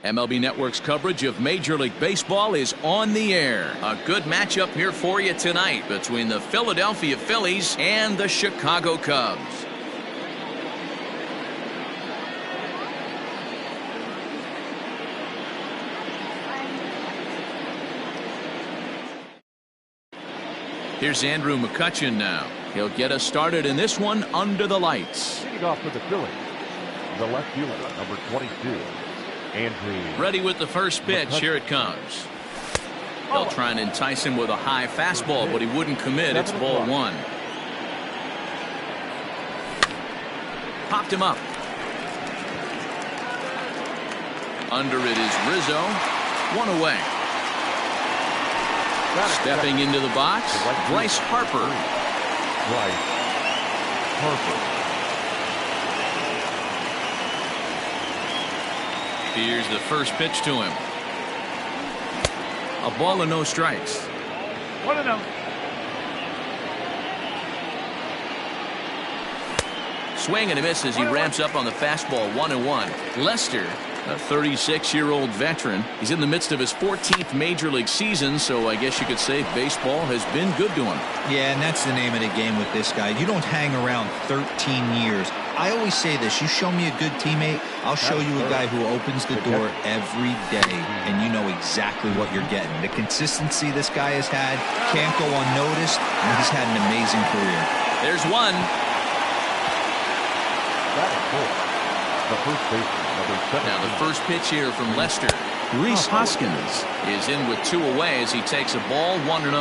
MLB Network's coverage of Major League Baseball is on the air. A good matchup here for you tonight between the Philadelphia Phillies and the Chicago Cubs. Here's Andrew McCutchen now. He'll get us started in this one under the lights. Leading off for the Phillies, the left fielder, number 22. Andrew. Ready with the first pitch. Here it comes. They'll try and entice him with a high fastball, but he wouldn't commit. It's ball one. Popped him up. Under it is Rizzo. One away. Stepping into the box, Bryce Harper. Bryce Harper. Here's the first pitch to him. A ball and no strikes. 1-0. Swing and a miss as he ramps up on the fastball. 1-1. Lester, a 36-year-old veteran. He's in the midst of his 14th Major League season, so I guess you could say baseball has been good to him. Yeah, and that's the name of the game with this guy. You don't hang around 13 years. I always say this, you show me a good teammate, I'll show you a guy who opens the door every day, and you know exactly what you're getting. The consistency this guy has had can't go unnoticed, and he's had an amazing career. There's one. Now the first pitch here from Lester. Rhys Hoskins is in with two away as he takes a ball. 1-0.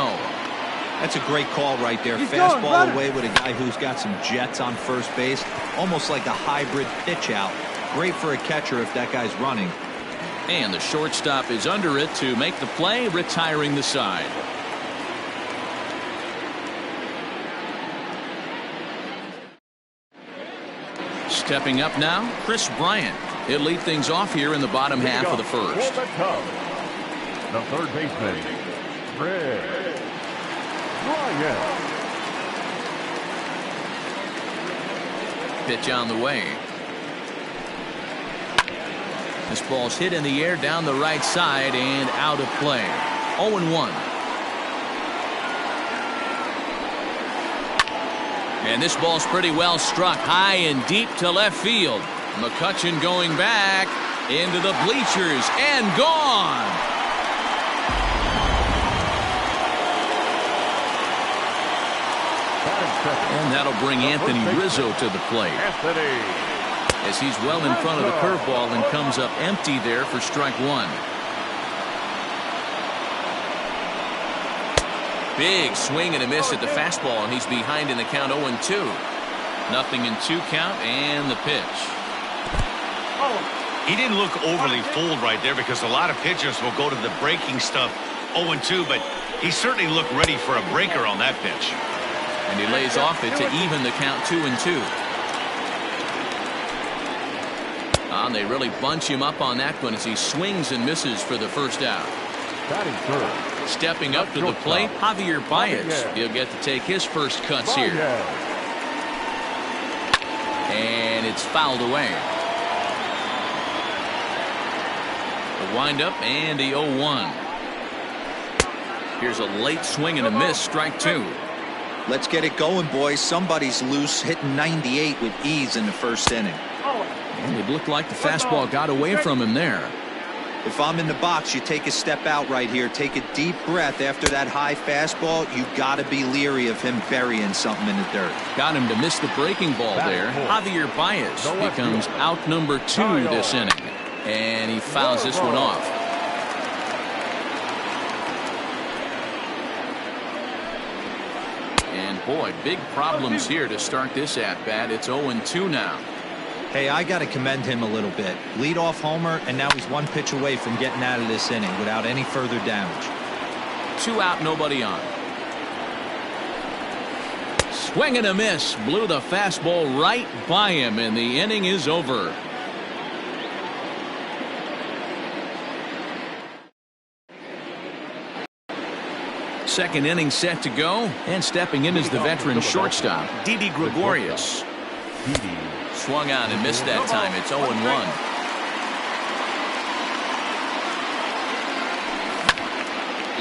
That's a great call right there. Fastball away with a guy who's got some jets on first base. Almost like a hybrid pitch out. Great for a catcher if that guy's running. And the shortstop is under it to make the play, retiring the side. Stepping up now, Chris Bryant. He'll lead things off here in the bottom half of the first. The third baseman, Chris Bryant. Pitch on the way. This ball's hit in the air down the right side and out of play. 0-1. And this ball's pretty well struck high and deep to left field. McCutchen going back into the bleachers and gone. And that'll bring Anthony Rizzo to the plate as he's well in front of the curveball and comes up empty there for strike one. Big swing and a miss at the fastball, and he's behind in the count. 0-2. Nothing in 2 count, and the pitch. He didn't look overly fooled right there because a lot of pitchers will go to the breaking stuff 0-2, but he certainly looked ready for a breaker on that pitch. And he lays off it to even the count. 2-2. And they really bunch him up on that one as he swings and misses for the first out. Stepping up to the plate, Javier Baez. He'll get to take his first cuts here. And it's fouled away. The windup and the 0-1. Here's a late swing and a miss. Strike two. Let's get it going, boys. Somebody's loose, hitting 98 with ease in the first inning. And it looked like the fastball got away from him there. If I'm in the box, you take a step out right here. Take a deep breath after that high fastball. You got to be leery of him burying something in the dirt. Got him to miss the breaking ball there. Javier Baez becomes out number 2 this inning. And he fouls this one off. And boy, big problems here to start this at-bat. It's 0-2 now. Hey, I got to commend him a little bit. Leadoff homer, and now he's one pitch away from getting out of this inning without any further damage. 2 out, nobody on. Swing and a miss. Blew the fastball right by him, and the inning is over. Second inning set to go, and stepping in is the veteran shortstop, Didi Gregorius. Swung on and missed that time. It's 0-1.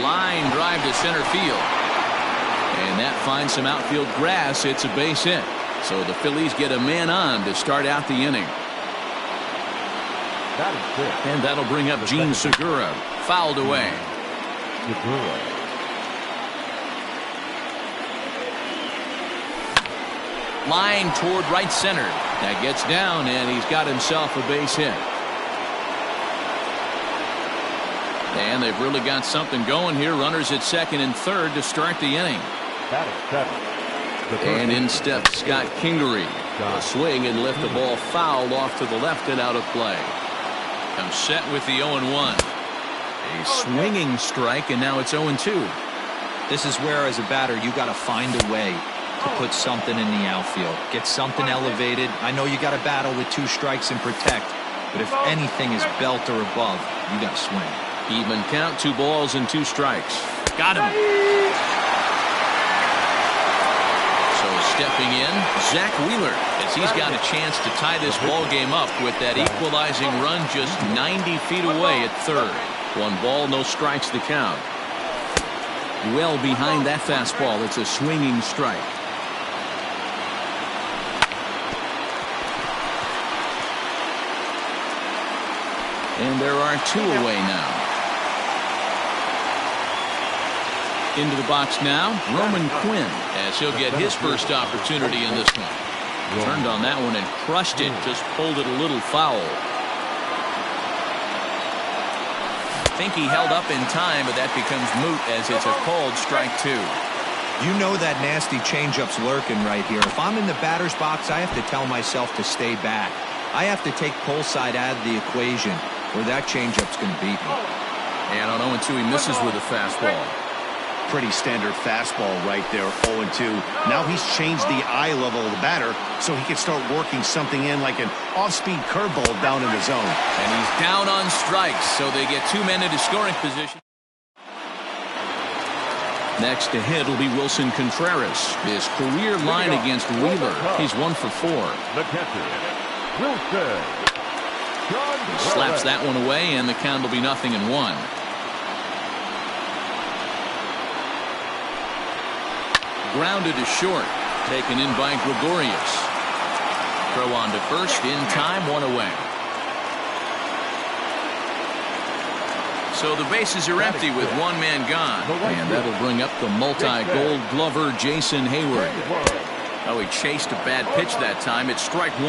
Line drive to center field. And that finds some outfield grass. It's a base hit. So the Phillies get a man on to start out the inning. And that'll bring up Gene Segura. Fouled away. Line toward right center. That gets down, and he's got himself a base hit. And they've really got something going here. Runners at second and third to start the inning. And in steps Scott Kingery. A swing and lift the ball foul off to the left and out of play. Comes set with the 0-1. A swinging strike, and now it's 0-2. This is where, as a batter, you got to find a way to put something in the outfield. Get something elevated. I know you got to battle with 2 strikes and protect, but if anything is belt or above, you got to swing. Even count, 2 balls and 2 strikes. Got him. So stepping in, Zach Wheeler, as he's got a chance to tie this ball game up with that equalizing run just 90 feet away at third. 1 ball, no strikes to count. Well behind that fastball. It's a swinging strike. And there are 2 away now. Into the box now, Roman Quinn, as he'll get his first opportunity in this one. Turned on that one and crushed it, just pulled it a little foul. I think he held up in time, but that becomes moot as it's a called strike 2. You know that nasty changeup's lurking right here. If I'm in the batter's box, I have to tell myself to stay back. I have to take pull side out of the equation, or that changeup's going to beat me. And on 0-2, he misses with a fastball. Pretty standard fastball right there, 0-2. Now he's changed the eye level of the batter so he can start working something in like an off-speed curveball down in the zone. And he's down on strikes, so they get 2 men into scoring position. Next to hit will be Wilson Contreras. His career line against Wheeler, he's 1 for 4. The catcher, Wilson. He slaps that one away, and the count will be 0-1. Grounded to short. Taken in by Gregorius. Throw on to first. In time, 1 away. So the bases are empty with 1 man gone. And that'll bring up the multi-gold glover Jason Hayward. Oh, he chased a bad pitch that time. It's strike 1.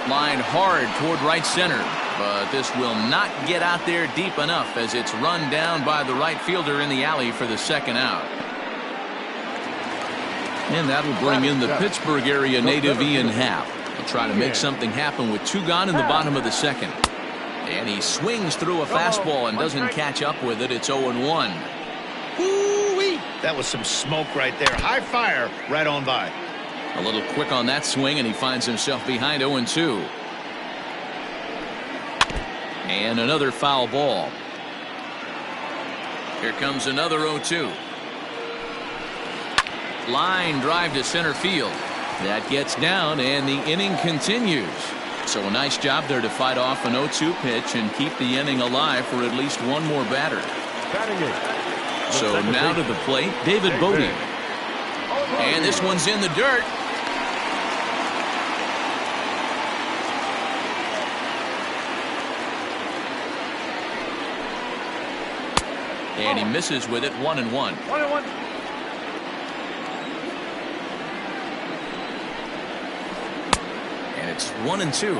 Line hard toward right center. But this will not get out there deep enough as it's run down by the right fielder in the alley for the second out. And that'll bring in the Pittsburgh area native Ian Happ. He'll try to make something happen with 2 gone in the bottom of the second. And he swings through a fastball and doesn't catch up with it. It's 0-1. Woo-wee! That was some smoke right there. High fire right on by. A little quick on that swing, and he finds himself behind 0-2. And another foul ball. Here comes another 0-2. Line drive to center field. That gets down, and the inning continues. So a nice job there to fight off an 0-2 pitch and keep the inning alive for at least 1 more batter. So now to the plate, David Bodie. And this one's in the dirt. And he misses with it, 1-1. 1-1. And it's 1-2.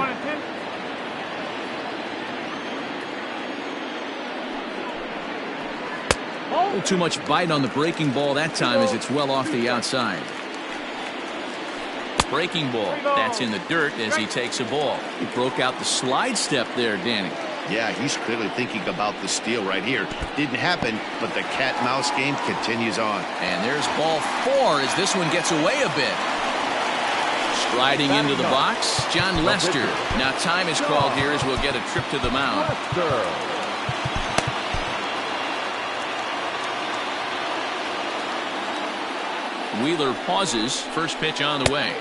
A little too much bite on the breaking ball that time as it's well off the outside. Breaking ball. That's in the dirt as he takes a ball. He broke out the slide step there, Danny. Yeah, he's clearly thinking about the steal right here. Didn't happen, but the cat-mouse game continues on. And there's ball 4 as this one gets away a bit. Striding into the box, John Lester. Now time is called here as we'll get a trip to the mound. Wheeler pauses. First pitch on the way.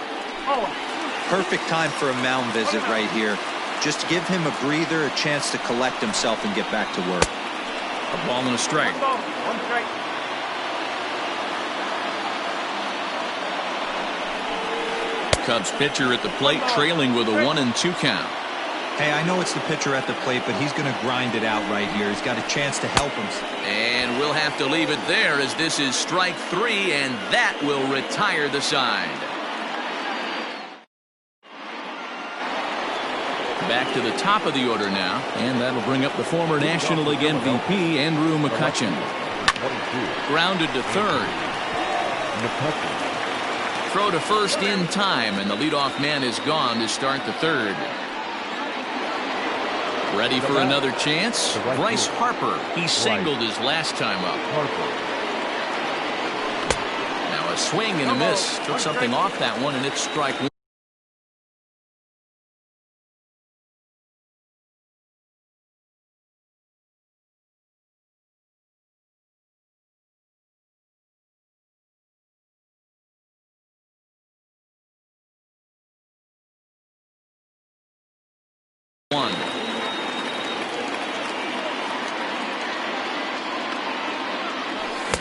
Perfect time for a mound visit right here. Just give him a breather, a chance to collect himself and get back to work. A ball and a strike. One strike. Cubs pitcher at the plate, trailing with a 1-2 count. Hey, I know it's the pitcher at the plate, but he's going to grind it out right here. He's got a chance to help him. And we'll have to leave it there as this is strike 3, and that will retire the side. Back to the top of the order now, and that'll bring up the former National League MVP, Andrew McCutchen. 22. Grounded to third. McCutchen. Throw to first in time, and the leadoff man is gone to start the third. Ready for another chance? Bryce Harper. He singled his last time up. Now a swing and a miss. Took something off that one, and it's strike 1.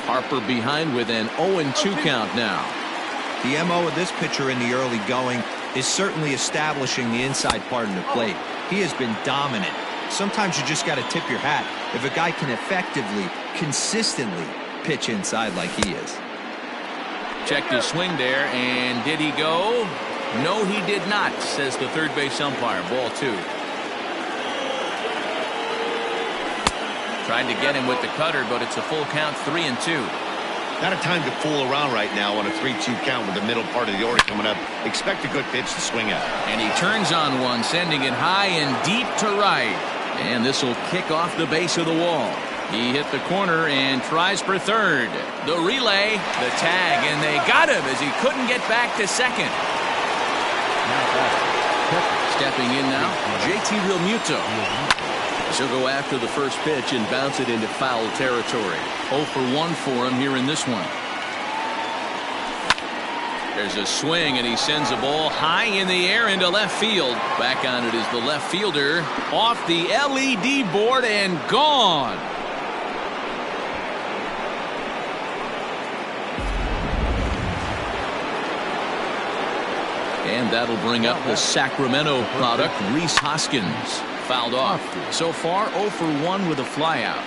Harper behind with an 0-2 count now. The MO of this pitcher in the early going is certainly establishing the inside part of the plate. He has been dominant. Sometimes you just got to tip your hat if a guy can effectively, consistently pitch inside like he is. Checked his swing there, and did he go? No, he did not, says the third base umpire. Ball 2. Tried to get him with the cutter, but it's a full count, 3-2. Not a time to fool around right now on a 3-2 count with the middle part of the order coming up. Expect a good pitch to swing at. And he turns on one, sending it high and deep to right. And this will kick off the base of the wall. He hit the corner and tries for third. The relay, the tag, and they got him as he couldn't get back to second. Stepping in now, JT Realmuto. She'll go after the first pitch and bounce it into foul territory. 0 for 1 for him here in this one. There's a swing, and he sends a ball high in the air into left field. Back on it is the left fielder. Off the LED board and gone. And that'll bring up the Sacramento product, Rhys Hoskins. Fouled off. So far, 0 for 1 with a flyout.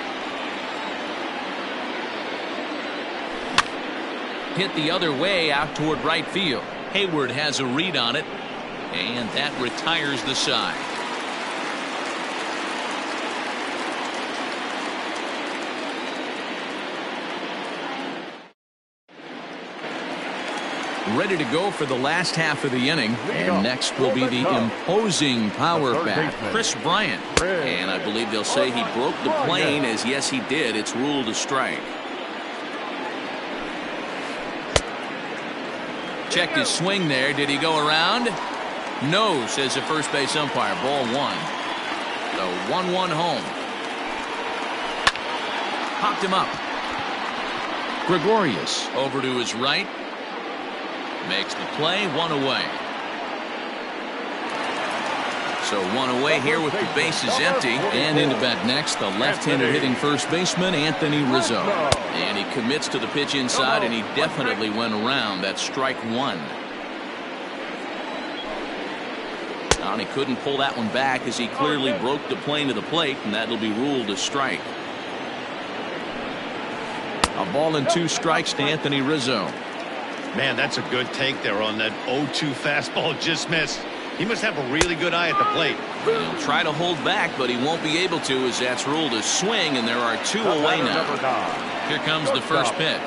Hit the other way out toward right field. Hayward has a read on it, and that retires the side. Ready to go for the last half of the inning. And next will be the imposing power bat, Chris Bryant. And I believe they'll say he broke the plane, as yes he did. It's ruled a strike. Checked his swing there. Did he go around? No, says the first base umpire. Ball 1. The 1-1 home. Popped him up. Gregorius over to his right. Makes the play, 1 away. So 1 away here with the bases empty. And into bat next, the left-hander hitting first baseman, Anthony Rizzo. And he commits to the pitch inside, and he definitely went around. That's strike 1. And he couldn't pull that one back as he clearly broke the plane to the plate, and that'll be ruled a strike. A ball and 2 strikes to Anthony Rizzo. Man, that's a good take there on that 0-2 fastball. Just missed. He must have a really good eye at the plate. He'll try to hold back, but he won't be able to, as that's ruled a swing, and there are 2 away now. Here comes the first pitch.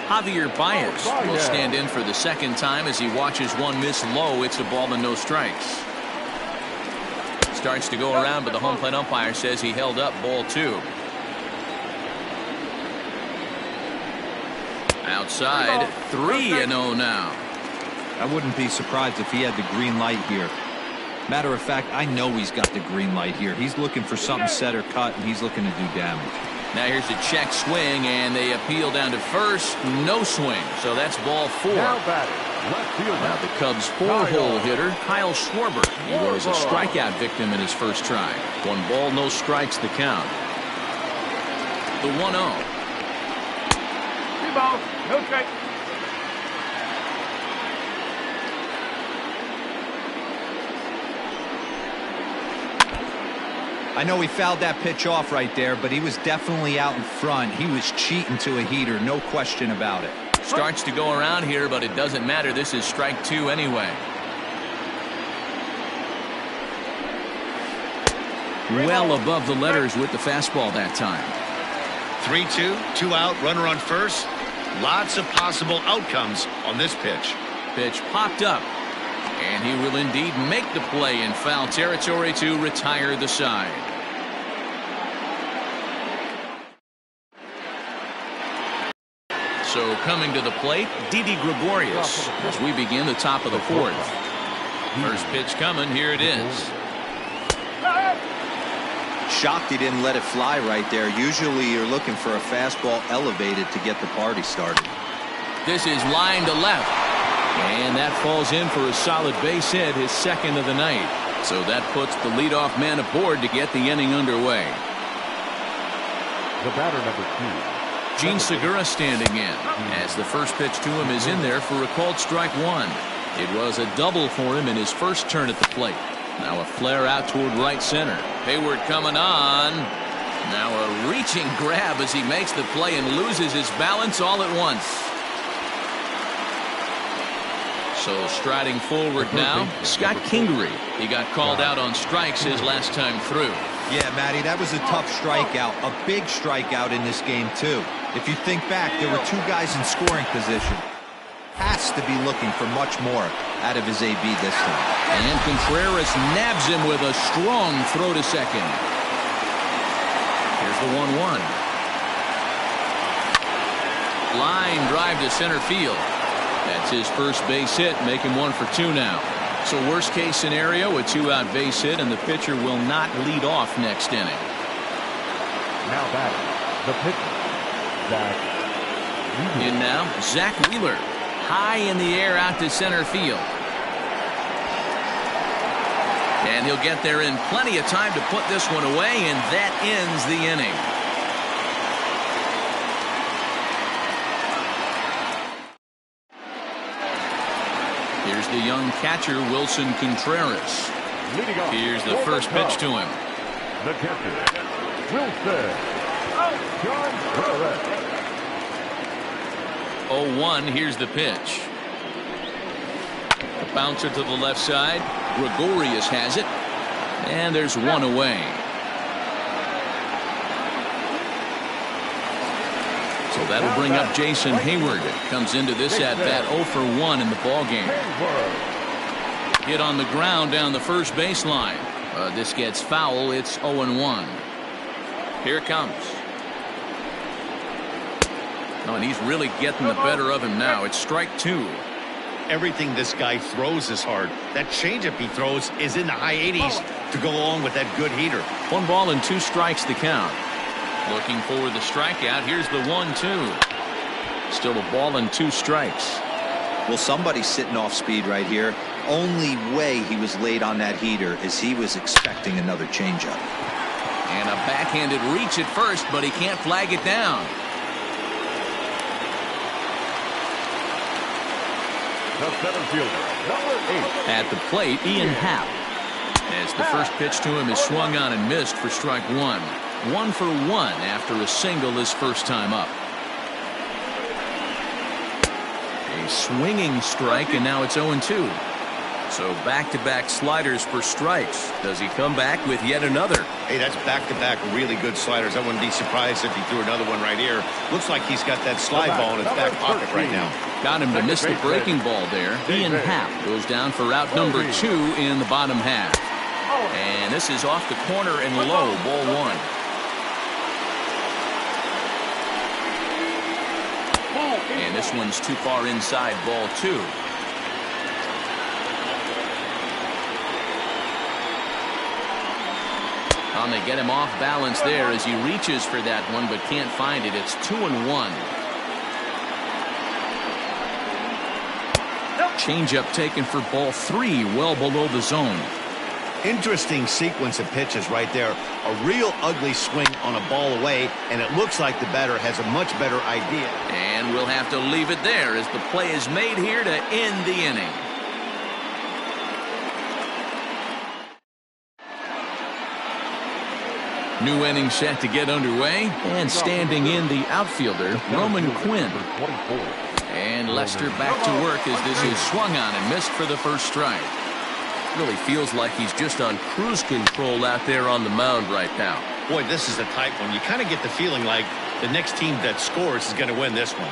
Javier Baez will stand in for the second time as he watches one miss low. It's a ball and no strikes. Starts to go around, but the home plate umpire says he held up. Ball 2. Outside, 3-0 now. I wouldn't be surprised if he had the green light here. Matter of fact, I know he's got the green light here. He's looking for something set or cut, and he's looking to do damage. Now here's a check swing, and they appeal down to first. No swing, so that's ball 4. Left fielder. Now the Cubs' four-hole hitter, Kyle Schwarber. He was a strikeout victim in his first try. 1 ball, no strikes the count. The 1-0. 3 balls, no strike. I know he fouled that pitch off right there, but he was definitely out in front. He was cheating to a heater, no question about it. Starts to go around here, but it doesn't matter. This is strike 2 anyway. Well above the letters with the fastball that time. 3-2, 2 out, runner on first. Lots of possible outcomes on this pitch. Pitch popped up, and he will indeed make the play in foul territory to retire the side. So coming to the plate, Didi Gregorius as we begin the top of the 4th. First pitch coming, here it is. Shocked he didn't let it fly right there. Usually you're looking for a fastball elevated to get the party started. This is line to left, and that falls in for a solid base hit, his second of the night. So that puts the leadoff man aboard to get the inning underway. The batter, number 2. Gene Segura standing in as the first pitch to him is in there for a called strike 1. It was a double for him in his first turn at the plate. Now a flare out toward right center. Hayward coming on. Now a reaching grab as he makes the play and loses his balance all at once. So striding forward now, Scott Kingery. He got called out on strikes his last time through. Yeah, Matty, that was a tough strikeout, a big strikeout in this game too. If you think back, there were 2 guys in scoring position. Has to be looking for much more out of his AB this time. And Contreras nabs him with a strong throw to second. Here's the 1-1. Line drive to center field. That's his first base hit, making 1 for 2 now. So worst case scenario, a 2-out base hit, and the pitcher will not lead off next inning. Now batting, the pitcher, Zach Wheeler. In now, Zach Wheeler. High in the air out to center field. And he'll get there in plenty of time to put this one away, and that ends the inning. Here's the young catcher, Wilson Contreras. Here's the first pitch to him. The catcher, Wilson Contreras. 0-1, here's the pitch. A bouncer to the left side. Gregorius has it. And there's 1 away. So that'll bring up Jason Hayward. Comes into this at-bat 0 for 1 in the ballgame. Hit on the ground down the first baseline. This gets foul. It's 0-1. Here it comes. Oh, and he's really getting the better of him now. It's strike 2. Everything this guy throws is hard. That changeup he throws is in the high 80s to go along with that good heater. 1 ball and 2 strikes the count. Looking for the strikeout. Here's the 1-2. Still a ball and 2 strikes. Well, somebody's sitting off speed right here. Only way he was late on that heater is he was expecting another changeup. And a backhanded reach at first, but he can't flag it down. The center fielder, number 8. At the plate, Ian Happ. As the first pitch to him is swung on and missed for strike 1. 1 for 1 after a single his first time up. A swinging strike, and now it's 0-2. So back-to-back sliders for strikes. Does he come back with yet another? Hey, that's back-to-back really good sliders. I wouldn't be surprised if he threw another one right here. Looks like he's got that slide ball in his back pocket right now. Got him to miss the breaking ball there. Ian Happ goes down for out number 2 in the bottom half. And this is off the corner and low, ball 1. And this one's too far inside, ball 2. And they get him off balance there as he reaches for that one but can't find it. It's 2-1. changeup taken for ball 3, well below the zone. Interesting sequence of pitches right there. A real ugly swing on a ball away, and it looks like the batter has a much better idea. And we'll have to leave it there as the play is made here to end the inning. New inning set to get underway, and standing in the outfielder, Roman Quinn. And Lester back to work as this is swung on and missed for the first strike. Really feels like he's just on cruise control out there on the mound right now. Boy, this is a tight one. You kind of get the feeling like the next team that scores is going to win this one.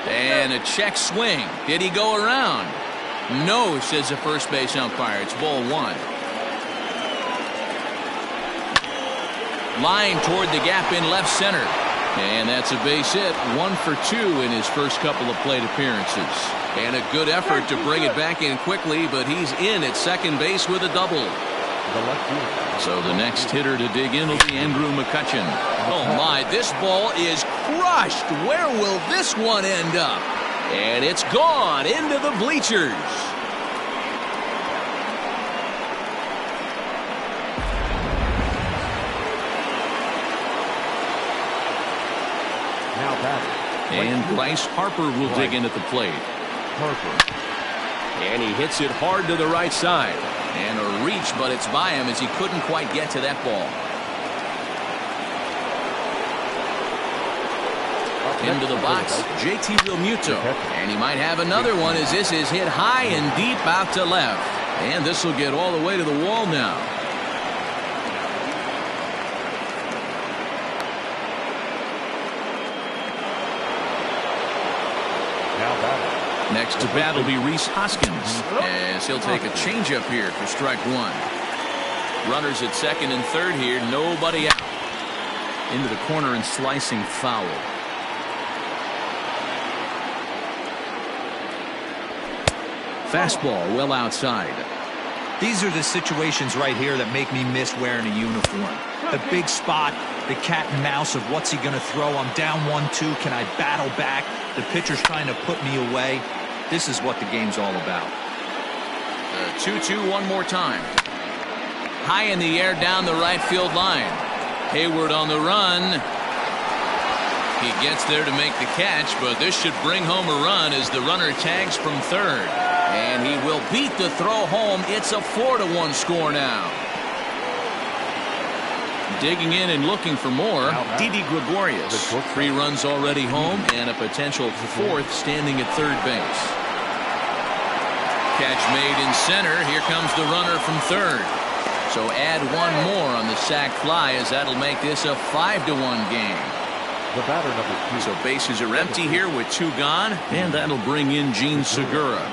And a check swing. Did he go around? No, says the first base umpire. It's ball 1. Line toward the gap in left center. And that's a base hit. 1 for 2 in his first couple of plate appearances. And a good effort to bring it back in quickly, but he's in at second base with a double. So the next hitter to dig in will be Andrew McCutchen. Oh my, this ball is crushed. Where will this one end up? And it's gone into the bleachers. And Bryce Harper will dig in at the plate. And he hits it hard to the right side. And a reach, but it's by him as he couldn't quite get to that ball. Into the box, JT Realmuto. And he might have another one as this is hit high and deep out to left. And this will get all the way to the wall now. Next to bat will be Rhys Hoskins, as he'll take a changeup here for strike 1. Runners at second and third here, nobody out. Into the corner and slicing foul. Fastball well outside. These are the situations right here that make me miss wearing a uniform. The big spot, the cat and mouse of what's he going to throw. I'm down 1-2. Can I battle back? The pitcher's trying to put me away. This is what the game's all about. 2-2 one more time. High in the air down the right field line. Hayward on the run. He gets there to make the catch, but this should bring home a run as the runner tags from third. And he will beat the throw home. It's a 4-1 score now. Digging in and looking for more, Didi Gregorius. 3 runs already home and a potential 4th standing at third base. Catch made in center. Here comes the runner from third. So add 1 more on the sac fly as that'll make this a 5-1 game. The batter number 2. So bases are empty here with 2 gone, and that'll bring in Gene Segura.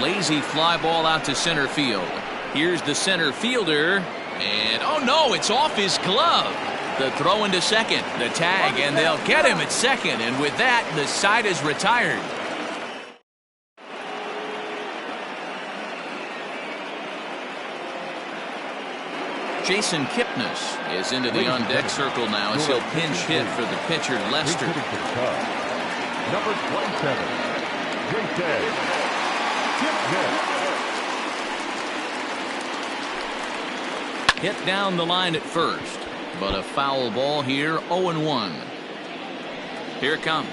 Lazy fly ball out to center field. Here's the center fielder. And, oh no, it's off his glove. The throw into second, the tag, and they'll get him at second. And with that, the side is retired. Jason Kipnis is into the on-deck circle now as he'll pinch hit for the pitcher, Lester. Number 27, Jason Kipnis. Hit down the line at first, but a foul ball here, 0-1. Here it comes.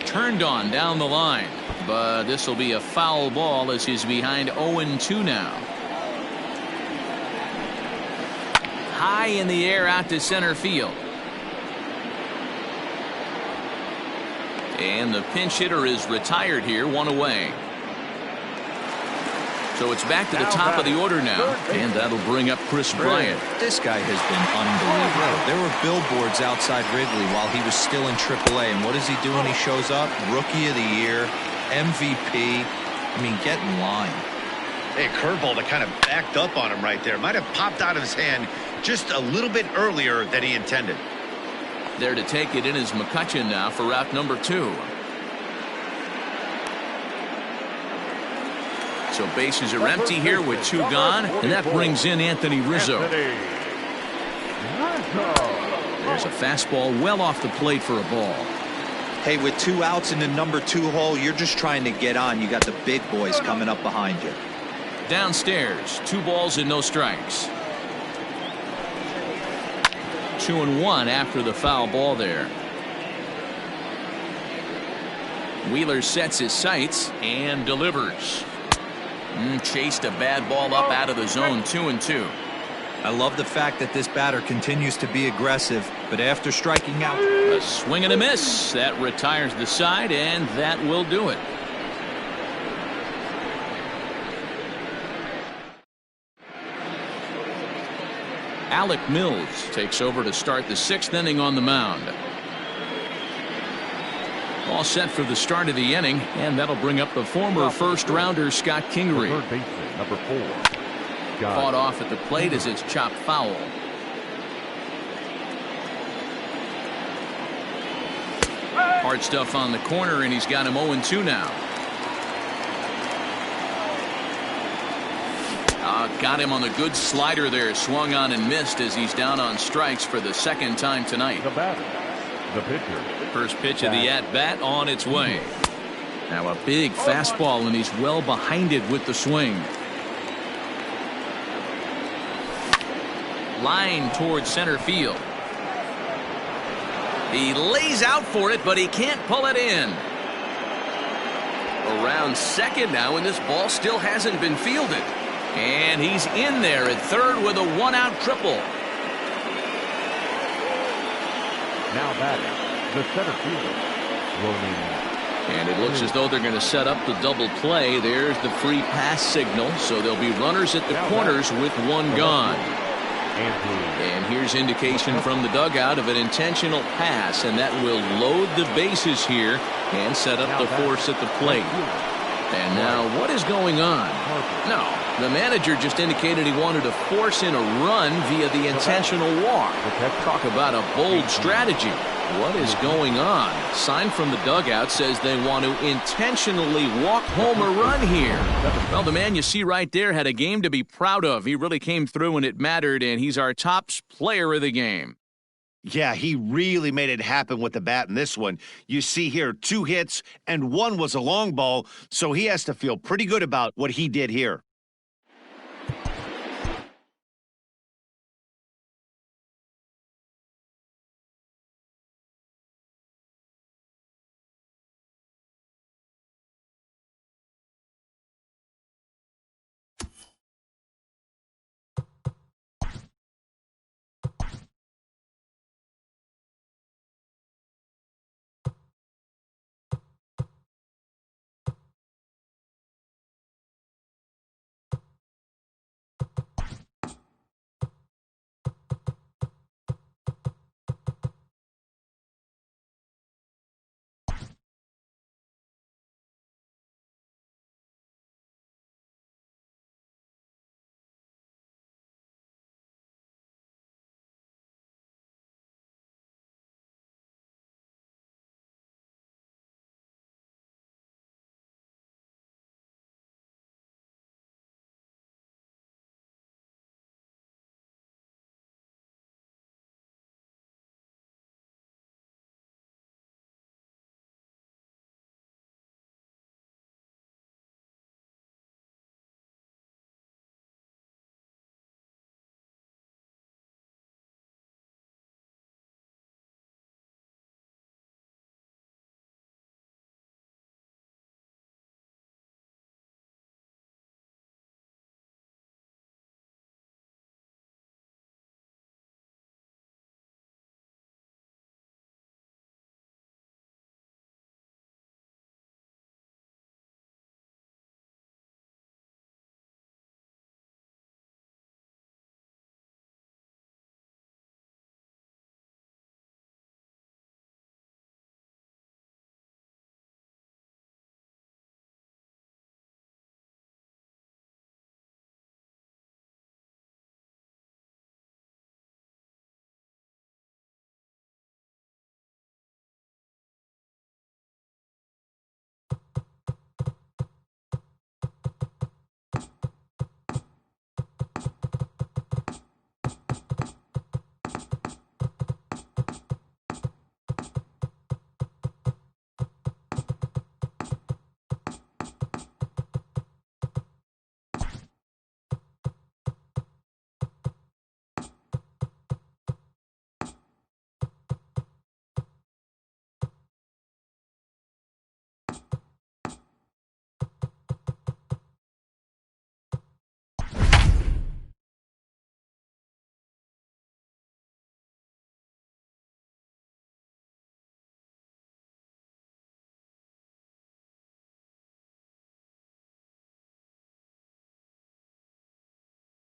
Turned on down the line, but this will be a foul ball as he's behind 0-2 now. High in the air out to center field. And the pinch hitter is retired here, 1 away. So it's back to the top of the order now, and that'll bring up Chris Bryant. This guy has been unbelievable. There were billboards outside Wrigley while he was still in AAA, and what does he do when he shows up? Rookie of the Year, MVP. I mean, get in line. Hey, curveball that kind of backed up on him right there. Might have popped out of his hand just a little bit earlier than he intended. There to take it in is McCutchen now for route number 2. So bases are empty here with 2 gone, and that brings in Anthony Rizzo. There's a fastball well off the plate for a ball. Hey, with 2 outs in the number 2 hole, you're just trying to get on. You got the big boys coming up behind you. Downstairs, 2 balls and no strikes. 2-1 after the foul ball there. Wheeler sets his sights and delivers. Chased a bad ball up out of the zone. 2-2. I love the fact that this batter continues to be aggressive, but after striking out. A swing and a miss. That retires the side, and that will do it. Alec Mills takes over to start the 6th inning on the mound. All set for the start of the inning, and that'll bring up the former first-rounder Scott Kingery. Third baseman, number 4. Fought off at the plate as it's chopped foul. Hard stuff on the corner, and he's got him 0-2 now. Got him on the good slider there. Swung on and missed as he's down on strikes for the 2nd time tonight. The batter, the pitcher. First pitch of the at-bat on its way. Now a big fastball, and he's well behind it with the swing. Line towards center field. He lays out for it, but he can't pull it in. Around second now, and this ball still hasn't been fielded. And he's in there at third with a 1-out triple. Now batting, the center fielder, and it looks as though they're going to set up the double play. There's the free pass signal, so there'll be runners at the corners with 1 gone. And here's indication from the dugout of an intentional pass, and that will load the bases here and set up the force at the plate. And now what is going on? No, the manager just indicated he wanted to force in a run via the intentional walk. Talk about a bold strategy. What is going on? Sign from the dugout says they want to intentionally walk home a run here. Well, the man you see right there had a game to be proud of. He really came through when it mattered, and he's our top player of the game. Yeah, he really made it happen with the bat in this one. You see here 2 hits, and 1 was a long ball, so he has to feel pretty good about what he did here.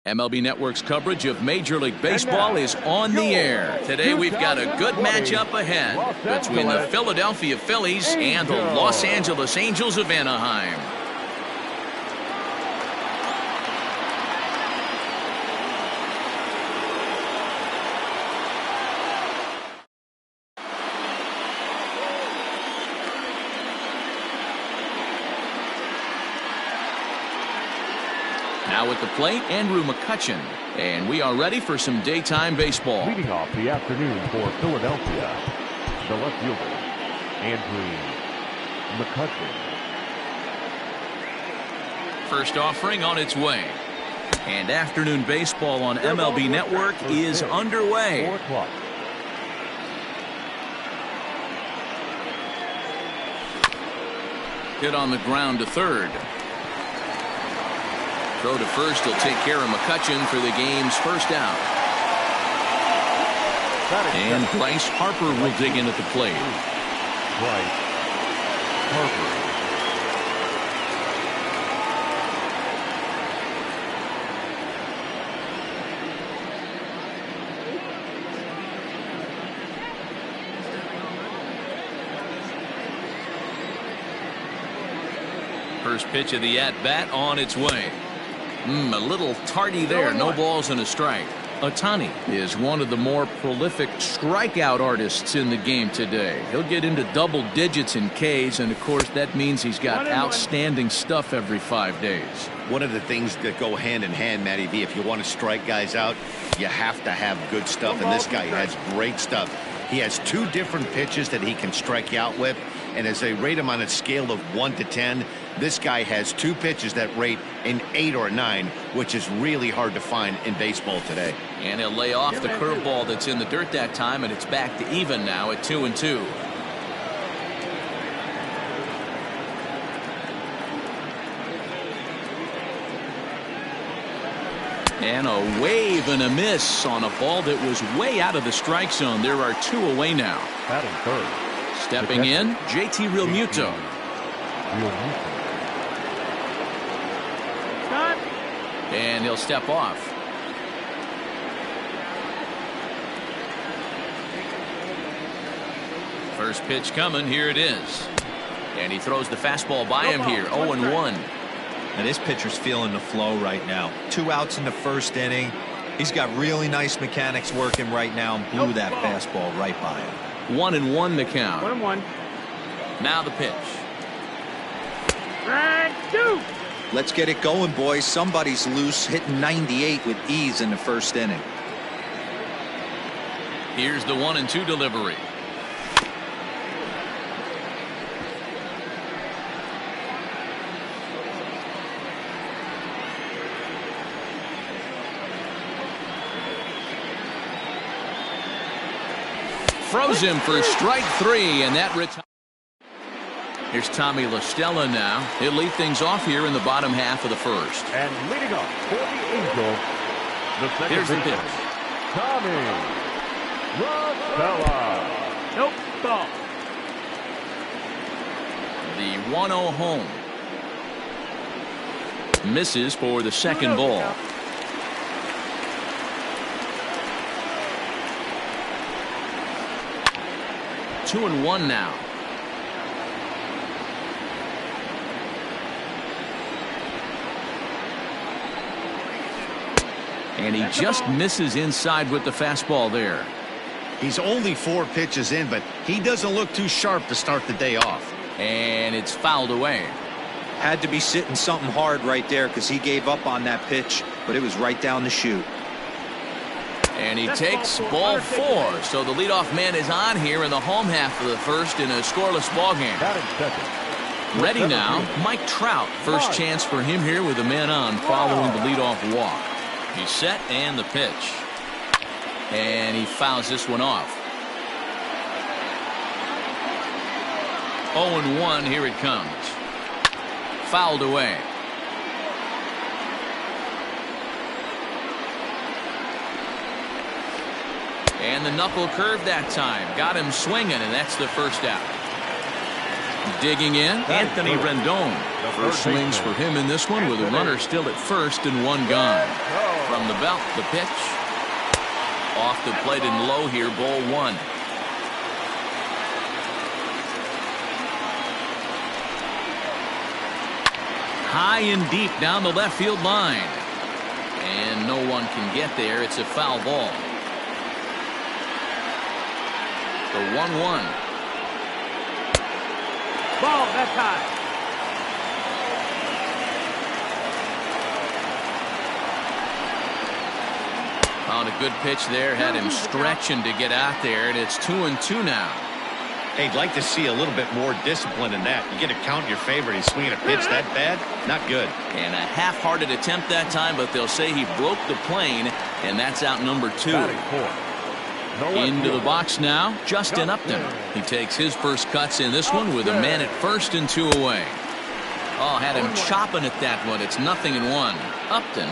MLB Network's coverage of Major League Baseball is on the air. Today we've got a good matchup ahead between the Philadelphia Phillies and the Los Angeles Angels of Anaheim. Now at the plate, Andrew McCutchen. And we are ready for some daytime baseball. Leading off the afternoon for Philadelphia, the left fielder, Andrew McCutchen. First offering on its way. And afternoon baseball on MLB Network is underway. 4 o'clock. Hit on the ground to third. Throw to first. He'll take care of McCutchen for the game's first out. And Bryce Harper will dig in at the plate. Bryce Harper. First pitch of the at-bat on its way. A little tardy there. No balls and a strike. Ohtani is one of the more prolific strikeout artists in the game today. He'll get into double digits in Ks, and of course that means he's got outstanding stuff every 5 days. One of the things that go hand in hand, Matty V, if you want to strike guys out, you have to have good stuff, and this guy has great stuff. He has 2 different pitches that he can strike you out with, and as they rate him on a scale of 1 to 10, this guy has 2 pitches that rate an 8 or a 9, which is really hard to find in baseball today. And he'll lay off the curveball that's in the dirt that time, and it's back to even now at 2-2. And a wave and a miss on a ball that was way out of the strike zone. There are 2 away now. Batting third. Stepping in, JT Realmuto. And he'll step off. First pitch coming. Here it is. And he throws the fastball by him here. 0-1. And this pitcher's feeling the flow right now. 2 outs in the first inning. He's got really nice mechanics working right now and blew that fastball right by him. 1-1 the count. 1-1. Now the pitch. Strike 2. Let's get it going, boys. Somebody's loose, hitting 98 with ease in the first inning. Here's the 1-2 delivery. Froze him for strike 3, and that retires. Here's Tommy La Stella now. He'll lead things off here in the bottom half of the first. And leading off for the Angels, the second Here's the baseman, pitch. Tommy La Stella. Nope. Ball. The 1-0 home. Misses for the second ball. Two and 1 now. And he just misses inside with the fastball there. He's only 4 pitches in, but he doesn't look too sharp to start the day off. And it's fouled away. Had to be sitting something hard right there because he gave up on that pitch, but it was right down the chute. And he takes ball 4. So the leadoff man is on here in the home half of the first in a scoreless ball game. Batting second. Ready now, Mike Trout. First chance for him here with a man on following the leadoff walk. He's set and the pitch. And he fouls this one off. 0-1, here it comes. Fouled away. And the knuckle curve that time. Got him swinging, and that's the first out. Digging in, Anthony Rendon. First swings for him in this one with a runner still at first and 1 gone. From the belt, the pitch. Off the plate and low here, ball one. High and deep down the left field line. And no one can get there. It's a foul ball. The 1-1. Ball, that's high. Found a good pitch there. Had him stretching to get out there. And it's 2-2 now. Hey, I'd like to see a little bit more discipline in that. You get a count in your favor and he's swinging a pitch that bad? Not good. And a half-hearted attempt that time, but they'll say he broke the plane, and that's out number 2. Into the box now, Justin Upton. He takes his first cuts in this one with a man at first and 2 away. Oh, had him chopping at that one. It's 0-1. Upton,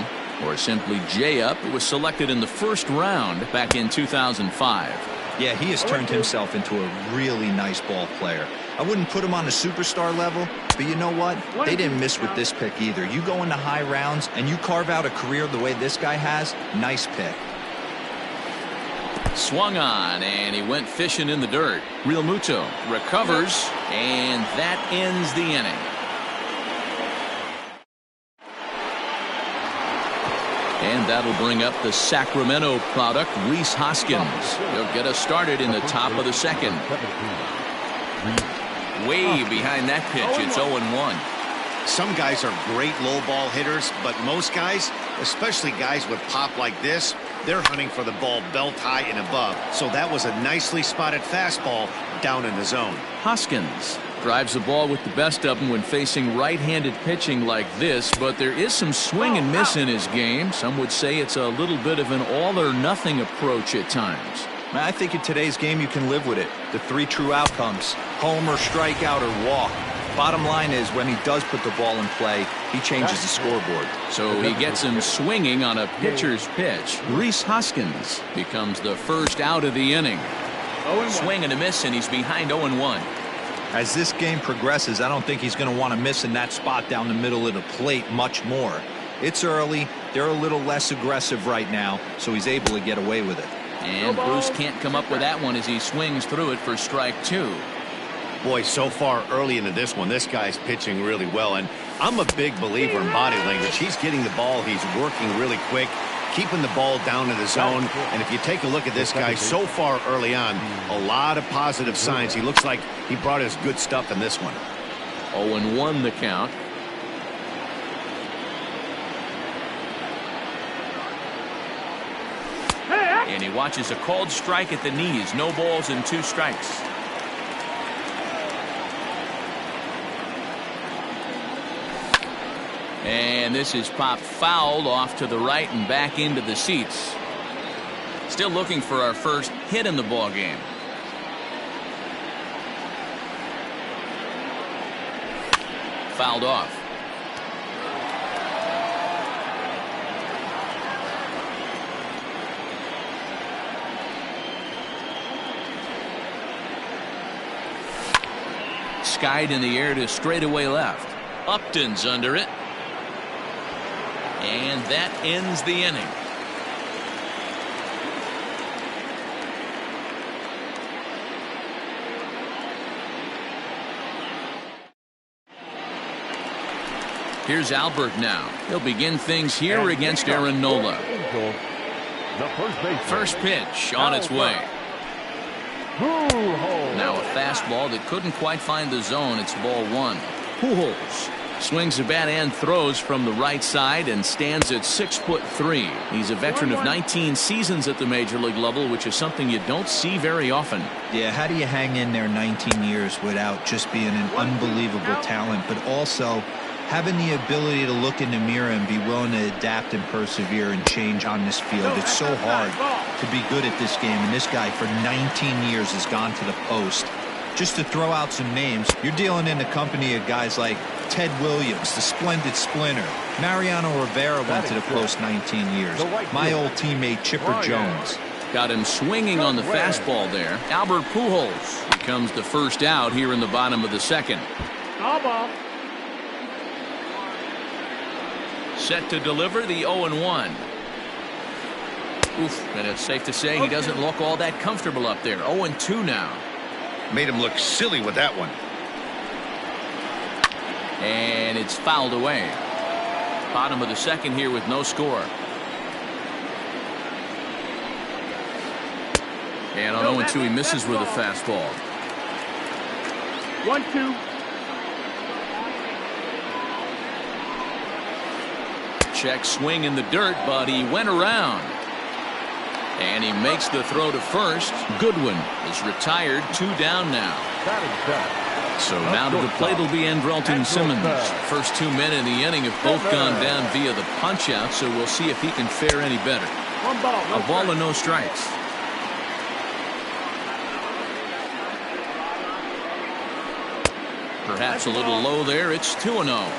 or simply J-Up, was selected in the first round back in 2005. Yeah, he has turned himself into a really nice ball player. I wouldn't put him on a superstar level, but you know what? They didn't miss with this pick either. You go into high rounds and you carve out a career the way this guy has, nice pick. Swung on, and he went fishing in the dirt. Real Muto recovers, and that ends the inning. And that'll bring up the Sacramento product, Rhys Hoskins. He'll get us started in the top of the second. Way behind that pitch, it's 0-1. Some guys are great low ball hitters, but most guys, especially guys with pop like this, they're hunting for the ball belt high and above. So that was a nicely spotted fastball down in the zone. Hoskins drives the ball with the best of them when facing right-handed pitching like this, but there is some swing and miss in his game. Some would say it's a little bit of an all-or-nothing approach at times. I think in today's game you can live with it. The 3 true outcomes: homer, strikeout, or walk. Bottom line is, when he does put the ball in play, he changes the scoreboard. So he gets him swinging on a pitcher's pitch. Rhys Hoskins becomes the first out of the inning. Swing and a miss, and he's behind 0-1. As this game progresses, I don't think he's going to want to miss in that spot down the middle of the plate much more. It's early. They're a little less aggressive right now, so he's able to get away with it. And Bruce can't come up with that one as he swings through it for strike 2. Boy, so far early into this one, this guy's pitching really well. And I'm a big believer in body language. He's getting the ball. He's working really quick, keeping the ball down in the zone. And if you take a look at this guy so far early on, a lot of positive signs. He looks like he brought his good stuff in this one. 0-1 the count. And he watches a called strike at the knees. No balls and 2 strikes. And this is popped foul off to the right and back into the seats. Still looking for our first hit in the ball game. Fouled off. Skied in the air to straightaway left. Upton's under it. And that ends the inning. Here's Albert now. He'll begin things here against Aaron Nola. First pitch on its way. Now a fastball that couldn't quite find the zone. It's ball 1. Pujols swings the bat and throws from the right side and stands at 6'3". He's a veteran of 19 seasons at the major league level, which is something you don't see very often. Yeah, how do you hang in there 19 years without just being an unbelievable talent, but also having the ability to look in the mirror and be willing to adapt and persevere and change on this field? It's so hard to be good at this game, and this guy for 19 years has gone to the post. Just to throw out some names, you're dealing in the company of guys like Ted Williams, the splendid splinter. Mariano Rivera went to the post 19 years. My old teammate Chipper Jones. Got him swinging on the fastball there. Albert Pujols becomes the first out here in the bottom of the second. Ball. Set to deliver the 0-1. Oof, and it's safe to say he doesn't look all that comfortable up there. 0-2 now. Made him look silly with that one. And it's fouled away. Bottom of the second here with no score. And on 0-2 he misses with a fastball. 1-2. Check swing in the dirt, but he went around. And he makes the throw to first. Goodwin is retired. 2 down now. So now to the plate will be Andrelton Simmons. First 2 men in the inning have both gone down via the punch out, so we'll see if he can fare any better. 1 ball. A ball and no strikes. Perhaps a little low there. It's 2-0.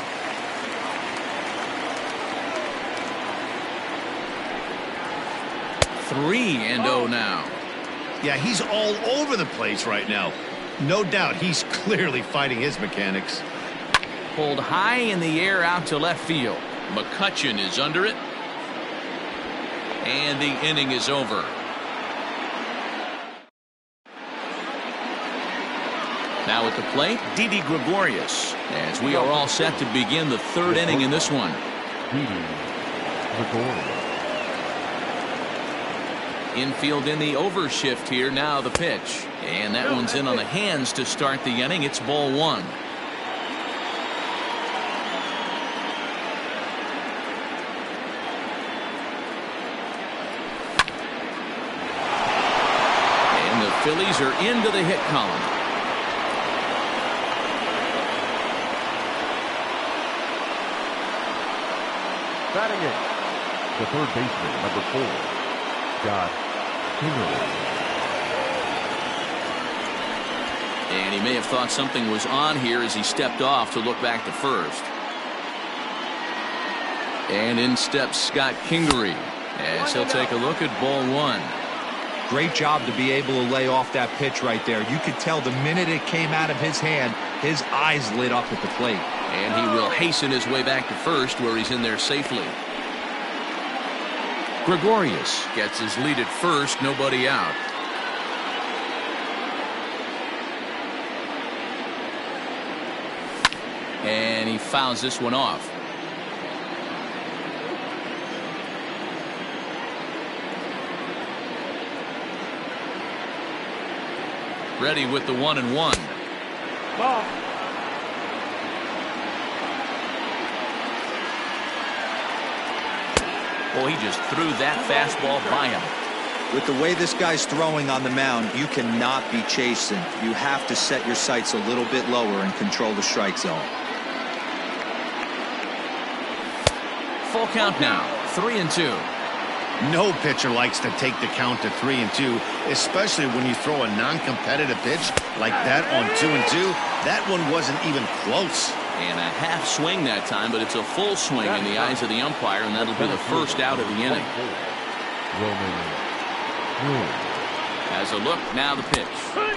Three and 0 now. Yeah, he's all over the place right now. No doubt he's clearly fighting his mechanics. Pulled high in the air out to left field. McCutchen is under it. And the inning is over. Now at the plate, Didi Gregorius, as we are all set to begin the 3rd inning in this one. Infield in the overshift here. Now the pitch. And that one's in on the hands to start the inning. It's ball 1. And the Phillies are into the hit column. Batting it, the third baseman, number 4, Scott Kingery. And he may have thought something was on here as he stepped off to look back to first. And in steps Scott Kingery as he'll take a look at ball 1. Great job to be able to lay off that pitch right there. You could tell the minute it came out of his hand, his eyes lit up at the plate. And he will hasten his way back to first, where he's in there safely. Gregorius gets his lead at first, nobody out. And he fouls this one off. Ready with the 1-1. Ball. Boy, he just threw that fastball by him. With the way this guy's throwing on the mound, you cannot be chasing. You have to set your sights a little bit lower and control the strike zone. Full count now. 3-2. No pitcher likes to take the count to 3-2, especially when you throw a non-competitive pitch like that on 2-2. That one wasn't even close. And a half swing that time, but it's a full swing in the eyes of the umpire, and that'll be the first out of the inning. As a look, now the pitch.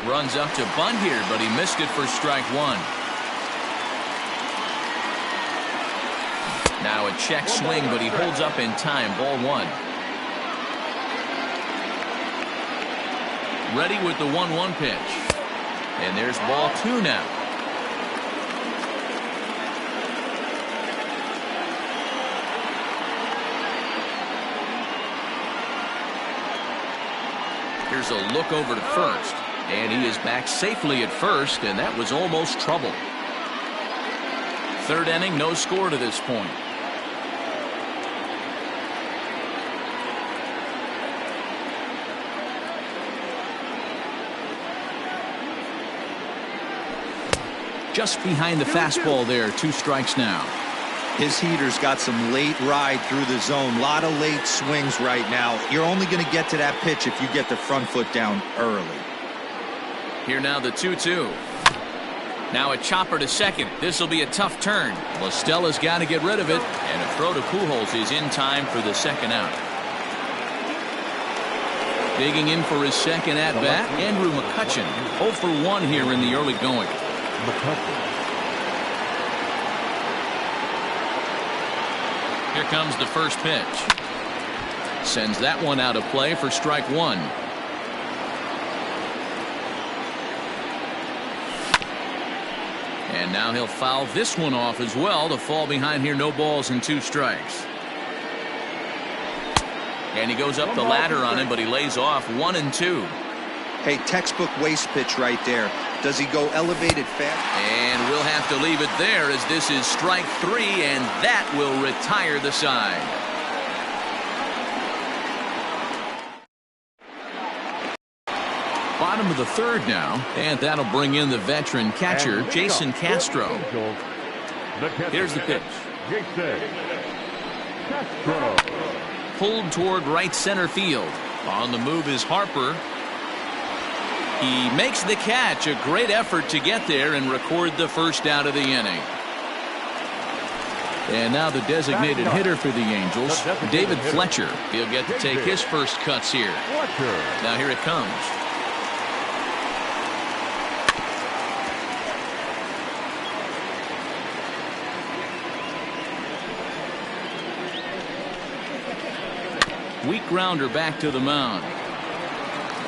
Runs up to bunt here, but he missed it for strike 1. Now a check swing, but he holds up in time. Ball 1. Ready with the 1-1 pitch. And there's ball 2 now. Here's a look over to first. And he is back safely at first, and that was almost trouble. 3rd inning, no score to this point. Just behind the fastball there. 2 strikes now. His heater's got some late ride through the zone. A lot of late swings right now. You're only going to get to that pitch if you get the front foot down early. Here now the 2-2. Now a chopper to second. This will be a tough turn. Lestella's got to get rid of it. And a throw to Pujols is in time for the 2nd out. Digging in for his 2nd at-bat, Andrew McCutchen. 0 for 1 here in the early going. Here comes the first pitch. Sends that one out of play for strike one. And now he'll foul this one off as well to fall behind here. No balls and 2 strikes. And he goes up the ladder on him, but he lays off 1 and 2. Hey, textbook waste pitch right there. Does he go elevated fast? And we'll have to leave it there as this is strike 3, and that will retire the side. Bottom of the 3rd now, and that'll bring in the veteran catcher, Jason Castro. Here's the pitch. Jason Castro. Pulled toward right center field. On the move is Harper. He makes the catch. A great effort to get there and record the first out of the inning. And now the designated hitter for the Angels, David Fletcher. He'll get to take his first cuts here. Now here it comes. Weak grounder back to the mound.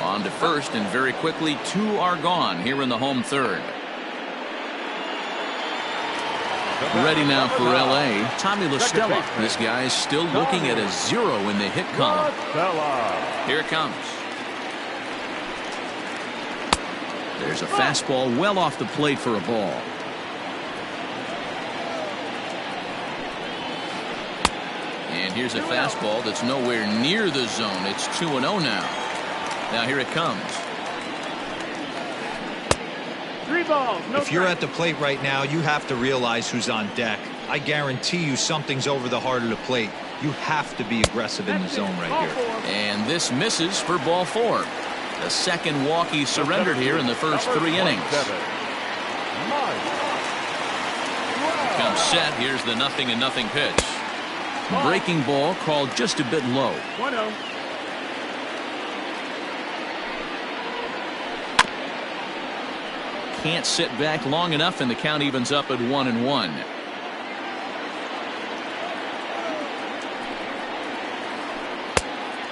On to first, and very quickly 2 are gone here in the home 3rd. Ready now for L.A., Tommy La Stella. This guy is still looking at a 0 in the hit column. Here it comes. There's a fastball well off the plate for a ball. And here's a fastball that's nowhere near the zone. It's 2-0 now. Now here it comes. 3 balls, no If you're strikes. at the plate right now, you have to realize who's on deck. I guarantee you something's over the heart of the plate. You have to be aggressive in the zone right here. And this misses for ball 4. The second walk he surrendered here in the first 3 innings. Comes set. Here's the 0-0 pitch. Breaking ball called just a bit low. 1-0. Can't sit back long enough, and the count evens up at 1-1.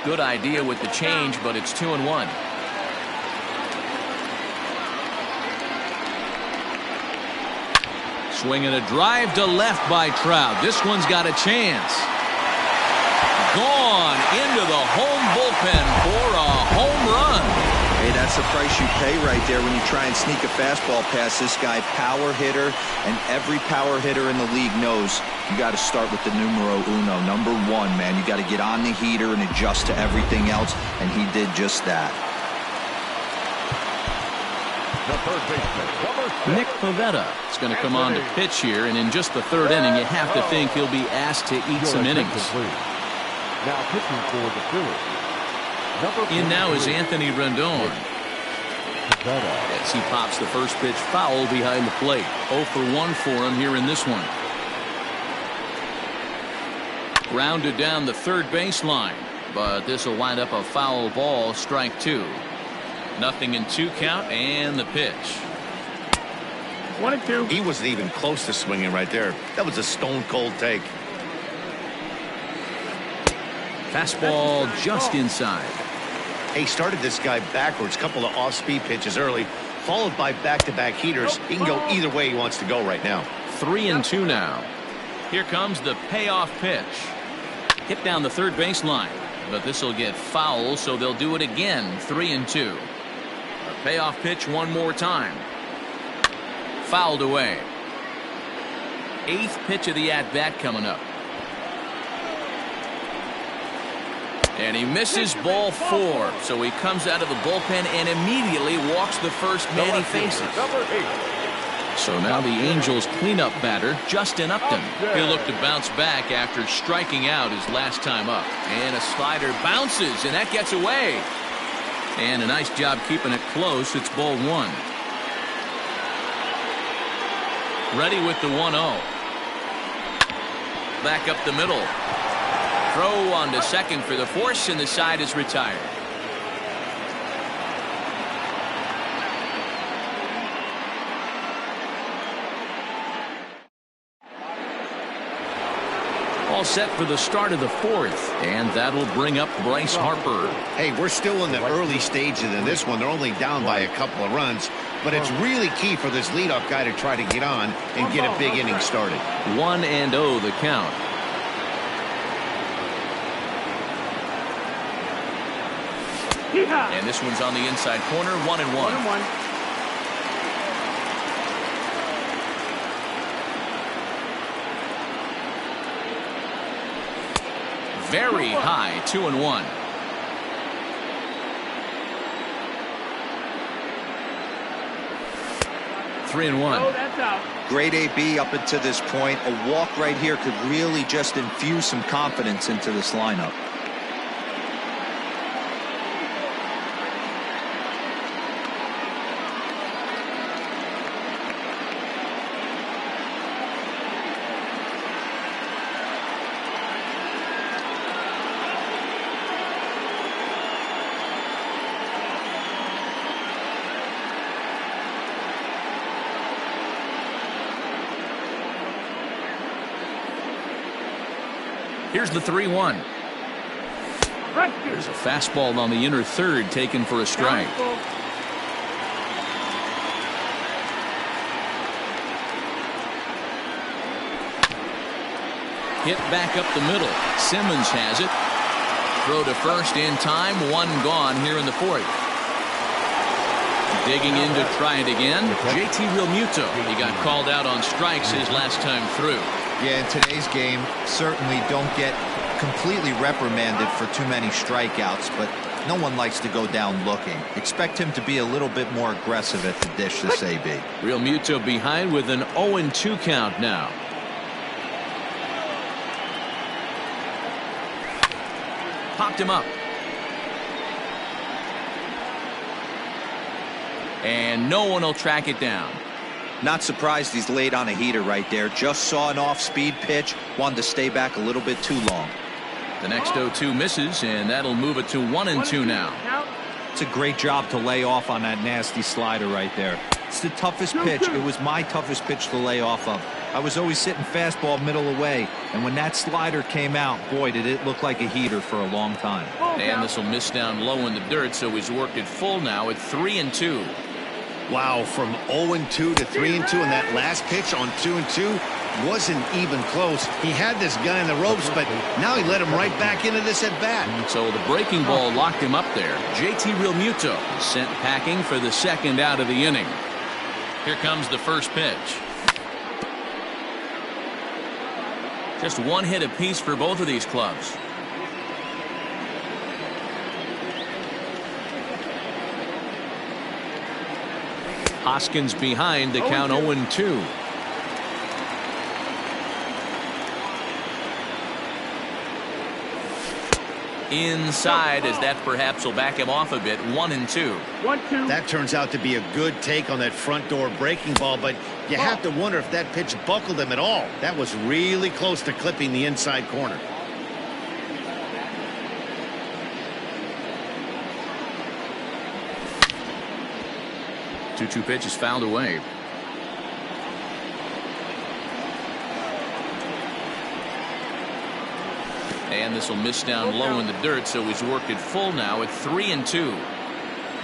Good idea with the change, but it's 2-1. Swinging a drive to left by Trout. This one's got a chance. Gone into the home bullpen for a home run. Hey, that's the price you pay right there when you try and sneak a fastball past this guy. Power hitter, and every power hitter in the league knows you got to start with the numero uno. Number 1, man. You got to get on the heater and adjust to everything else, and he did just that. The third baseman, number 6. Nick Pivetta is going to come on to pitch here, and in just the 3rd inning, you have to think he'll be asked to eat some innings. Now pitching for the Phillies. In now is Anthony Rendon. As he pops the first pitch foul behind the plate. 0 for 1 for him here in this one. Rounded down the 3rd baseline, but this will wind up a foul ball, strike 2. 0-2 count, and the pitch. 1-2. He wasn't even close to swinging right there. That was a stone cold take. Fastball just inside. He started this guy backwards, couple of off-speed pitches early, followed by back-to-back heaters. He can go either way he wants to go right now. 3-2 now. Here comes the payoff pitch. Hit down the 3rd baseline, but this will get foul, so they'll do it again. 3-2. A payoff pitch one more time. Fouled away. 8th pitch of the at-bat coming up. And he misses ball 4, so he comes out of the bullpen and immediately walks the first man he faces. Number 8. So now the Angels cleanup batter, Justin Upton. He'll look to bounce back after striking out his last time up. And a slider bounces, and that gets away. And a nice job keeping it close. It's ball 1. Ready with the 1-0. Back up the middle. Throw on to second for the force, and the side is retired. All set for the start of the fourth, and that'll bring up Bryce Harper. Hey, we're still in the early stages of this one. They're only down by a couple of runs, but it's really key for this leadoff guy to try to get on and get a big inning started. 1-0 the count. And this one's on the inside corner, 1-1. Very high, 2-1. Three and one. Oh, that's out. Great AB up until this point. A walk right here could really just infuse some confidence into this lineup. Here's the 3-1. There's a fastball on the inner third taken for a strike. Hit back up the middle. Simmons has it. Throw to first in time. One gone here in the fourth. Digging in to try it again. JT Realmuto. He got called out on strikes his last time through. Yeah, in today's game, certainly don't get completely reprimanded for too many strikeouts, but no one likes to go down looking. Expect him to be a little bit more aggressive at the dish this AB. Realmuto behind with an 0-2 count now. Popped him up. And no one will track it down. Not surprised he's laid on a heater right there. Just saw an off-speed pitch. Wanted to stay back a little bit too long. The next 0-2 misses, and that'll move it to 1-2 now. It's a great job to lay off on that nasty slider right there. It's the toughest pitch. It was my toughest pitch to lay off of. I was always sitting fastball middle away, and when that slider came out, boy, did it look like a heater for a long time. And this will miss down low in the dirt, so he's worked it full now at 3-2. Wow, from 0-2 to 3-2, and that last pitch on 2-2 wasn't even close. He had this guy in the ropes, but now he let him right back into this at bat. So the breaking ball locked him up there. JT Realmuto is sent packing for the second out of the inning. Here comes the first pitch. Just one hit apiece for both of these clubs. Hoskins behind, the count 0-2. Inside, as that perhaps will back him off a bit. 1-2. 1-2. That turns out to be a good take on that front door breaking ball, but you have to wonder if that pitch buckled him at all. That was really close to clipping the inside corner. Two pitch is fouled away. And this will miss down low in the dirt, so he's worked it full now at 3-2.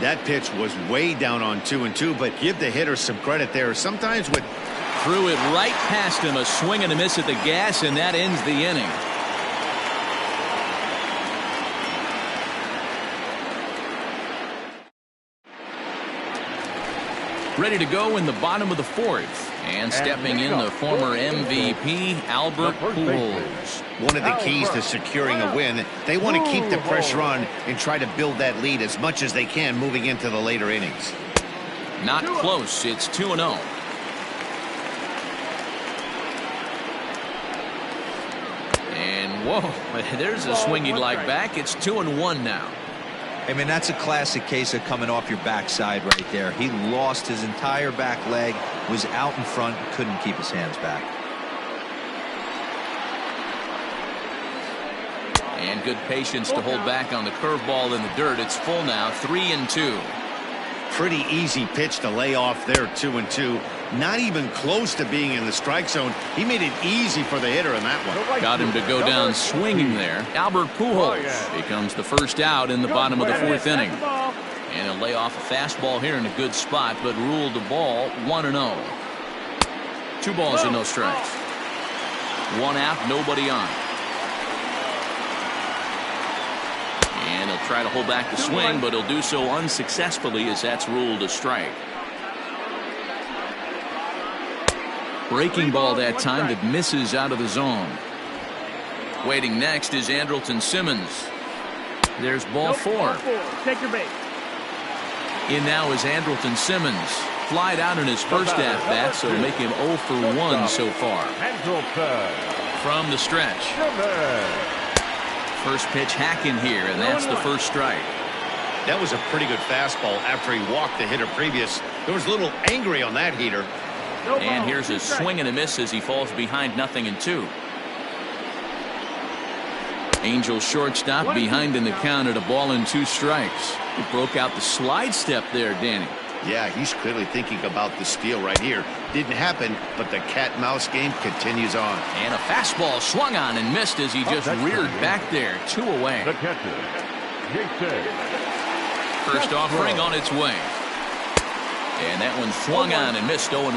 That pitch was way down on 2-2, but give the hitter some credit there. Sometimes with threw it right past him, a swing and a miss at the gas, and that ends the inning. Ready to go in the bottom of the fourth. And stepping in, the former MVP, Albert Pujols. One of the keys to securing a win, they want to keep the pressure on and try to build that lead as much as they can moving into the later innings. Not close. It's 2-0. And whoa, there's a swing he'd like back. It's 2-1 now. I mean, that's a classic case of coming off your backside right there. He lost his entire back leg, was out in front, couldn't keep his hands back. And good patience to hold back on the curveball in the dirt. It's full now, 3-2. Pretty easy pitch to lay off there, 2-2. Not even close to being in the strike zone. He made it easy for the hitter in that one. Got him to go down swinging there. Albert Pujols becomes the first out in the bottom of the 4th inning. And he'll lay off a fastball here in a good spot, but ruled the ball 1-0. 2 balls and no strikes. 1 out, nobody on. And he'll try to hold back the swing, but he'll do so unsuccessfully as that's ruled a strike. Breaking ball that time that misses out of the zone. Waiting next is Andrelton Simmons. There's ball 4. Take your bait. In now is Andrelton Simmons. Flied out in his first at-bat, so make him 0 for 1 so far. From the stretch. First pitch hacking here, and that's the first strike. That was a pretty good fastball after he walked the hitter previous. There was a little angry on that heater. And here's a swing and a miss as he falls behind 0-2. Angels shortstop behind in the count at 1-2 strikes. He broke out the slide step there, Danny. Yeah, he's clearly thinking about the steal right here. Didn't happen, but the cat-mouse game continues on. And a fastball swung on and missed as he just reared back there. 2 away. The catcher, Jason. First offering on its way. And that one swung on and missed 0-1.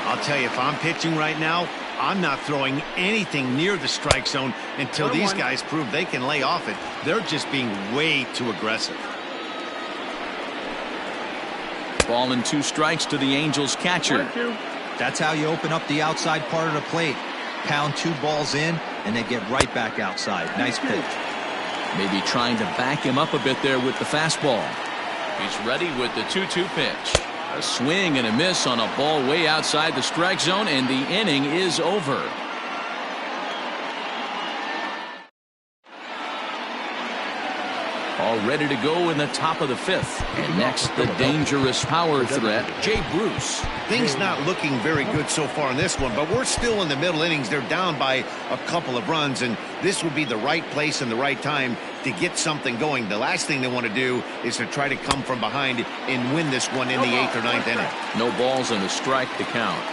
I'll tell you, if I'm pitching right now, I'm not throwing anything near the strike zone until these guys prove they can lay off it. They're just being way too aggressive. 2 strikes to the Angels catcher. That's how you open up the outside part of the plate. Pound 2 balls in, and they get right back outside. Nice pitch. Maybe trying to back him up a bit there with the fastball. He's ready with the 2-2 pitch. A swing and a miss on a ball way outside the strike zone, and the inning is over. All ready to go in the top of the 5th. And next, the dangerous power threat, Jay Bruce. Things not looking very good so far in this one, but we're still in the middle innings. They're down by a couple of runs, and this would be the right place and the right time to get something going. The last thing they want to do is to try to come from behind and win this one in the 8th or 9th inning. No balls and a strike to count.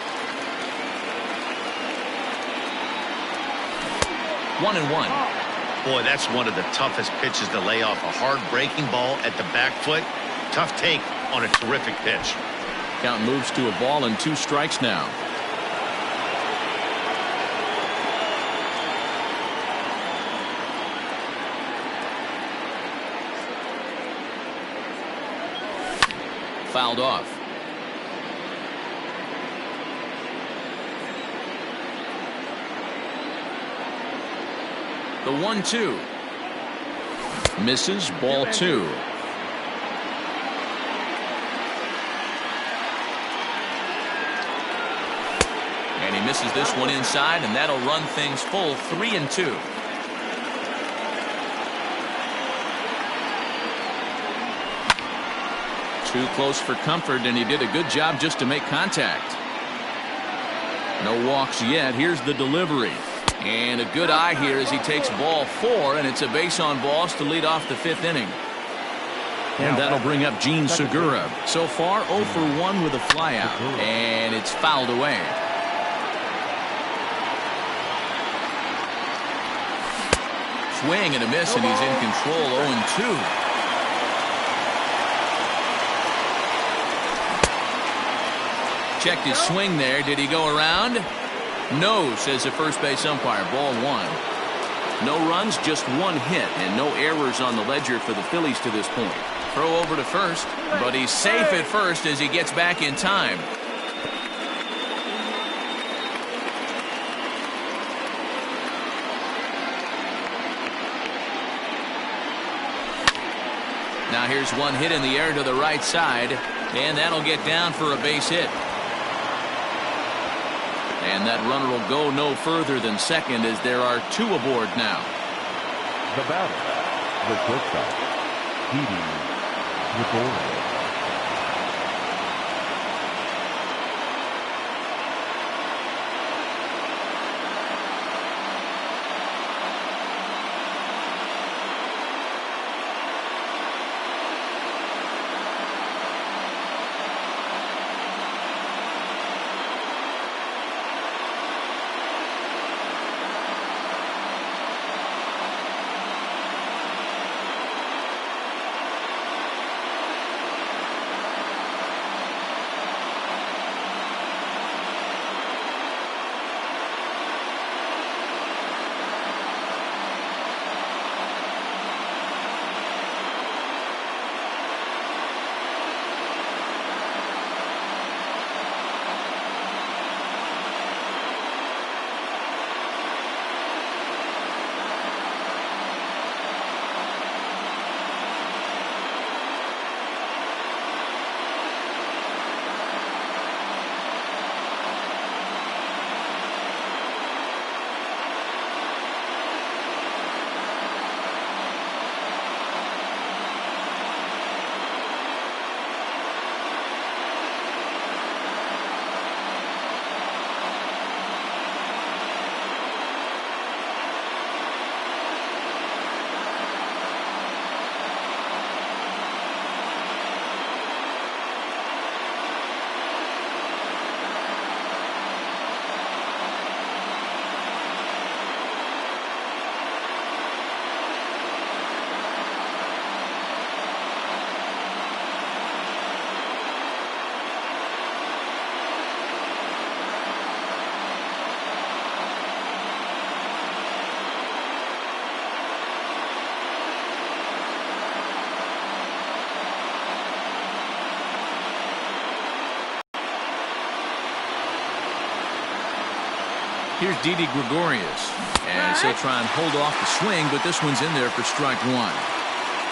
1-1. Boy, that's one of the toughest pitches to lay off. A hard breaking ball at the back foot. Tough take on a terrific pitch. Count moves to 1-2 strikes now. Fouled off. The 1-2. Misses, ball 2. And he misses this one inside, and that'll run things full 3-2. Too close for comfort, and he did a good job just to make contact. No walks yet. Here's the delivery. And a good eye here as he takes ball 4, and it's a base on balls to lead off the 5th inning. And that'll bring up Gene Segura. So far, 0 for 1 with a flyout, and it's fouled away. Swing and a miss, and he's in control. 0-2. Checked his swing there. Did he go around? No, says the first base umpire. Ball 1. No runs, just 1 hit, and no errors on the ledger for the Phillies to this point. Throw over to first, but he's safe at first as he gets back in time. Now here's one hit in the air to the right side, and that'll get down for a base hit. And that runner will go no further than second as there are 2 aboard now. The batter, the shortstop, Didi Gregorius. Here's Didi Gregorius. And he'll try and hold off the swing, but this one's in there for strike one.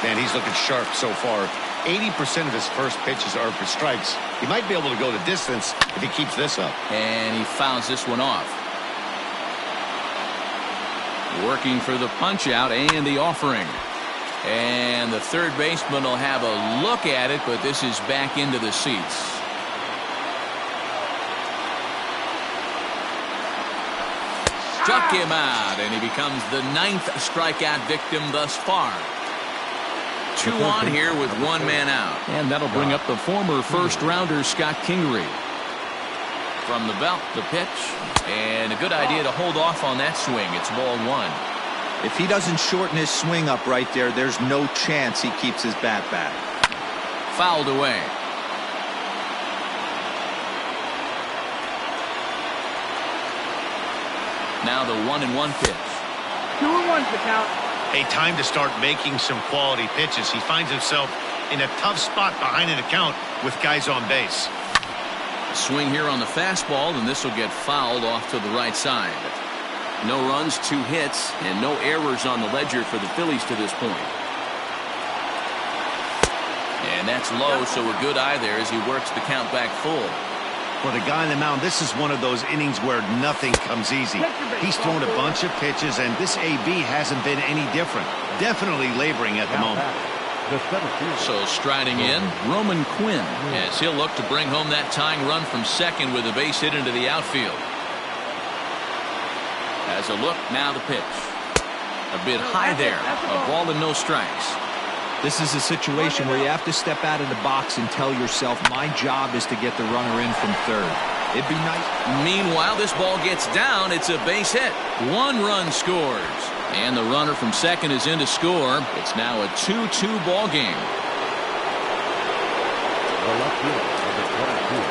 Man, he's looking sharp so far. 80% of his first pitches are for strikes. He might be able to go the distance if he keeps this up. And he fouls this one off. Working for the punch out and the offering. And the third baseman will have a look at it, but this is back into the seats. Struck him out, and he becomes the 9th strikeout victim thus far. 2 on here with 1 man out. And that'll bring up the former first-rounder Scott Kingery. From the belt, the pitch. And a good idea to hold off on that swing. It's ball 1. If he doesn't shorten his swing up right there, there's no chance he keeps his bat back. Fouled away. Now the 1-1 pitch. 2-1's the count. A time to start making some quality pitches. He finds himself in a tough spot behind an account with guys on base. Swing here on the fastball, and this will get fouled off to the right side. No runs, 2 hits, and no errors on the ledger for the Phillies to this point. And that's low, so a good eye there as he works the count back full. For the guy on the mound, this is one of those innings where nothing comes easy. He's thrown a bunch of pitches, and this AB hasn't been any different. Definitely laboring at the moment. So striding in, Roman Quinn, as he'll look to bring home that tying run from second with a base hit into the outfield. As a look, now the pitch. A bit high there, a ball and no strikes. This is a situation where you have to step out of the box and tell yourself, my job is to get the runner in from third. It'd be nice. Meanwhile, this ball gets down. It's a base hit. 1 run scores. And the runner from second is in to score. It's now a 2-2 ball game. The left fielder, number 22,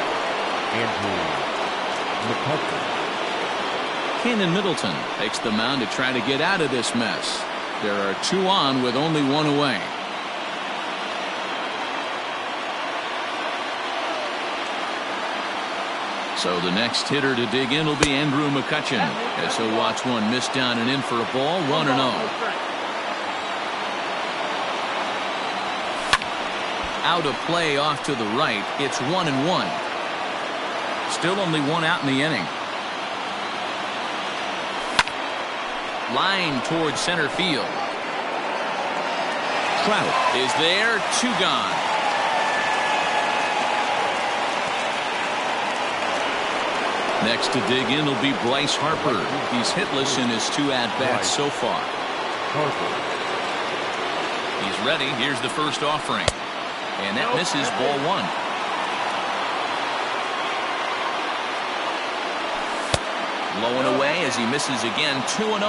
Andrew McCutcheon. Kenan Middleton takes the mound to try to get out of this mess. There are 2 on with only 1 away. So the next hitter to dig in will be Andrew McCutcheon, as he'll watch one miss down and in for a ball, 1-0. Out of play off to the right. It's 1-1. Still only 1 out in the inning. Line towards center field. Trout is there, 2 gone. Next to dig in will be Bryce Harper. He's hitless in his 2 at-bats so far. He's ready. Here's the first offering. And that misses, ball 1. Low and away as he misses again, 2-0.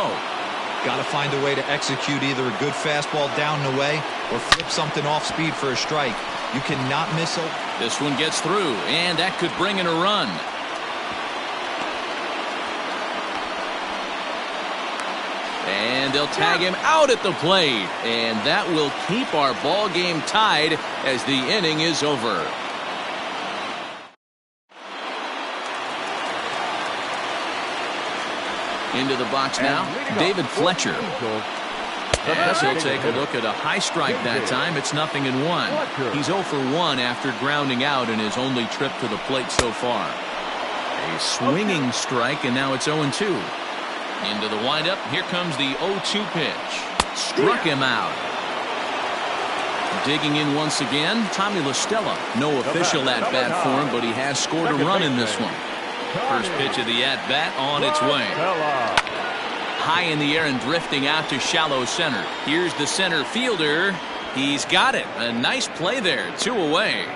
Got to find a way to execute either a good fastball down and away or flip something off speed for a strike. You cannot miss it. This one gets through, and that could bring in a run. And they'll tag him out at the plate. And that will keep our ball game tied as the inning is over. Into the box now, David Fletcher. As he'll take a look at a high strike that time. It's 0-1. He's 0 for 1 after grounding out in his only trip to the plate so far. A swinging strike, and now it's 0-2. Into the windup. Here comes the 0-2 pitch. Struck him out. Digging in once again, Tommy La Stella. No official at-bat for him, but he has scored a run in this one. First pitch of the at-bat on its way. High in the air and drifting out to shallow center. Here's the center fielder. He's got it. A nice play there. 2 away.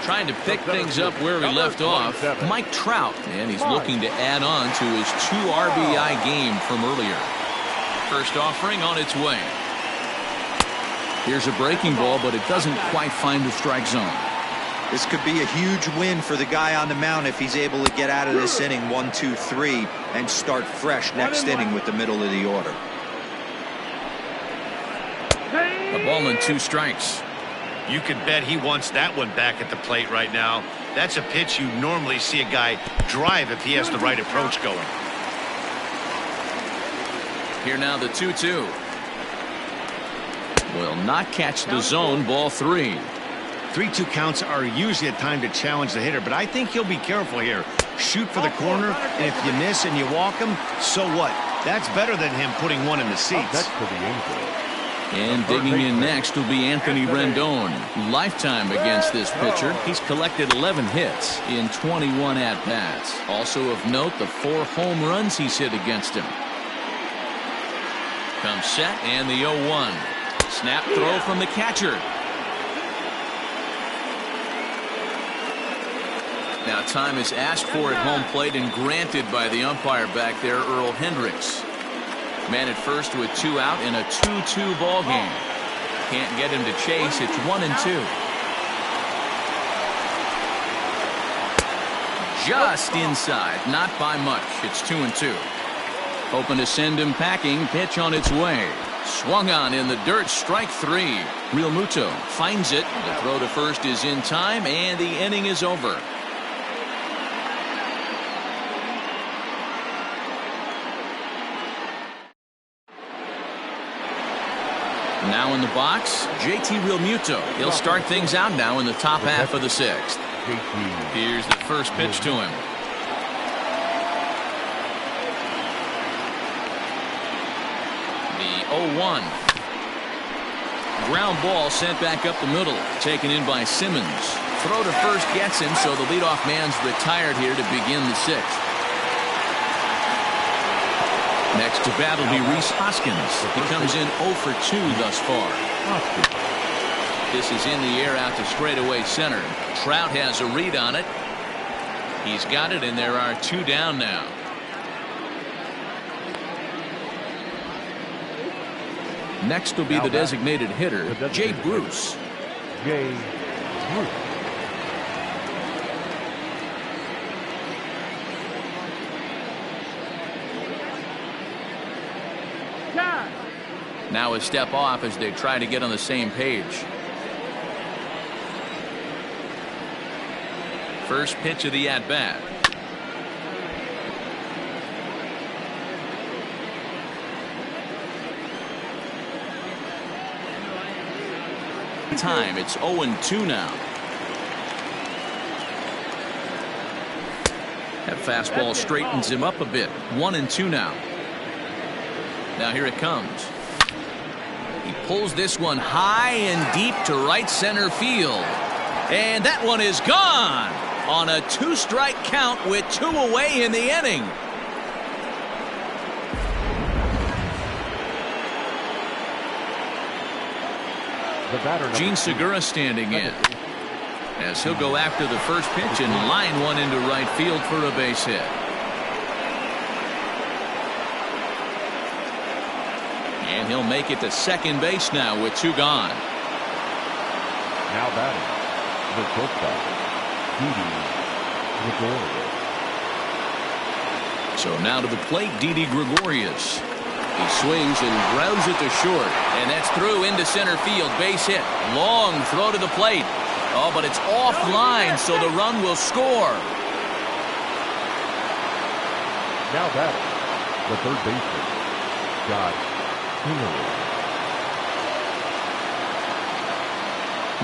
Trying to pick things up where he left off, Mike Trout, and he's looking to add on to his 2 RBI game from earlier. First offering on its way. Here's a breaking ball, but it doesn't quite find the strike zone. This could be a huge win for the guy on the mound if he's able to get out of this inning 1, 2, 3 and start fresh next inning with the middle of the order. A ball and 2 strikes. You could bet he wants that one back at the plate right now. That's a pitch you normally see a guy drive if he has the right approach going. Here now the 2-2. Will not catch the zone. Ball 3. 3-2 counts are usually a time to challenge the hitter, but I think he'll be careful here. Shoot for the corner, and if you miss and you walk him, so what? That's better than him putting one in the seats. Next for the Angels. And digging in next will be Anthony Rendon. Lifetime against this pitcher. He's collected 11 hits in 21 at-bats. Also of note, the 4 home runs he's hit against him. Comes set and the 0-1. Snap throw from the catcher. Now time is asked for at home plate and granted by the umpire back there, Earl Hendricks. Man at first with 2 out in a 2-2 ball game. Can't get him to chase. It's 1-2. Just inside, not by much. It's 2-2. Hoping to send him packing. Pitch on its way. Swung on in the dirt. Strike 3. Real Muto finds it. The throw to first is in time, and the inning is over. Now in the box, JT Realmuto. He'll start things out now in the top half of the 6th. Here's the first pitch to him. The 0-1. Ground ball sent back up the middle. Taken in by Simmons. Throw to first gets him, so the leadoff man's retired here to begin the 6th. Next to bat will be Rhys Hoskins. He comes in 0 for 2 thus far. This is in the air out to straightaway center. Trout has a read on it. He's got it, and there are 2 down now. Next will be the designated hitter, Jay Bruce. Jay Bruce. Now a step off as they try to get on the same page. First pitch of the at-bat. Time, it's 0-2 now. That fastball straightens him up a bit. 1-2 now. Now here it comes. He pulls this one high and deep to right center field. And that one is gone on a 2-strike count with 2 away in the inning. Gene Segura standing in as he'll go after the first pitch and line one into right field for a base hit. And he'll make it to second base now with 2 gone. Now batting, the shortstop, Didi Gregorius. So now to the plate, Didi Gregorius. He swings and grounds it to short, and that's through into center field. Base hit. Long throw to the plate. Oh, but it's offline, so the run will score. Now batting, the third baseman, Josh Hillary.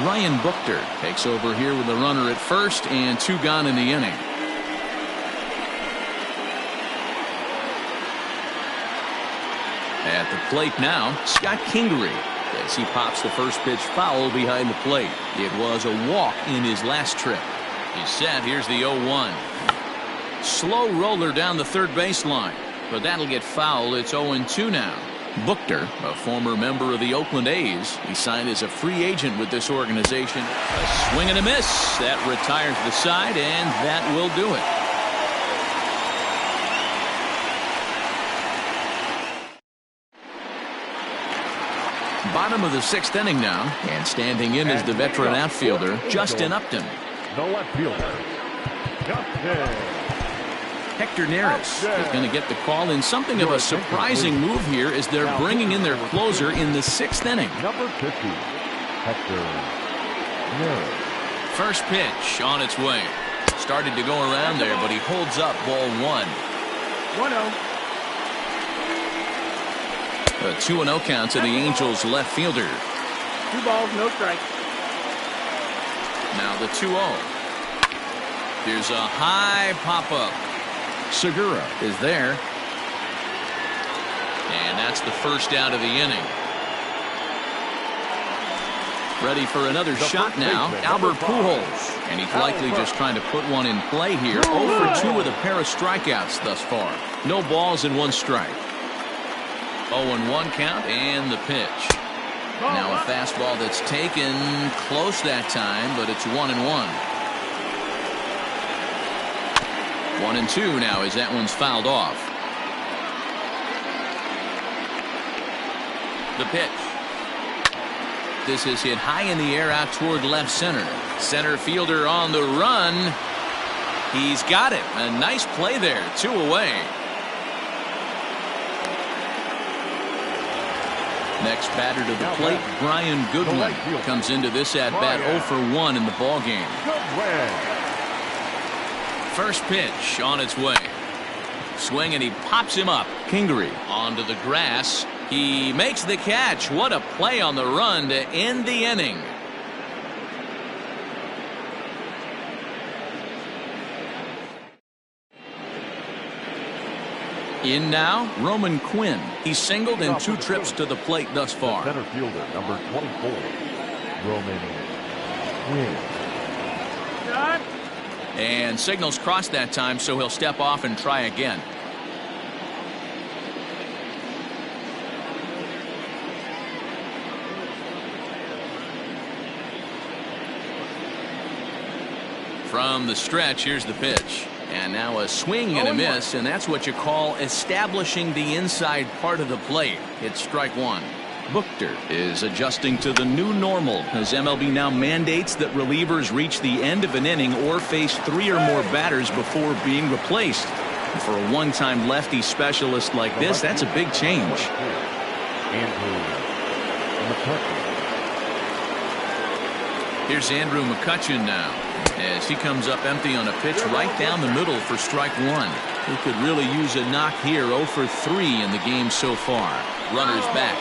Ryan Buchter takes over here with a runner at first and 2 gone in the inning. At the plate now, Scott Kingery, as he pops the first pitch foul behind the plate. It was a walk in his last trip. He's set. Here's the 0-1. Slow roller down the third baseline, but that'll get fouled. It's 0-2 now. Buchter, a former member of the Oakland A's, he signed as a free agent with this organization. A swing and a miss. That retires the side, and that will do it. Bottom of the 6th inning now, and standing in is the veteran outfielder, Justin Upton. The left fielder, Justin. Hector Neris is going to get the call in something of a surprising move here as they're bringing in their closer in the 6th inning. Number 50, Hector No. First pitch on its way. Started to go around there, but he holds up ball 1. 1-0. A 2-0 count to the Angels left fielder. 2 balls, no strikes. Now the 2-0. Here's a high pop-up. Segura is there. And that's the first out of the inning. Ready for another shot now, Albert Pujols. And he's likely just trying to put one in play here. 0 for 2 with a pair of strikeouts thus far. No balls and 1 strike. 0-1 count and the pitch. Now a fastball that's taken close that time, but it's 1-1. 1-2 now as that one's fouled off. The pitch. This is hit high in the air out toward left center. Center fielder on the run. He's got it. A nice play there. 2 away. Next batter to the plate, Brian Goodwin comes into this at bat 0 for 1 in the ball game. First pitch on its way. Swing and he pops him up. Kingery onto the grass. He makes the catch. What a play on the run to end the inning. In now, Roman Quinn. He's singled in 2 trips to the plate thus far. Center fielder, number 24, Roman Quinn. Shot. And signals crossed that time, so he'll step off and try again. From the stretch, here's the pitch. And now a swing and a miss, and that's what you call establishing the inside part of the plate. It's strike 1. Buchter is adjusting to the new normal as MLB now mandates that relievers reach the end of an inning or face 3 or more batters before being replaced. And for a one-time lefty specialist like this, that's a big change. Here's Andrew McCutchen now as he comes up empty on a pitch right down the middle for strike 1. He could really use a knock here. 0 for 3 in the game so far. Runners back.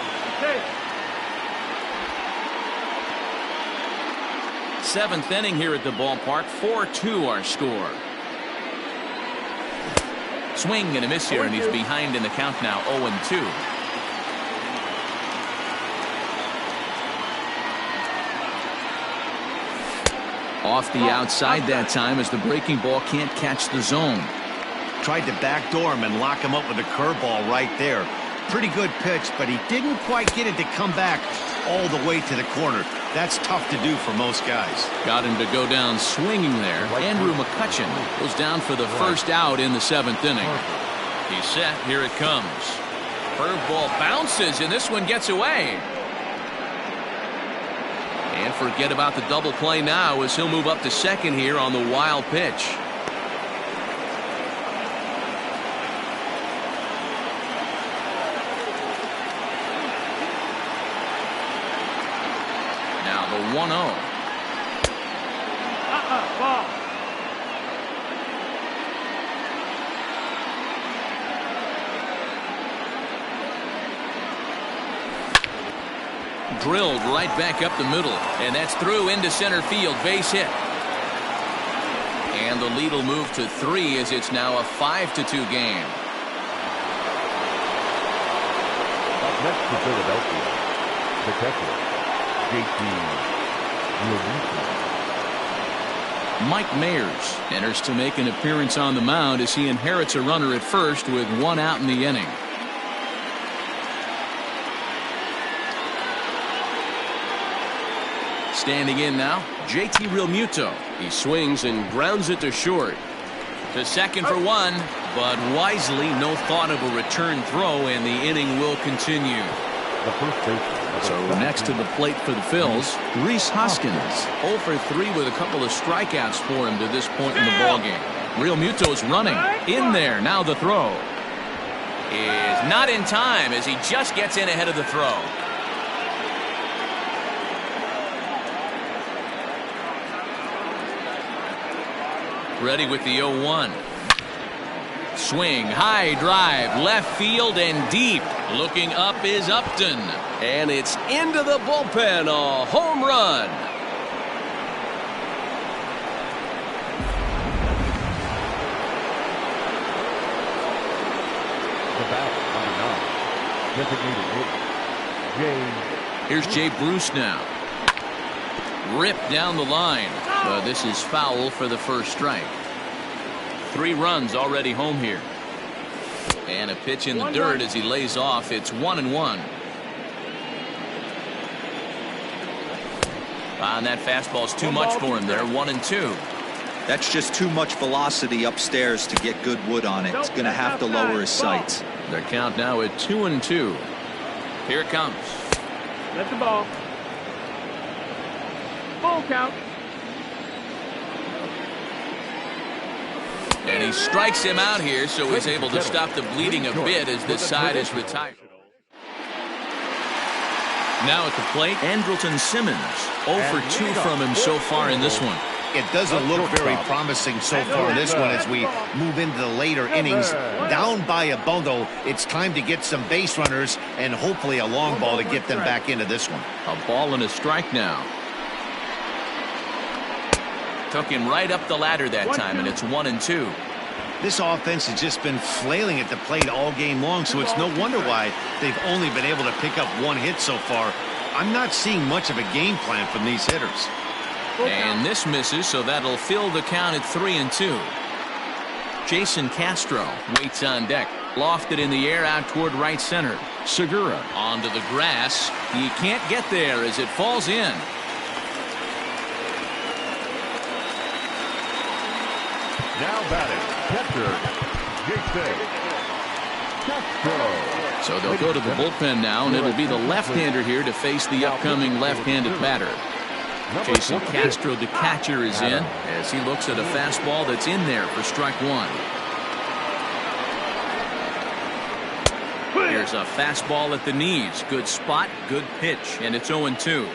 7th inning here at the ballpark. 4-2 our score. Swing and a miss here, and he's behind in the count now. 0-2. Off the outside that time as the breaking ball can't catch the zone. Tried to backdoor him and lock him up with a curveball right there. Pretty good pitch, but he didn't quite get it to come back all the way to the corner. That's tough to do for most guys. Got him to go down swinging there. Andrew McCutchen goes down for the first out in the 7th inning. He's set. Here it comes. Curveball bounces, and this one gets away. And forget about the double play now as he'll move up to second here on the wild pitch. Now the 1-0. Ball. Drilled right back up the middle, and that's through into center field. Base hit. And the lead will move to 3 as it's now a 5-2 game. Up next for Philadelphia, the catcher, JT Realmuto. Mike Mayers enters to make an appearance on the mound as he inherits a runner at first with 1 out in the inning. Standing in now, JT Realmuto. He swings and grounds it to short. To second for 1, but wisely, no thought of a return throw, and the inning will continue. The first baseman. So next to the plate for the Phils, Rhys Hoskins. 0 for 3 with a couple of strikeouts for him to this point in the ballgame. Realmuto's running. In there, now the throw. Is not in time as he just gets in ahead of the throw. Ready with the 0-1. Swing, high drive, left field and deep. Looking up is Upton. And it's into the bullpen, a home run. The bat, number 9, designated hitter, Here's Jay Bruce now. Ripped down the line. This is foul for the first strike. 3 runs already home here. And a pitch in the dirt as he lays off. It's 1-1. And that fastball's too much for him there. 1-2. That's just too much velocity upstairs to get good wood on it. It's going to have to lower his sights. Their count now at 2-2. Here it comes. Let the ball. Full count. And he strikes him out here, so he's able to stop the bleeding a bit as this side is retired. Now at the plate, Andrelton Simmons. 0 for 2 from him so far in this one. It doesn't look very promising so far in this one as we move into the later innings. Down by a bundle, it's time to get some base runners and hopefully a long ball to get them back into this one. A ball and a strike now. Took him right up the ladder that time, and it's 1-2. This offense has just been flailing at the plate all game long, so it's no wonder why they've only been able to pick up 1 hit so far. I'm not seeing much of a game plan from these hitters. And this misses, so that'll fill the count at 3-2. Jason Castro waits on deck. Lofted in the air out toward right center. Segura onto the grass. He can't get there as it falls in. now batting, catcher, Jason Castro. So they'll go to the bullpen now, and it'll be the left-hander here to face the upcoming left-handed batter. Jason Castro, the catcher, is in as he looks at a fastball that's in there for strike 1. Here's a fastball at the knees. Good spot, good pitch, and it's 0-2.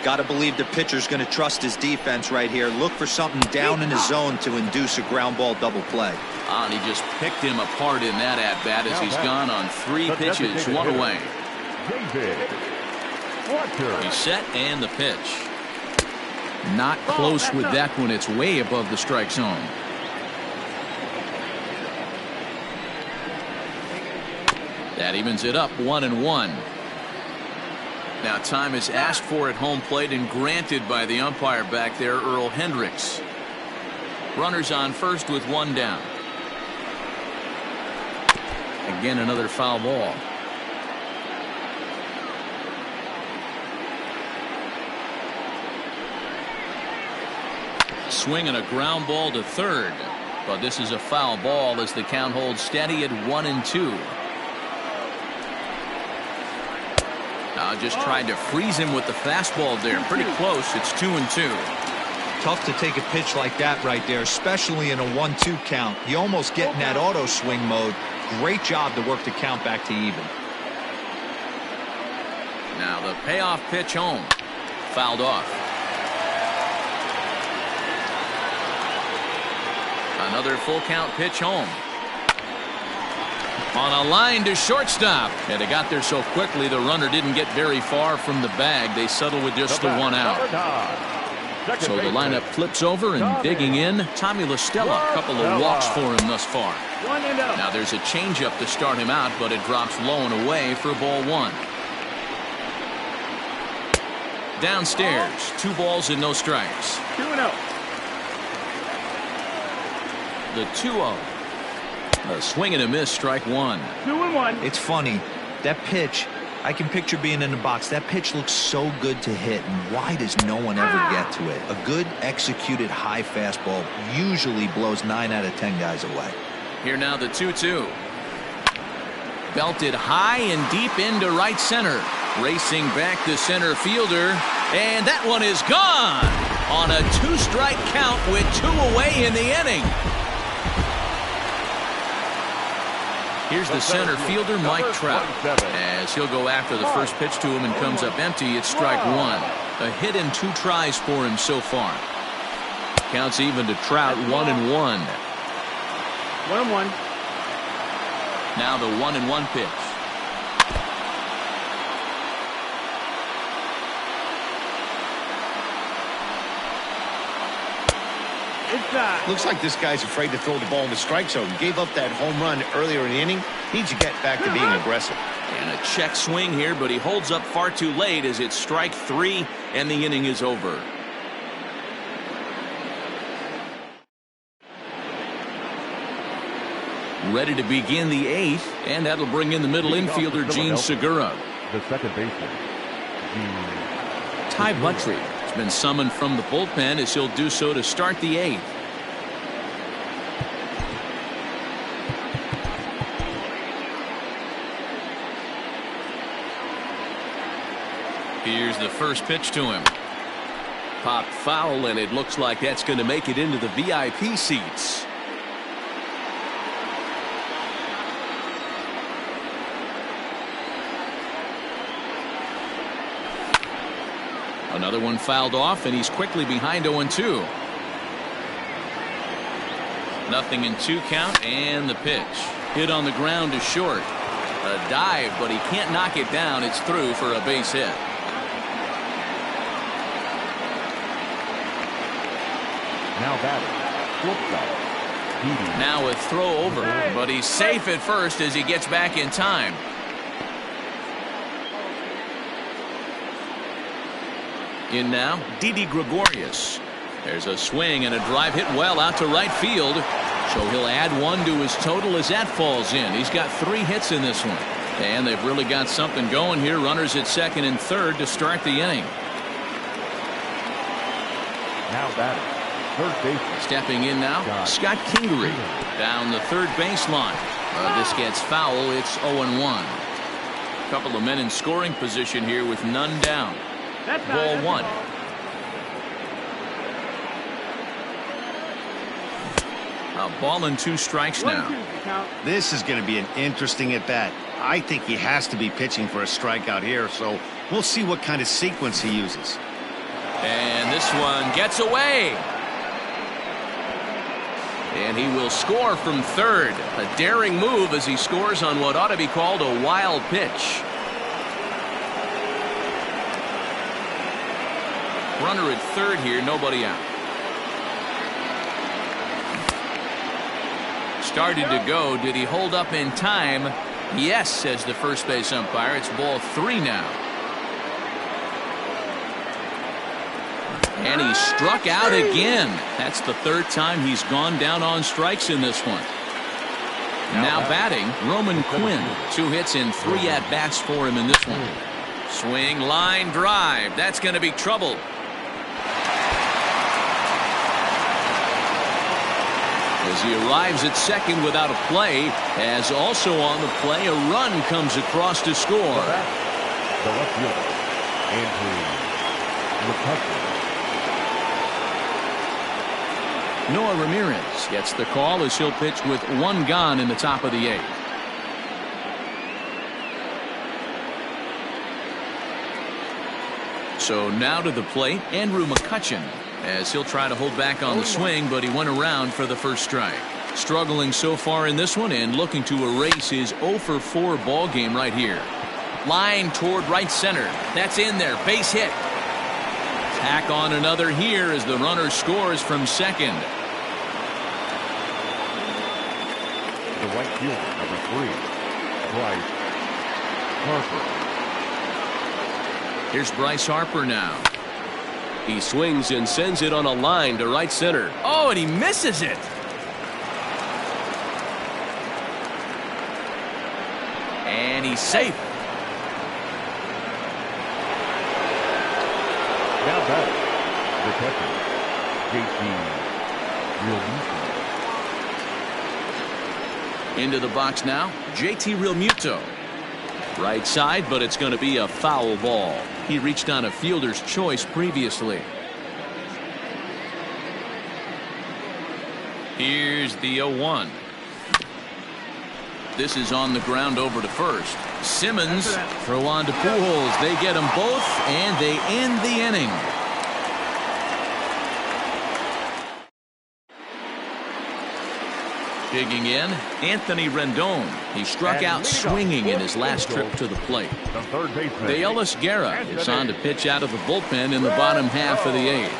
Got to believe the pitcher's going to trust his defense right here. Look for something down in his zone to induce a ground ball double play. And he just picked him apart in that at-bat as he's gone on 3 pitches, 1 away. He's set and the pitch. Not close with that one. It's way above the strike zone. That evens it up 1-1. Now time is asked for at home plate and granted by the umpire back there, Earl Hendricks. Runners on first with 1 down. Again, another foul ball. Swing and a ground ball to third, but this is a foul ball as the count holds steady at 1-2. Now just tried to freeze him with the fastball there. Pretty close. It's 2-2. Tough to take a pitch like that right there, especially in a 1-2 count. You almost get in that auto swing mode. Great job to work the count back to even. Now the payoff pitch home. Fouled off. Another full count pitch home. On a line to shortstop. And it got there so quickly the runner didn't get very far from the bag. They settle with just the 1 out. So the lineup flips over and digging in, Tommy La Stella. A couple of walks for him thus far. Now there's a changeup to start him out, but it drops low and away for ball 1. Downstairs, 2 balls and no strikes. 2-0. The 2-0. A swing and a miss, strike 1. 2-1. It's funny. That pitch, I can picture being in the box. That pitch looks so good to hit, and why does no one ever get to it? A good executed high fastball usually blows 9 out of 10 guys away. Here now the 2-2. Belted high and deep into right center. Racing back the center fielder, and that one is gone on a 2-strike count with 2 away in the inning. Here's the center fielder, Mike Trout, as he'll go after the first pitch to him and comes up empty. It's strike 1. A hit in 2 tries for him so far. Counts even to Trout, 1-1. 1-1. Now the 1-1 pitch. Looks like this guy's afraid to throw the ball in the strike zone. Gave up that home run earlier in the inning. Needs to get back to being aggressive. And a check swing here, but he holds up far too late as it's strike 3 and the inning is over. Ready to begin the 8th, and that'll bring in the middle infielder, Gene Segura. The second baseman, Ty Buttrey has been summoned from the bullpen as he'll do so to start the 8th. Here's the first pitch to him. Popped foul, and it looks like that's going to make it into the VIP seats. Another one fouled off, and he's quickly behind 0-2. Nothing in 2 count, and the pitch. Hit on the ground to short. A dive, but he can't knock it down. It's through for a base hit. now batting, shortstop. Now a throw over, but he's safe at first as he gets back in time. In now, Didi Gregorius. There's a swing and a drive hit well out to right field. So he'll add 1 to his total as that falls in. He's got 3 hits in this one. And they've really got something going here. Runners at second and third to start the inning. Now batting, third baseman. Stepping in now, Scott Kingery down the third baseline. This gets foul. It's 0-1. Couple of men in scoring position here with none down. Ball 1. A ball and 2 strikes now. This is going to be an interesting at bat. I think he has to be pitching for a strikeout here, so we'll see what kind of sequence he uses. And this one gets away. And he will score from third. A daring move as he scores on what ought to be called a wild pitch. Runner at third here, nobody out. Started to go. Did he hold up in time? Yes, says the first base umpire. It's ball 3 now. And he struck out again. That's the 3rd time he's gone down on strikes in this one. Now batting, Roman Quinn. 2 hits and 3 at-bats for him in this one. Swing, line drive. That's going to be trouble. As he arrives at second without a play, as also on the play, a run comes across to score. The left fielder, Andrew. Noah Ramirez gets the call as he'll pitch with 1 gone in the top of the 8th. So now to the plate, Andrew McCutchen, as he'll try to hold back on the swing, but he went around for the first strike. Struggling so far in this one and looking to erase his 0-for-4 ball game right here. Line toward right center. That's in there. Base hit. Tack on another here as the runner scores from second. The right fielder, number 3, Bryce Harper. Here's Bryce Harper now. He swings and sends it on a line to right center. Oh, and he misses it. And he's safe. Now batting, the catcher, JT Realmuto. Into the box now, JT Realmuto. Right side, but it's going to be a foul ball. He reached on a fielder's choice previously. Here's the 0-1. This is on the ground over to first. Simmons throw on to Pujols. They get them both, and they end the inning. Digging in, Anthony Rendon. He struck out swinging in his last trip to the plate. The third baseman. Bayolis Guerra is on to pitch out of the bullpen in the bottom half of the eighth.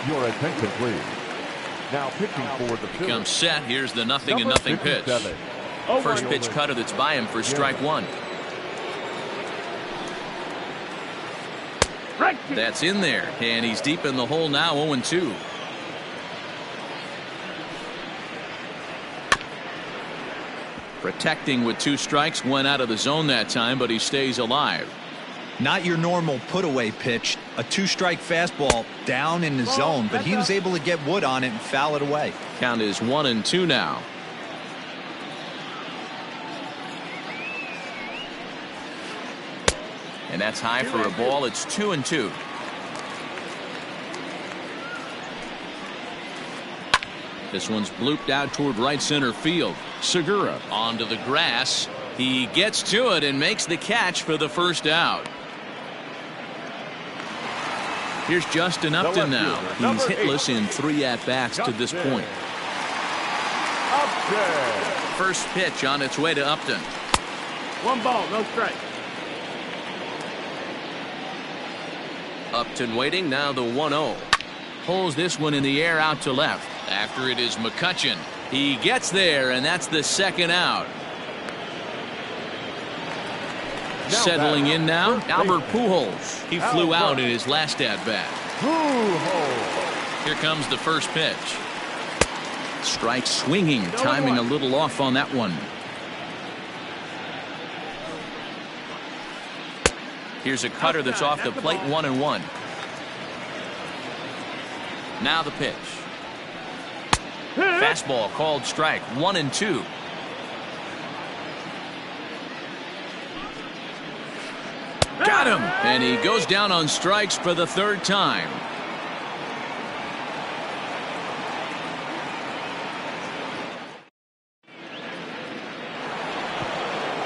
Your attention, please. Now pitching for the field. Comes set. Here's the 0-0 pitch. 57. First pitch cutter that's by him for strike one. That's in there, and he's deep in the hole now, 0-2. Protecting with 2 strikes, went out of the zone that time, but he stays alive. Not your normal put-away pitch. A 2-strike fastball down in the zone, but he was able to get wood on it and foul it away. Count is 1-2 now. And that's high for a ball. It's 2-2. This one's blooped out toward right center field. Segura onto the grass. He gets to it and makes the catch for the first out. Here's Justin Upton now. He's hitless in 3 at-bats to this point. First pitch on its way to Upton. 1 ball, no strike. Upton waiting, now the 1-0. Pulls this one in the air out to left. After it is McCutchen. He gets there, and that's the second out. Settling in now, Albert Pujols. He flew out in his last at-bat. Here comes the first pitch. Strike swinging, timing a little off on that one. Here's a cutter that's off the plate, 1-1. Now the pitch. Fastball called strike, 1-2. Got him, and he goes down on strikes for the 3rd time.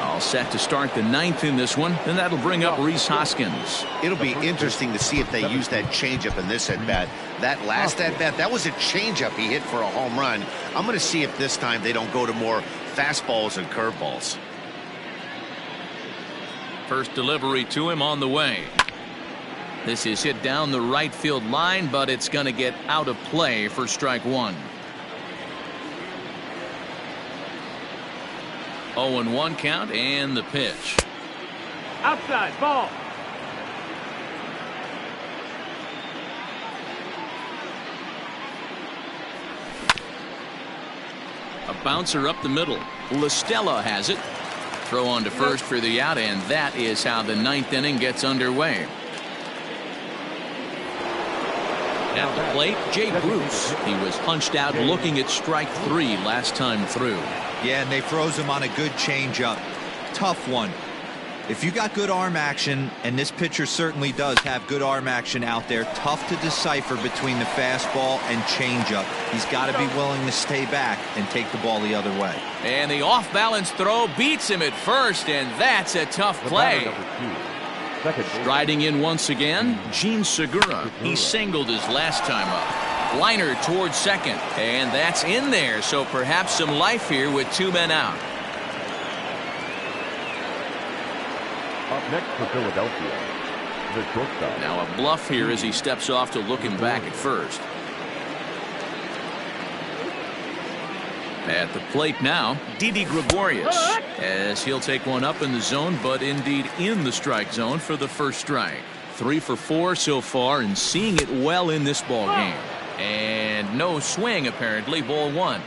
All set to start the 9th in this one, and that'll bring up Rhys Hoskins. It'll be interesting to see if they use that changeup in this at-bat. That last at-bat, that was a changeup he hit for a home run. I'm going to see if this time they don't go to more fastballs and curveballs. First delivery to him on the way. This is hit down the right field line, but it's going to get out of play for strike one. 0-1 count and the pitch. Outside ball. A bouncer up the middle. LaStella has it. Throw on to first for the out, and that is how the 9th inning gets underway. At the plate, Jay Bruce. He was hunched out looking at strike 3 last time through. Yeah, and they froze him on a good changeup. Tough one. If you got good arm action, and this pitcher certainly does have good arm action out there, tough to decipher between the fastball and changeup. He's got to be willing to stay back and take the ball the other way. And the off-balance throw beats him at first, and that's a tough play. Striding in once again, Gene Segura. He singled his last time up. Liner towards second, and that's in there, so perhaps some life here with 2 men out. Up next for Philadelphia, the shortstop. Now a bluff here as he steps off to looking back at first. At the plate now, Didi Gregorius, as he'll take one up in the zone, but indeed in the strike zone for the first strike. 3 for 4 so far, and seeing it well in this ball game. And no swing apparently, ball 1.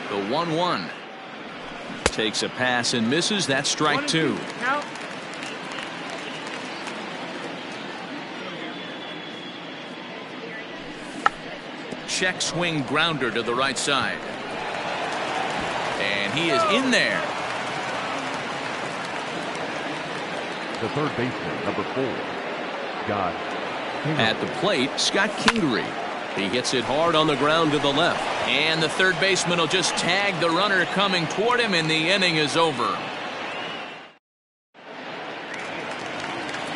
The 1-1. Takes a pass and misses. That's strike 2. Count. Check swing grounder to the right side. And he is in there. The third baseman, number 4, Scott Kingery. At the plate, Scott Kingery. He hits it hard on the ground to the left. And the third baseman will just tag the runner coming toward him, and the inning is over.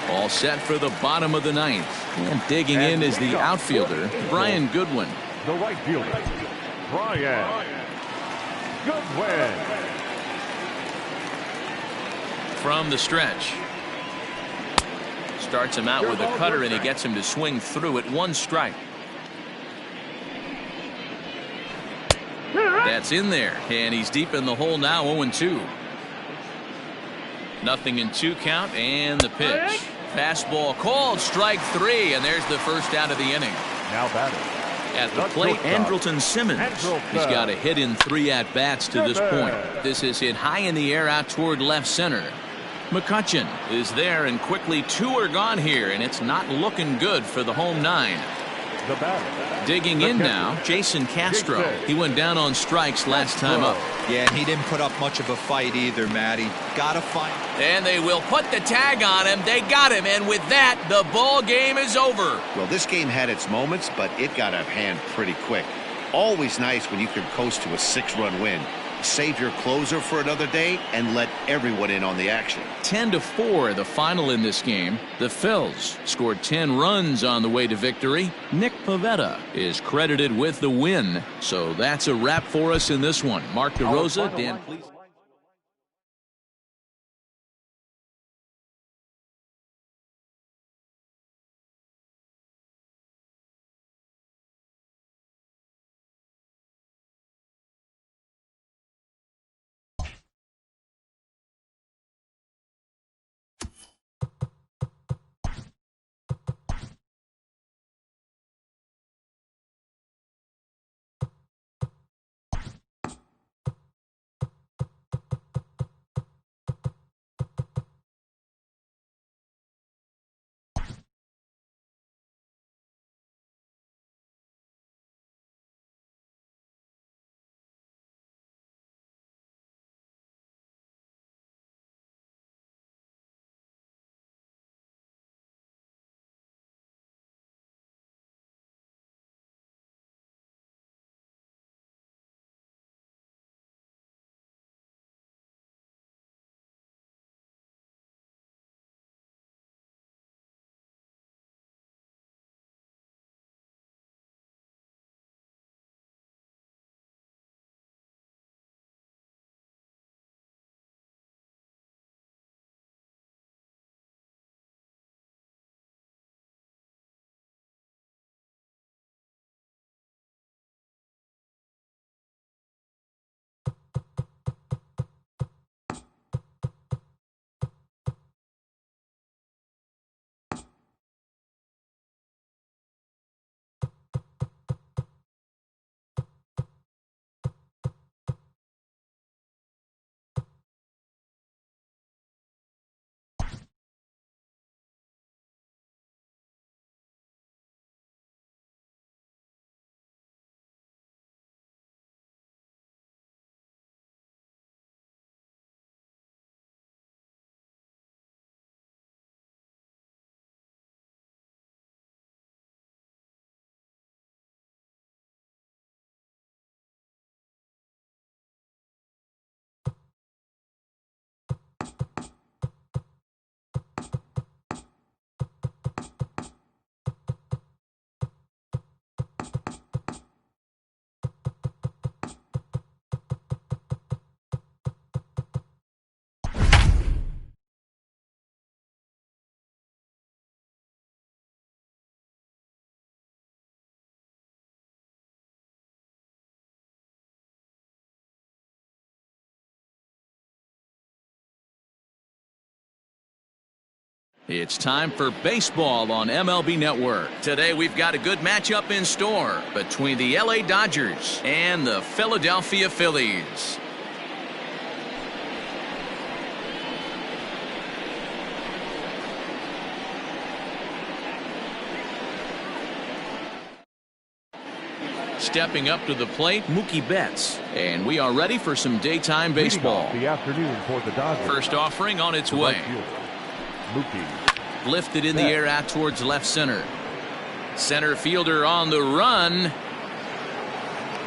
All set for the bottom of the 9th. And digging in is the outfielder, Brian Goodwin. The right fielder, Brian Goodwin. From the stretch. Starts him out with a cutter, and he gets him to swing through it. 1 strike. That's in there, and he's deep in the hole now. 0-2. 0-2 count, and the pitch. Fastball called, strike 3, and there's the first out of the inning. Now batting. At the plate, Andrelton Simmons. He's got a hit in 3 at-bats to this point. This is hit high in the air out toward left center. McCutchen is there, and quickly 2 are gone here, and it's not looking good for the home 9. The batter. Digging in now, Jason Castro. He went down on strikes last time up. Yeah, and he didn't put up much of a fight either, Matty. Gotta find. And they will put the tag on him. They got him, and with that, the ball game is over. Well, this game had its moments, but it got out of hand pretty quick. Always nice when you can coast to a 6-run win. Save your closer for another day and let everyone in on the action. 10-4 the final in this game. The Phils scored 10 runs on the way to victory. Nick Pivetta is credited with the win. So that's a wrap for us in this one. Mark DeRosa, Dan Please. It's time for baseball on MLB Network. Today we've got a good matchup in store between the LA Dodgers and the Philadelphia Phillies. Stepping up to the plate, Mookie Betts. And we are ready for some daytime baseball. The afternoon for the Dodgers. First offering on its way. Mookie. Lifted in the air out towards left center. Center fielder on the run.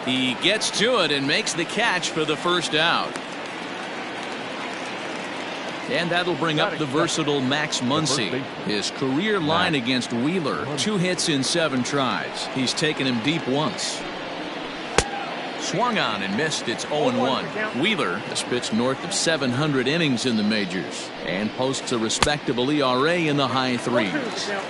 He gets to it and makes the catch for the first out. And that'll bring up the versatile Max Muncy. His career line against Wheeler, 2 hits in 7 tries. He's taken him deep once. Swung on and missed. It's 0-1. Wheeler has pitched north of 700 innings in the majors and posts a respectable ERA in the high threes.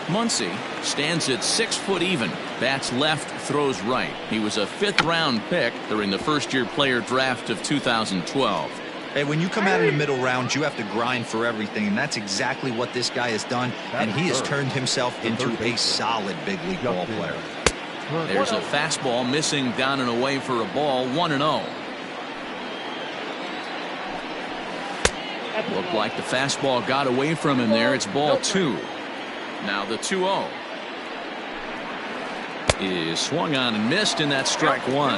Muncy stands at 6 foot even. Bats left, throws right. He was a 5th round pick during the first-year player draft of 2012. Hey, when you come out of the middle rounds, you have to grind for everything, and that's exactly what this guy has done, and he has turned himself into a solid big league ball player. There's a fastball missing down and away for a ball, 1-0. Looked like the fastball got away from him there. It's ball 2. Now the 2-0 is swung on and missed, and that's strike 1.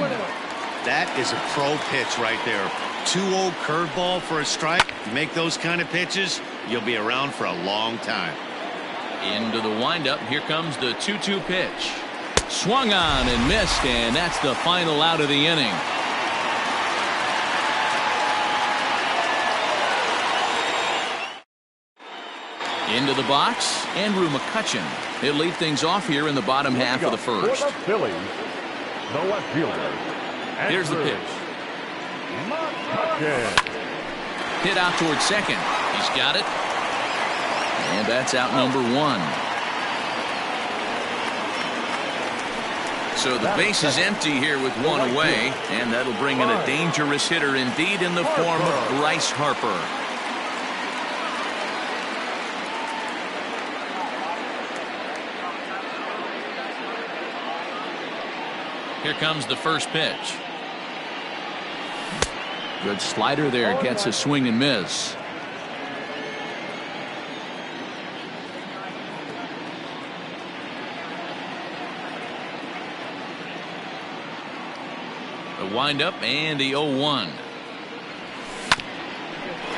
That is a pro pitch right there. 2-0 curveball for a strike. You make those kind of pitches, you'll be around for a long time. Into the windup. Here comes the 2-2 pitch. Swung on and missed, and that's the final out of the inning. Into the box, Andrew McCutchen. He'll lead things off here in the bottom half of the first. For the Phillies, the left fielder. Here's the pitch. McCutchen. Hit out towards second. He's got it. And that's out number 1. So the base is empty here with 1 away, and that'll bring in a dangerous hitter indeed in the form of Bryce Harper. Here comes the first pitch. Good slider there, gets a swing and miss. The windup and the 0-1.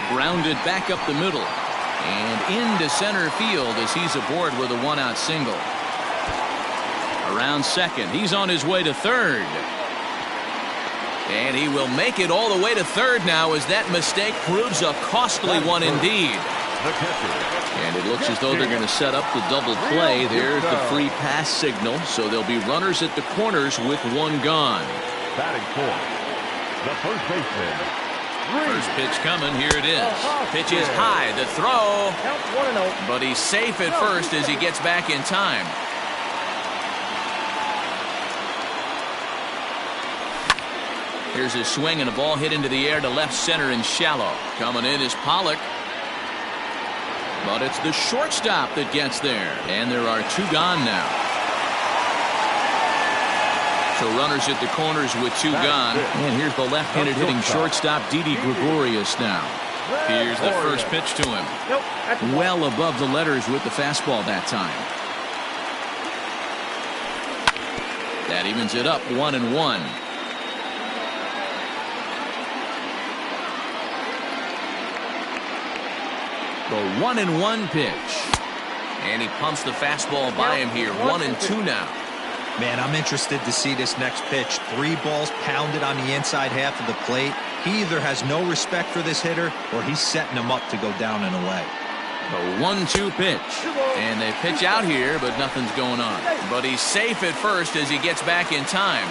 Grounded back up the middle and into center field as he's aboard with a 1-out single. Around second, he's on his way to third. And he will make it all the way to third now as that mistake proves a costly one indeed. And it looks as though they're going to set up the double play. There's the free pass signal, so there'll be runners at the corners with 1 gone. Batting fourth, the first baseman. First pitch coming. Here it is. Pitch is high. The throw. But he's safe at first as he gets back in time. Here's his swing and a ball hit into the air to left center and shallow. Coming in is Pollock. But it's the shortstop that gets there. And there are 2 gone now. So runners at the corners with 2 gone. And here's the left-handed hitting shortstop, Didi Gregorius now. Here's the first pitch to him. Well above the letters with the fastball that time. That evens it up 1-1. The 1-1 pitch. And he pumps the fastball by him here. 1-2 now. Man, I'm interested to see this next pitch. 3 balls pounded on the inside half of the plate. He either has no respect for this hitter or he's setting him up to go down and away. The 1-2 pitch. And they pitch out here, but nothing's going on. But he's safe at first as he gets back in time.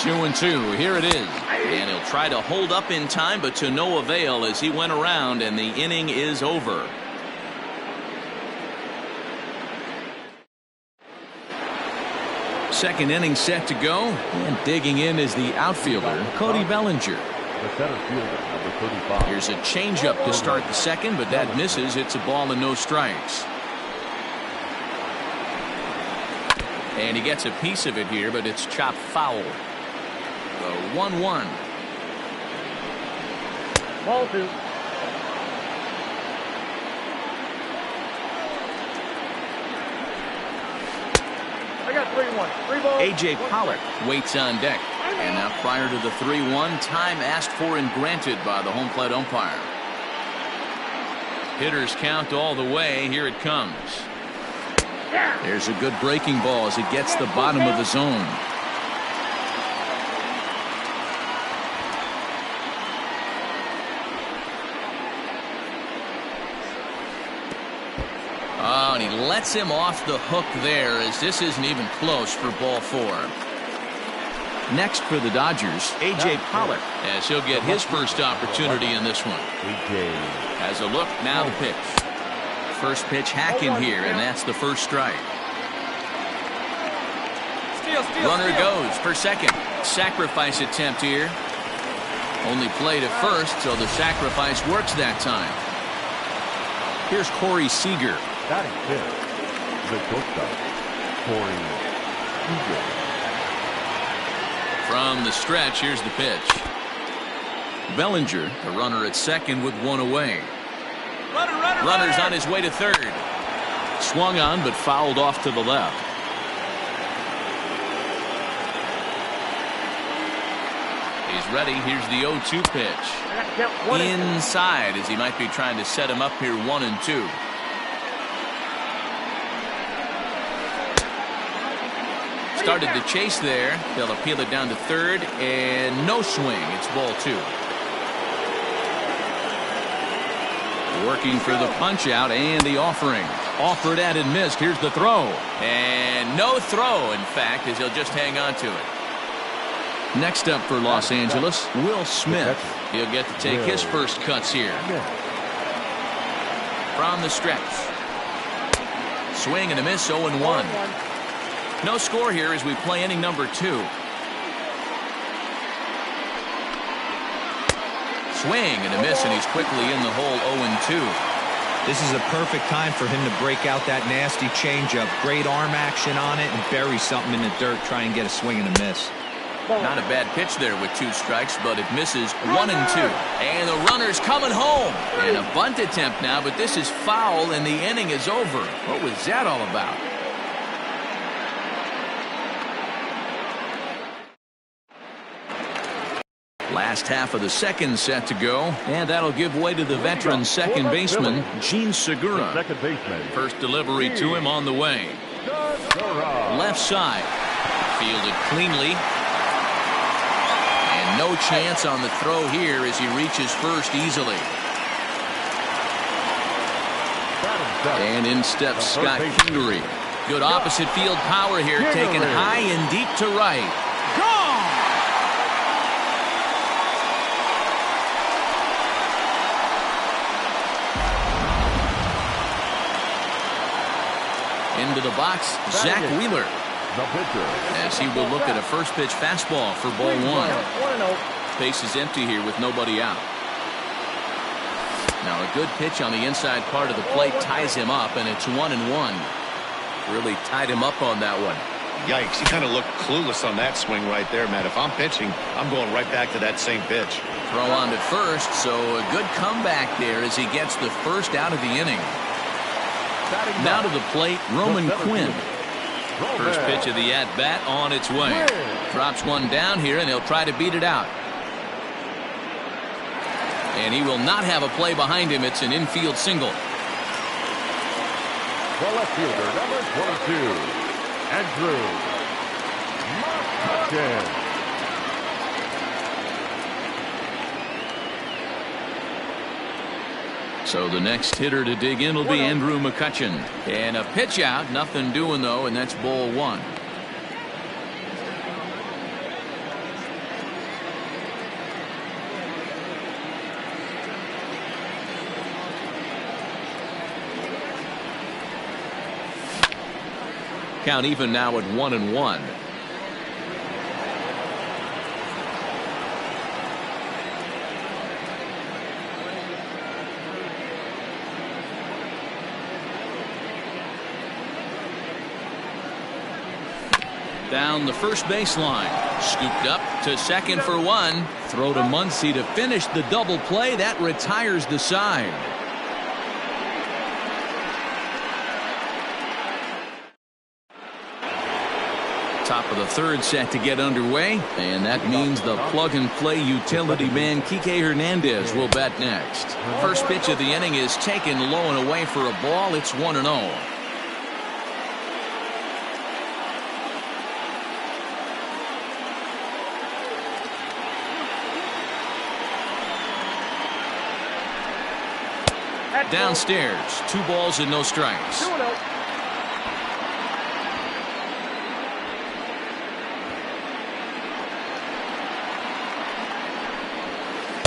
Two and 2. Here it is. And he'll try to hold up in time, but to no avail as he went around, and the inning is over. Second inning set to go, and digging in is the outfielder, Cody Bellinger. The center fielder, number 35. Here's a changeup to start the second, but that misses. It's a ball and no strikes. And he gets a piece of it here, but it's chopped foul. The 1-1. Ball 2. I got 3-1. 3 balls. A.J. Pollock waits on deck. And now prior to the 3-1, time asked for and granted by the home plate umpire. Hitters count all the way. Here it comes. There's a good breaking ball as it gets the bottom of the zone. Oh, and he lets him off the hook there, as this isn't even close for ball 4. Next for the Dodgers, A.J. Pollock, as he'll get his first opportunity in this one. Has a look, now the pitch. First pitch hacking here, and that's the first strike. Runner goes for second. Sacrifice attempt here. Only play to first, so the sacrifice works that time. Here's Corey Seager. Batting fifth, the shortstop, Corey Seager. From the stretch, here's the pitch. Bellinger, the runner at second with one away. Runner's on his way to third. Swung on, but fouled off to the left. He's ready. Here's the 0-2 pitch. Inside, as he might be trying to set him up here 1-2. Started the chase there. They'll appeal it down to third, and no swing. It's ball 2. Working for the punch out and the offering. Offered at and missed. Here's the throw. And no throw, in fact, as he'll just hang on to it. Next up for Los Angeles, Will Smith. He'll get to take his first cuts here. From the stretch. Swing and a miss, 0-1. No score here as we play inning number 2. Swing and a miss, and he's quickly in the hole, 0-2. This is a perfect time for him to break out that nasty changeup. Great arm action on it and bury something in the dirt. Try and get a swing and a miss. Not a bad pitch there with 2 strikes, but it misses 1-2. And the runner's coming home. And a bunt attempt now, but this is foul, and the inning is over. What was that all about? Last half of the second set to go, and that'll give way to the veteran second baseman, Gene Segura. First delivery to him on the way. Left side. Fielded cleanly. And no chance on the throw here as he reaches first easily. And in steps Scott Kingery. Good opposite field power here, taken high and deep to right. Gone! Into the box, Zach Wheeler. As he will look at a first pitch fastball for ball 1. Base is empty here with nobody out. Now a good pitch on the inside part of the plate ties him up, and it's 1-1. Really tied him up on that one. Yikes, he kind of looked clueless on that swing right there, Matt. If I'm pitching, I'm going right back to that same pitch. Throw on to first, so a good comeback there as he gets the first out of the inning. Now to the plate, Roman Quinn. First pitch of the at-bat on its way. Drops one down here, and he'll try to beat it out. And he will not have a play behind him. It's an infield single. The left fielder, number 22, Andrew McCutchen. So the next hitter to dig in will be Andrew McCutchen. And a pitch out, nothing doing though, and that's ball 1. Count even now at 1-1. Down the first baseline. Scooped up to second for 1. Throw to Muncy to finish the double play. That retires the side. Top of the third set to get underway, and that means the plug-and-play utility man Kike Hernandez will bat next. First pitch of the inning is taken low and away for a ball. It's 1-0. downstairs. 2 balls and no strikes. 2-0.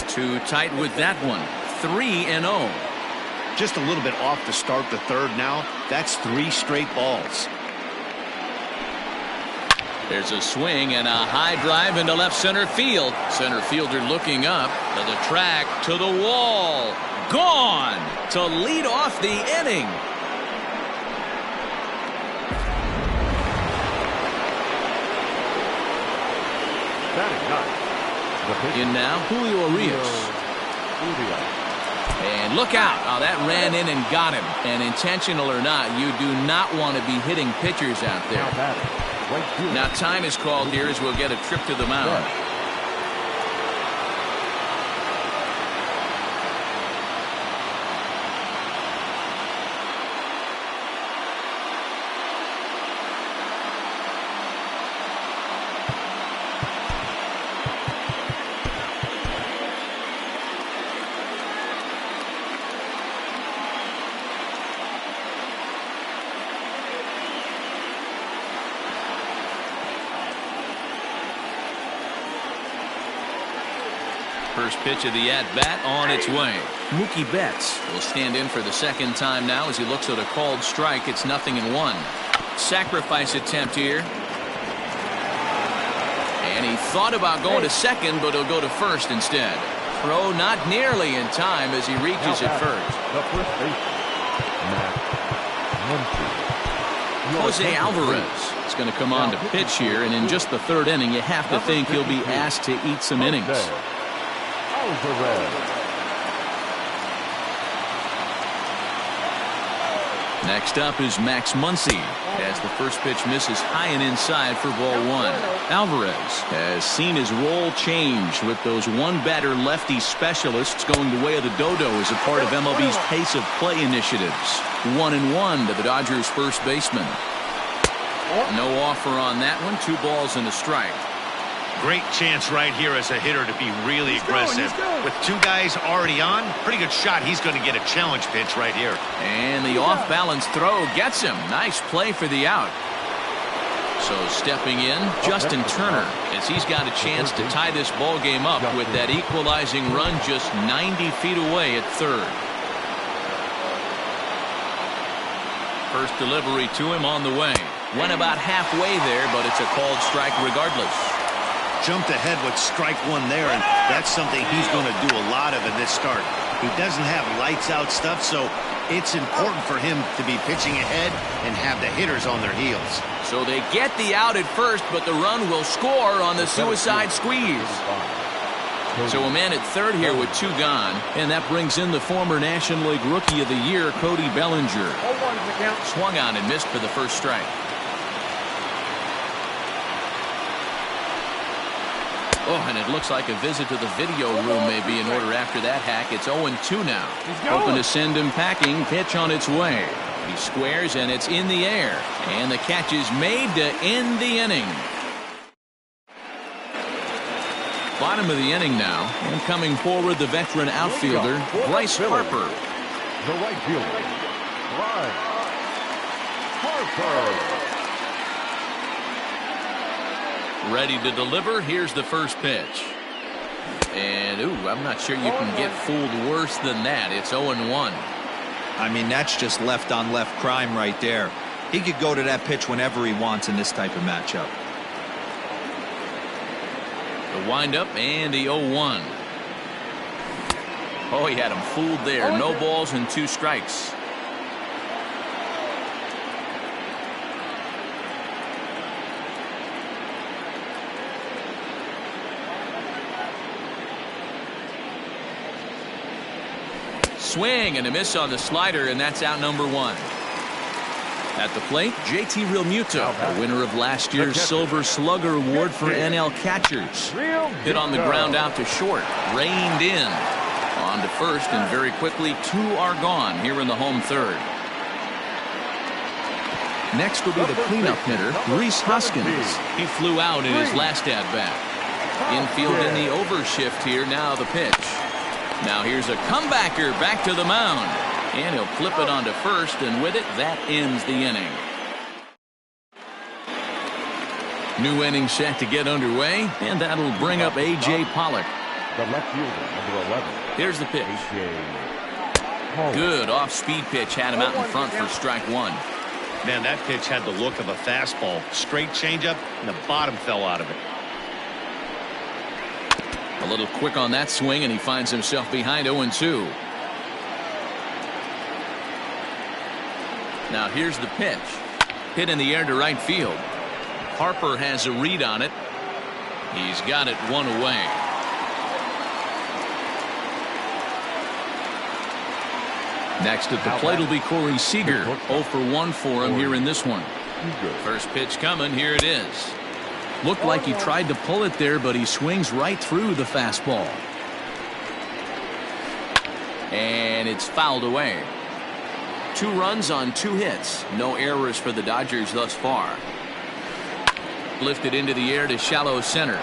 Too tight with that one. 3-0. Just a little bit off to start the third now. That's 3 straight balls. There's a swing and a high drive into left center field. Center fielder looking up to the track, to the wall. Gone to lead off the inning. Batting ninth. In now, Julio Urias. And look out. Oh, that ran in and got him. And intentional or not, you do not want to be hitting pitchers out there. Now time is called here as we'll get a trip to the mound. First pitch of the at-bat on its way. Mookie Betts will stand in for the second time now as he looks at a called strike. It's 0-1. Sacrifice attempt here. And he thought about going to second, but he'll go to first instead. Throw not nearly in time as he reaches at first. The first baseman, Jose Alvarez is going to come on to pitch here, and in just the third inning, you have to think he'll be asked to eat some innings. Next up is Max Muncy as the first pitch misses high and inside for ball 1. Alvarez has seen his role change with those one-batter lefty specialists going the way of the dodo as a part of MLB's pace of play initiatives. 1-1 to the Dodgers first baseman. No offer on that one. 2 balls and a strike. Great chance right here as a hitter to be really aggressive. With 2 guys already on, pretty good shot. He's going to get a challenge pitch right here. And the off-balance throw gets him. Nice play for the out. So stepping in, Justin Turner, as he's got a chance to tie this ball game up with that equalizing run just 90 feet away at third. First delivery to him on the way. Went about halfway there, but it's a called strike regardless. Jumped ahead with strike 1 there, and that's something he's going to do a lot of in this start. He doesn't have lights out stuff, so it's important for him to be pitching ahead and have the hitters on their heels. So they get the out at first, but the run will score on the suicide squeeze. So a man at third here with 2 gone, and that brings in the former National League Rookie of the Year, Cody Bellinger. Swung on and missed for the first strike. Oh, and it looks like a visit to the video room may be in order after that hack. It's 0-2 now. Hoping to send him packing. Pitch on its way. He squares, and it's in the air. And the catch is made to end the inning. Bottom of the inning now. And coming forward, the veteran outfielder, Bryce Harper. The right fielder, Bryce Harper. Ready to deliver. Here's the first pitch. And, ooh, I'm not sure you can get fooled worse than that. It's 0-1. I mean, that's just left-on-left crime right there. He could go to that pitch whenever he wants in this type of matchup. The windup and the 0-1. Oh, he had him fooled there. No balls and 2 strikes. Swing and a miss on the slider, and that's out number 1. At the plate, JT Realmuto, the winner of last year's Silver Slugger Award for NL catchers. Hit on the ground out to short, reined in. On to first, and very quickly 2 are gone here in the home third. Next will be the cleanup hitter, Rhys Hoskins. He flew out in his last at-bat. Infield in the overshift here, now the pitch. Now here's a comebacker back to the mound. And he'll flip it onto first, and with it, that ends the inning. New inning set to get underway, and that'll bring up A.J. Pollock. The left fielder, number 11. Here's the pitch. A.J. Good off-speed pitch, had him out in front for strike one. Man, that pitch had the look of a fastball. Straight changeup, and the bottom fell out of it. A little quick on that swing, and he finds himself behind 0-2. Now here's the pitch. Hit in the air to right field. Harper has a read on it. He's got it one away. Next at the plate will be Corey Seager. 0 for 1 for him here in this one. First pitch coming. Here it is. Looked like he tried to pull it there, but he swings right through the fastball. And it's fouled away. 2 runs on 2 hits. No errors for the Dodgers thus far. Lifted into the air to shallow center.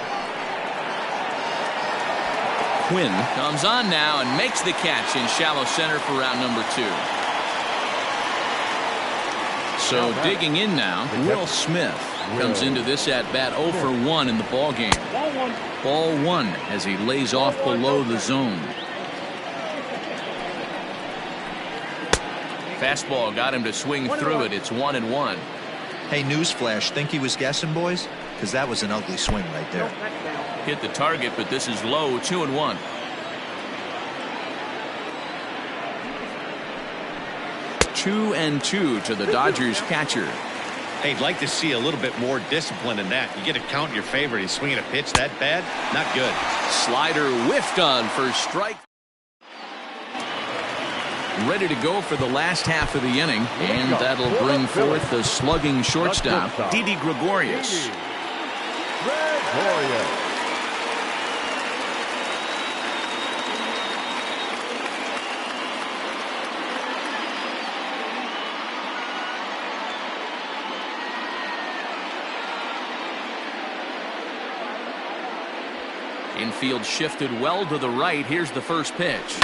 Quinn comes on now and makes the catch in shallow center for round number 2. So digging in now, Will Smith comes into this at bat 0 for 1 in the ball game. Ball 1 as he lays off below the zone. Fastball got him to swing through it. It's 1-1. Hey, newsflash, think he was guessing, boys? Because that was an ugly swing right there. Hit the target, but this is low. 2-1. Two and 2 to the Dodgers catcher. Hey, I'd like to see a little bit more discipline in that. You get a count in your favor. He's swinging a pitch that bad. Not good. Slider whiffed on for strike. Ready to go for the last half of the inning, and that'll bring forth the slugging shortstop, Didi Gregorius. Infield shifted well to the right. Here's the first pitch.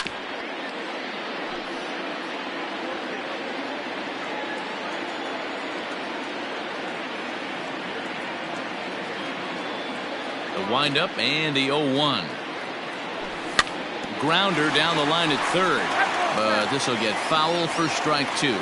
The windup and the 0-1. Grounder down the line at third, but this will get foul for strike 2.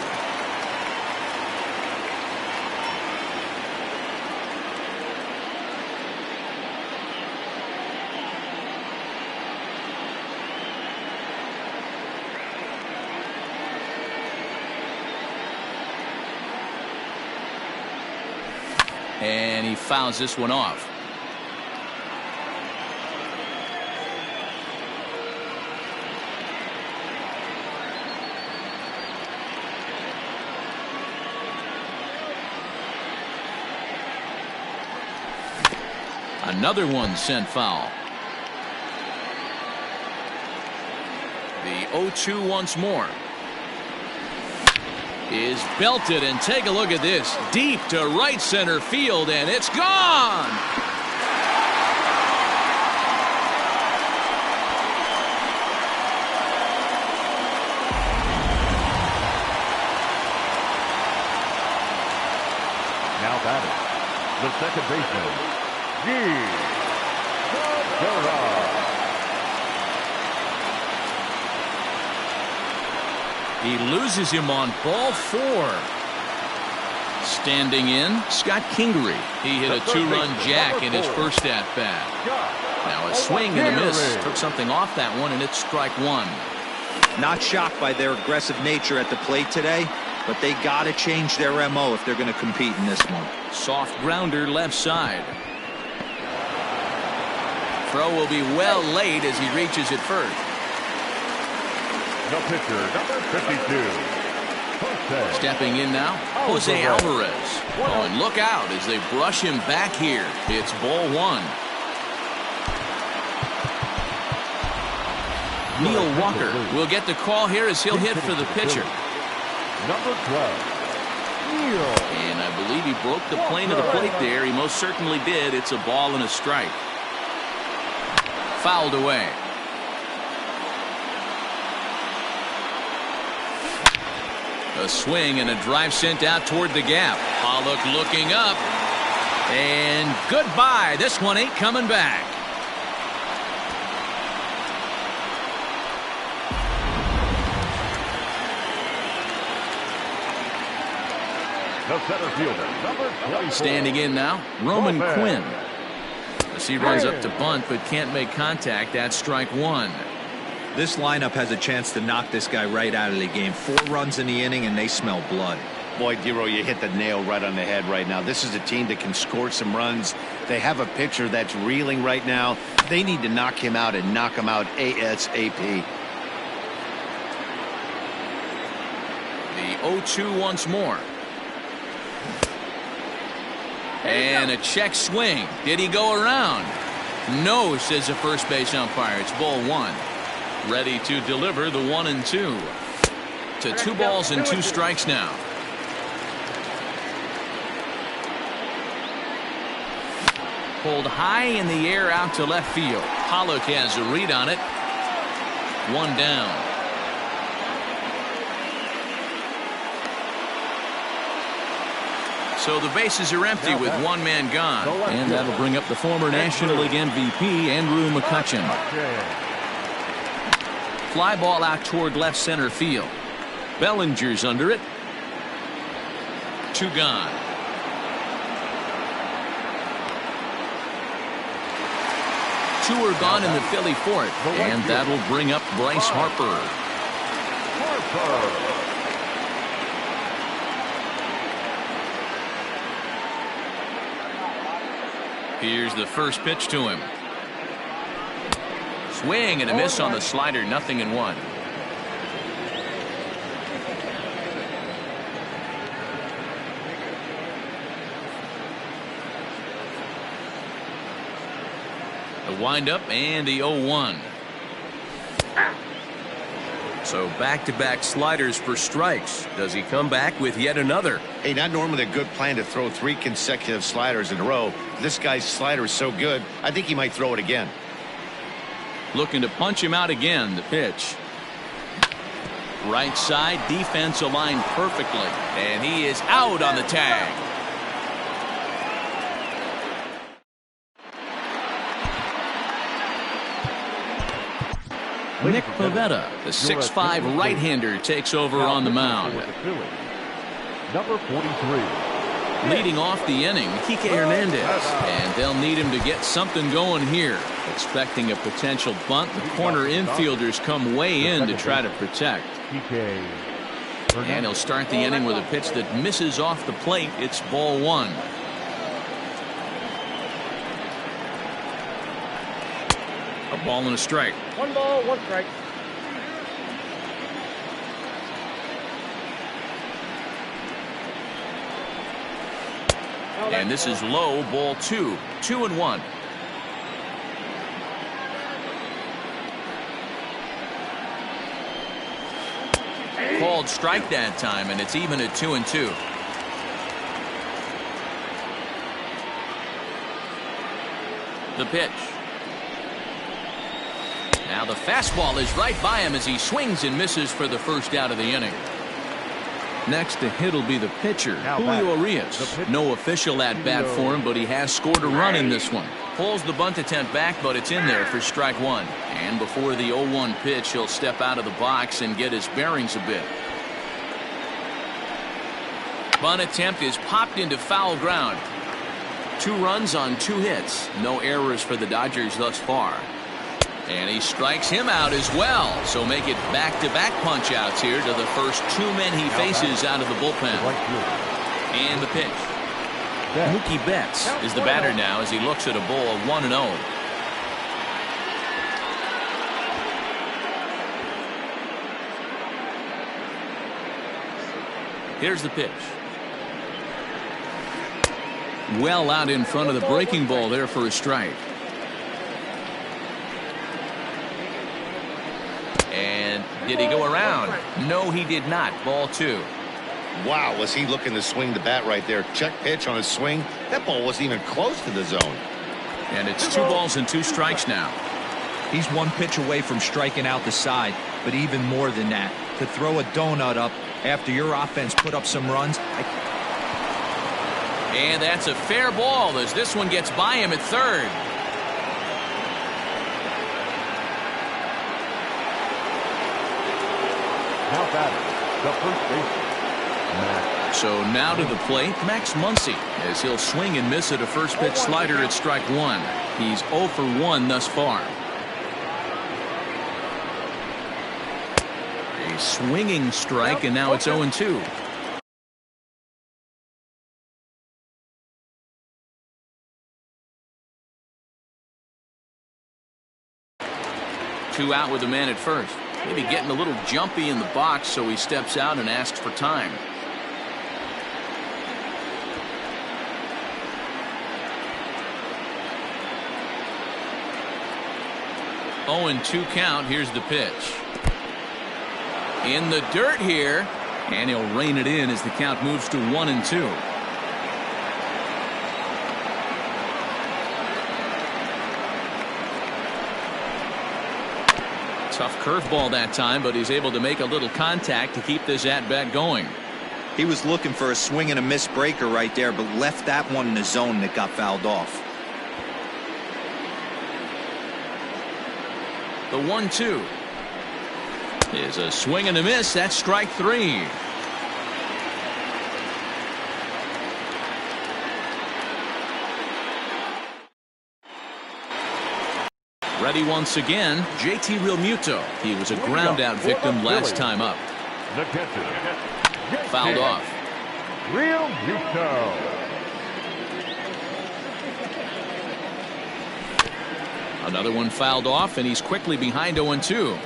And he fouls this one off. Another one sent foul. The 0-2 once more. Is belted, and take a look at this. Deep to right center field, and it's gone! Now batting, the second baseman, He loses him on ball 4. Standing in, Scott Kingery. He hit a 2-run jack in his first at-bat. Now a swing and a miss. Took something off that one, and it's strike 1. Not shocked by their aggressive nature at the plate today, but they got to change their MO if they're going to compete in this one. Soft grounder left side. Throw will be well late as he reaches it first. The pitcher, number 52. Stepping in now, Jose Alvarez. Oh, and look out as they brush him back here. It's ball 1. Neil Walker will get the call here as he'll hit for the pitcher. Number 12. And I believe he broke the plane of the plate there. He most certainly did. It's a ball and a strike. Fouled away. A swing and a drive sent out toward the gap. Pollock looking up. And goodbye. This one ain't coming back. The center fielder, number 24. Standing in now, Roman Quinn. As he runs up to bunt but can't make contact, that's strike one. This lineup has a chance to knock this guy right out of the game. 4 runs in the inning, and they smell blood. Boy, Dero, you hit the nail right on the head right now. This is a team that can score some runs. They have a pitcher that's reeling right now. They need to knock him out and knock him out ASAP. The 0-2 once more. And a check swing. Did he go around? No, says the first base umpire. It's ball 1. Ready to deliver the 1-2. To 2 balls and 2 strikes now. Pulled high in the air out to left field. Pollock has a read on it. 1 down. So the bases are empty with 1 man gone. And that'll bring up the former National League MVP, Andrew McCutchen. Fly ball out toward left center field. Bellinger's under it. 2 gone. Two are gone in the Philly fourth. And that'll bring up Bryce Harper. Here's the first pitch to him. Swing and a miss on the slider. 0-1. The windup and the 0-1. So back-to-back sliders for strikes. Does he come back with yet another? Hey, not normally a good plan to throw 3 consecutive sliders in a row. This guy's slider is so good, I think he might throw it again. Looking to punch him out again. The pitch. Right side, defense aligned perfectly. And he is out on the tag. Nick Pivetta, the 6'5" right-hander, takes over on the mound. Number 43. Leading off the inning, Kike Hernandez. And they'll need him to get something going here. Expecting a potential bunt, the corner infielders come way in to try to protect. And he'll start the inning with a pitch that misses off the plate. It's ball 1. A ball and a strike. 1 ball, 1 strike. And this is low, ball 2. 2-1. Called strike that time, and it's even at 2-2. The pitch. Now the fastball is right by him as he swings and misses for the first out of the inning. Next to hit will be the pitcher, Julio Urias. No official at bat for him, but he has scored a run in this one. Pulls the bunt attempt back, but it's in there for strike 1. And before the 0-1 pitch, he'll step out of the box and get his bearings a bit. Bunt attempt is popped into foul ground. 2 runs on 2 hits. No errors for the Dodgers thus far. And he strikes him out as well. So make it back-to-back punch-outs here to the first 2 men he faces out of the bullpen. And the pitch. Mookie Betts is the batter now as he looks at a ball of 1-0. Here's the pitch. Well out in front of the breaking ball there for a strike. And did he go around? No, he did not. Ball 2. Wow, was he looking to swing the bat right there. Check pitch on his swing. That ball wasn't even close to the zone. And it's 2 balls and 2 strikes now. He's 1 pitch away from striking out the side, but even more than that, to throw a donut up After your offense put up some runs. And that's a fair ball as this one gets by him at third. Now batting, the first baseman, Max. So now to the plate, Max Muncy, as he'll swing and miss at a first pitch slider at strike one. He's 0 for 1 thus far. A swinging strike, and now it's 0-2. Two out with a man at first. Maybe getting a little jumpy in the box, so he steps out and asks for time. Oh, and 2 count. Here's the pitch. In the dirt here, and he'll rein it in as the count moves to 1-2. Tough curveball that time, but he's able to make a little contact to keep this at-bat going. He was looking for a swing and a miss breaker right there, but left that one in the zone that got fouled off. The 1-2 is a swing and a miss. That's strike 3. Ready once again, JT Realmuto. He was a ground out victim last time up. The catcher, Fouled off. Realmuto. Another one fouled off, and he's quickly behind 0-2.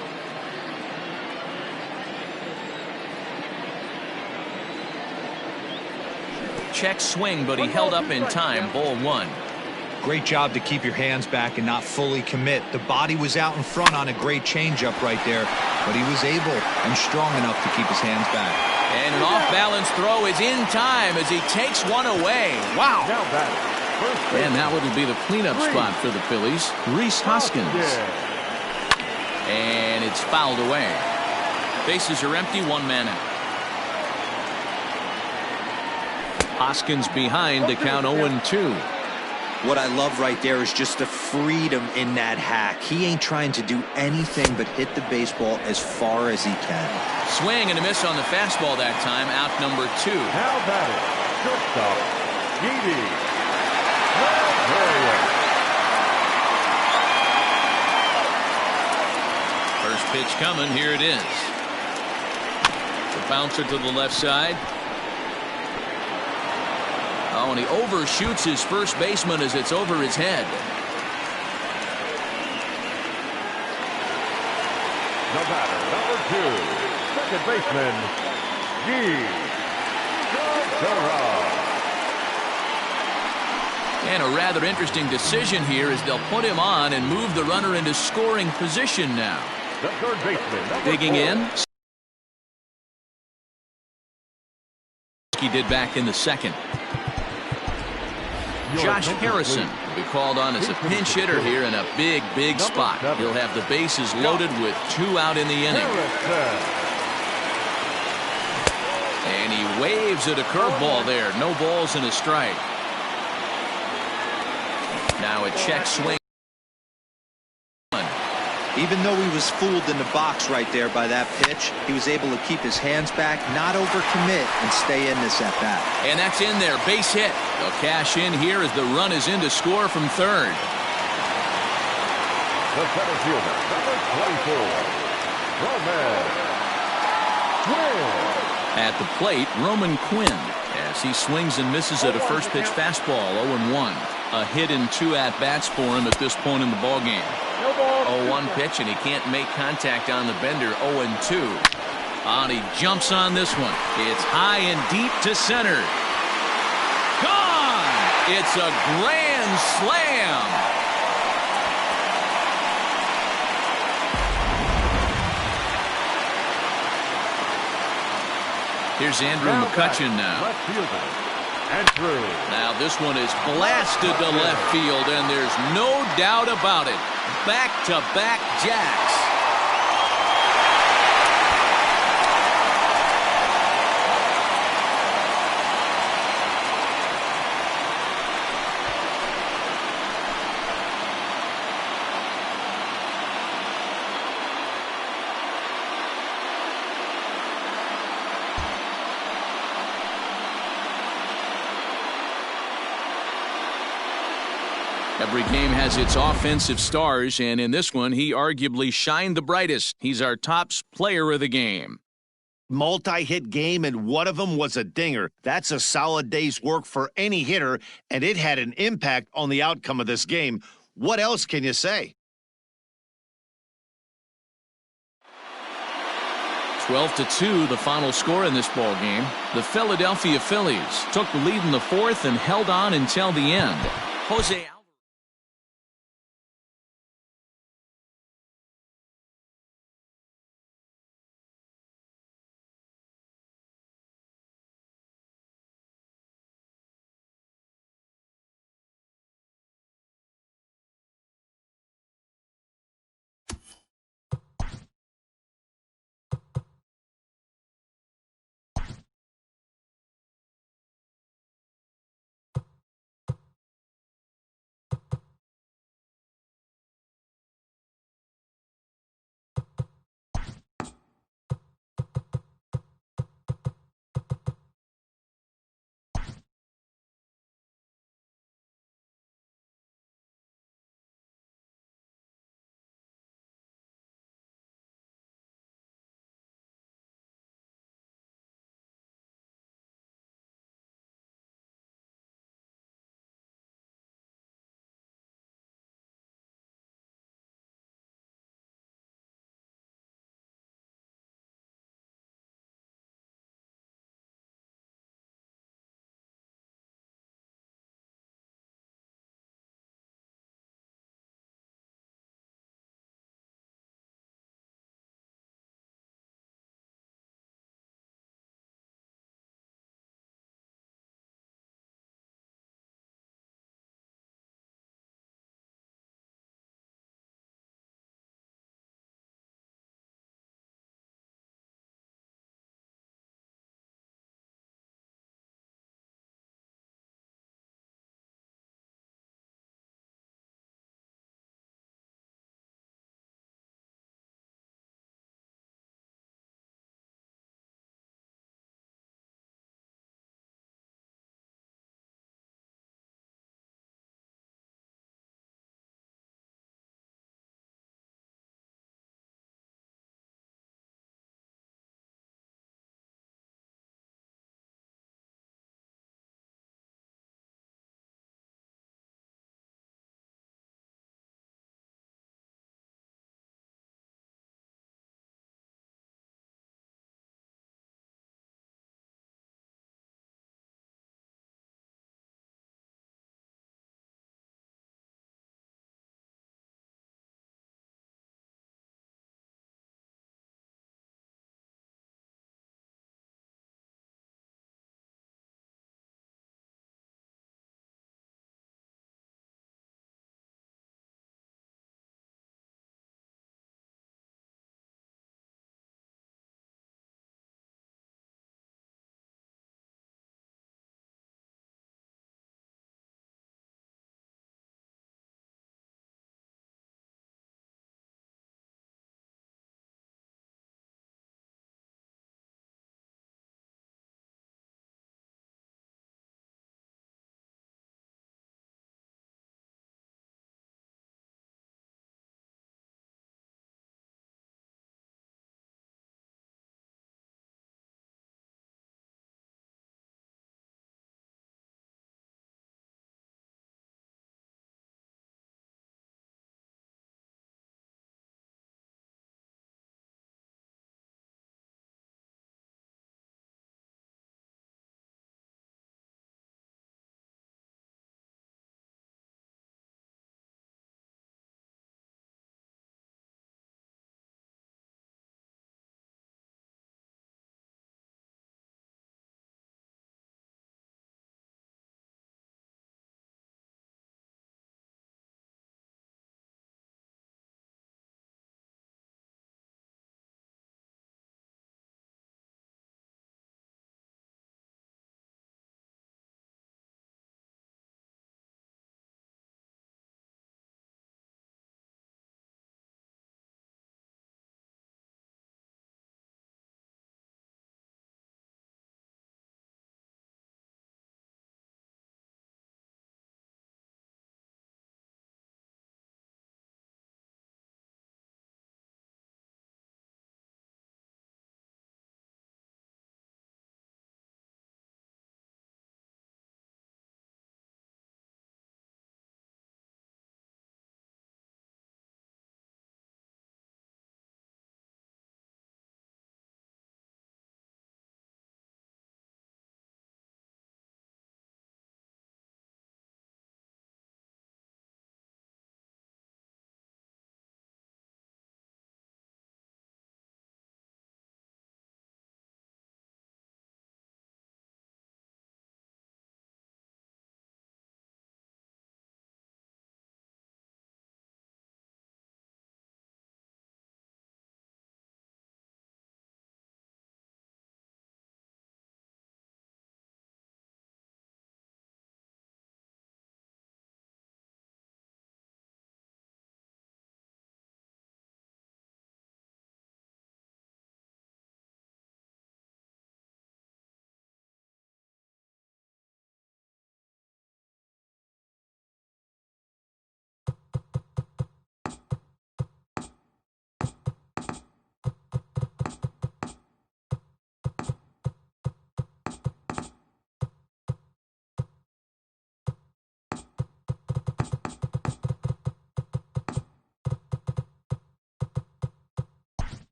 Check swing, but he held up in time. Ball 1. Great job to keep your hands back and not fully commit. The body was out in front on a great changeup right there, but he was able and strong enough to keep his hands back. And an off-balance throw is in time as he takes one away. Wow. Now batting, first baseman, And now it'll be the cleanup spot for the Phillies. Rhys Hoskins. And it's fouled away. Bases are empty, 1 man out. Hoskins behind to count 0-2. What I love right there is just the freedom in that hack. He ain't trying to do anything but hit the baseball as far as he can. Swing and a miss on the fastball that time. Out number 2. Now batting, shortstop, Didi. First pitch coming. Here it is. The bouncer to the left side. Oh, and he overshoots his first baseman as it's over his head. The batter, number 2, second baseman, And a rather interesting decision here as they'll put him on and move the runner into scoring position now. the third baseman, number Digging 4. in. He did back in the second. Josh Harrison will be called on as a pinch hitter here in a big spot. He'll have the bases loaded with 2 out in the inning. And he waves at a curveball there. No balls and a strike. Now a check swing. Even though he was fooled in the box right there by that pitch, he was able to keep his hands back, not overcommit, and stay in this at bat. And that's in there. Base hit. They'll cash in here as the run is in to score from third. The center fielder, number 24, Roman Quinn. At the plate, Roman Quinn, as he swings and misses at a first pitch fastball. 0-1. A hit in 2 at-bats for him at this point in the ballgame. 0-1 pitch, and he can't make contact on the bender. 0-2. And he jumps on this one. It's high and deep to center. Gone! It's a grand slam. Here's Andrew McCutcheon now. Left fielder, Andrew. Now this one is blasted to left field, and there's no doubt about it. Back-to-back jacks. Every game has its offensive stars, and in this one, he arguably shined the brightest. He's our top player of the game. Multi-hit game, and one of them was a dinger. That's a solid day's work for any hitter, and it had an impact on the outcome of this game. What else can you say? 12-2, the final score in this ball game. The Philadelphia Phillies took the lead in the fourth and held on until the end. Jose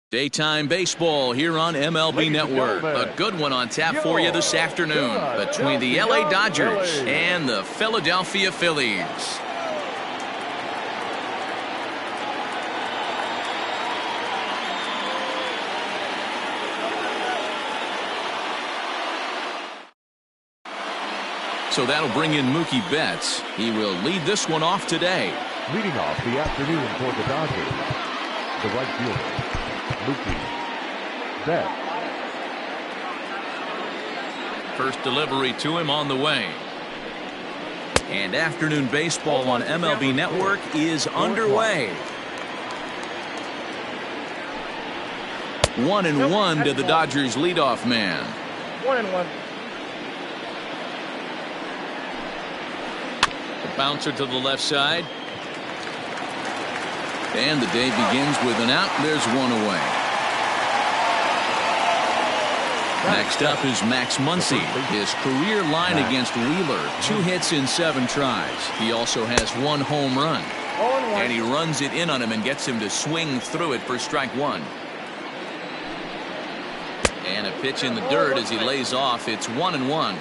Daytime baseball here on MLB Network. A good one on tap for you this afternoon between the LA Dodgers and the Philadelphia Phillies. So that'll bring in Mookie Betts. He will lead this one off today. Leading off the afternoon for the Dodgers, the right fielder, Mookie Betts. First delivery to him on the way. And afternoon baseball on MLB Network is underway. 1-1 to the Dodgers leadoff man. 1-1. Bouncer to the left side. And the day begins with an out. There's one away. Next up is Max Muncy. His career line against Wheeler. 2 hits in 7 tries. He also has 1 home run. And he runs it in on him and gets him to swing through it for strike 1. And a pitch in the dirt as he lays off. It's 1-1.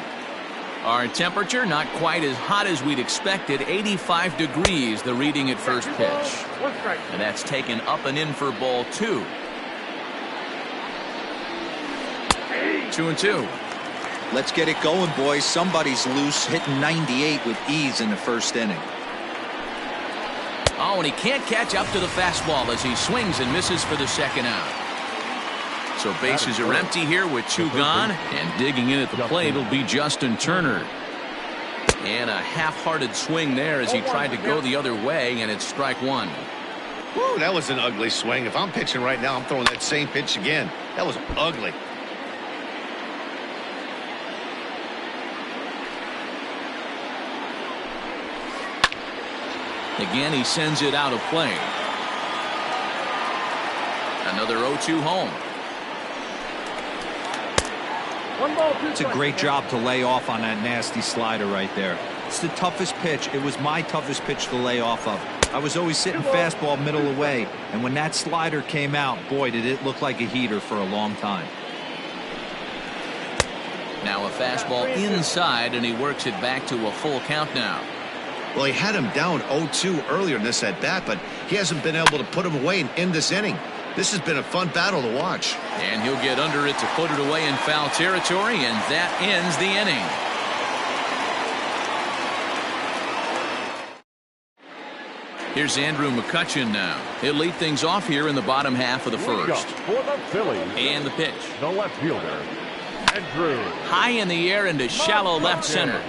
Our temperature not quite as hot as we'd expected. 85 degrees the reading at first pitch. And that's taken up and in for ball 2. 2-2. Let's get it going, boys. Somebody's loose, hitting 98 with ease in the first inning. Oh, and he can't catch up to the fastball as he swings and misses for the second out. So bases are empty here with 2 gone, and digging in at the plate will be Justin Turner. And a half-hearted swing there as he tried to go the other way, and it's strike 1. Woo, that was an ugly swing. If I'm pitching right now, I'm throwing that same pitch again. That was ugly. Again, he sends it out of play. Another 0-2 home. It's a great job to lay off on that nasty slider right there. It's the toughest pitch. It was my toughest pitch to lay off of. I was always sitting fastball middle away, and when that slider came out, boy, did it look like a heater for a long time. Now a fastball inside, and he works it back to a full count now. Well, he had him down 0-2 earlier in this at bat, but he hasn't been able to put him away in this inning. This has been a fun battle to watch. And he'll get under it to put it away in foul territory, and that ends the inning. Here's Andrew McCutchen now. He'll lead things off here in the bottom half of the first. For the Phillies, and the pitch. the left fielder, Andrew. High in the air into shallow left center.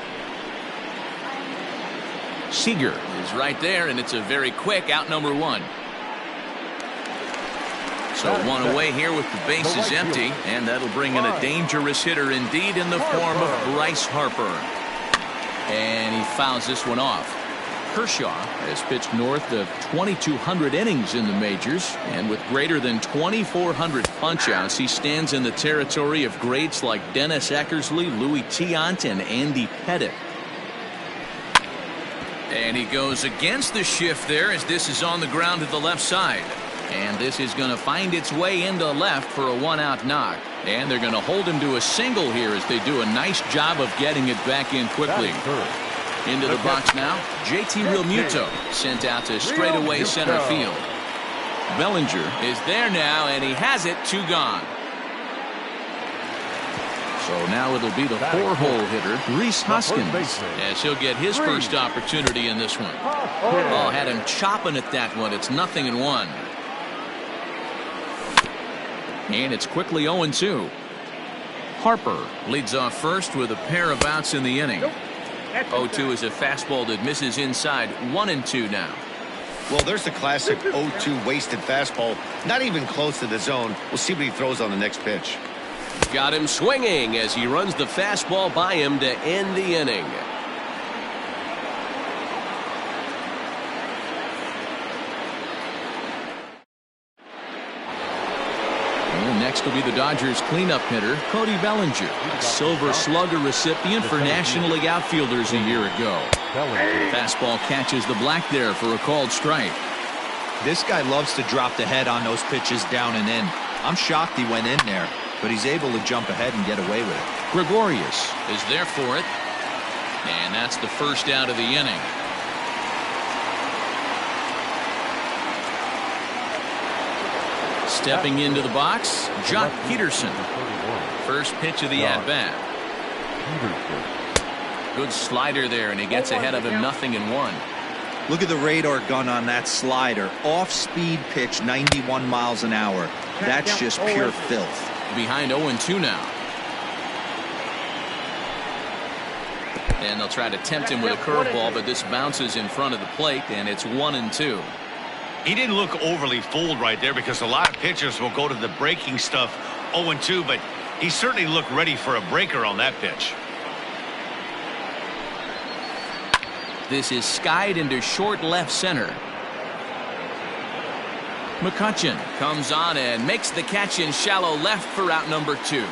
Seager is right there, and it's a very quick out number 1. So 1 away here with the bases empty, and that'll bring in a dangerous hitter indeed in the form of Bryce Harper. And he fouls this one off. Kershaw has pitched north of 2,200 innings in the majors, and with greater than 2,400 punchouts, he stands in the territory of greats like Dennis Eckersley, Louis Tiant, and Andy Pettitte. And he goes against the shift there as this is on the ground to the left side. And this is going to find its way into left for a 1-out knock. And they're going to hold him to a single here as they do a nice job of getting it back in quickly. Into the box now, JT Realmuto sent out to straightaway center field. Bellinger is there now, and he has it. 2 gone. So now it'll be the 4-hole hitter, Rhys Hoskins, as he'll get his first opportunity in this one. Oh, had him chopping at that one. It's 0-1. And it's quickly 0-2. Harper leads off first with a pair of outs in the inning. 0-2 is a fastball that misses inside. 1-2 now. Well, there's the classic 0-2 wasted fastball. Not even close to the zone. We'll see what he throws on the next pitch. Got him swinging as he runs the fastball by him to end the inning. And next will be the Dodgers cleanup hitter, Cody Bellinger, a Silver Slugger recipient for National League outfielders a year ago. Fastball catches the black there for a called strike. This guy loves to drop the head on those pitches down and in. I'm shocked he went in there, but he's able to jump ahead and get away with it. Gregorius is there for it. And that's the first out of the inning. Stepping into the box, Jock Peterson. First pitch of the at-bat. Good slider there, and he gets ahead of him 0-1. Look at the radar gun on that slider. Off-speed pitch, 91 miles an hour. That's just pure filth. Behind 0-2 now. And they'll try to tempt him with a curveball, but this bounces in front of the plate, and it's 1-2. He didn't look overly fooled right there because a lot of pitchers will go to the breaking stuff 0-2, but he certainly looked ready for a breaker on that pitch. This is skied into short left center. McCutcheon comes on and makes the catch in shallow left for out number 2.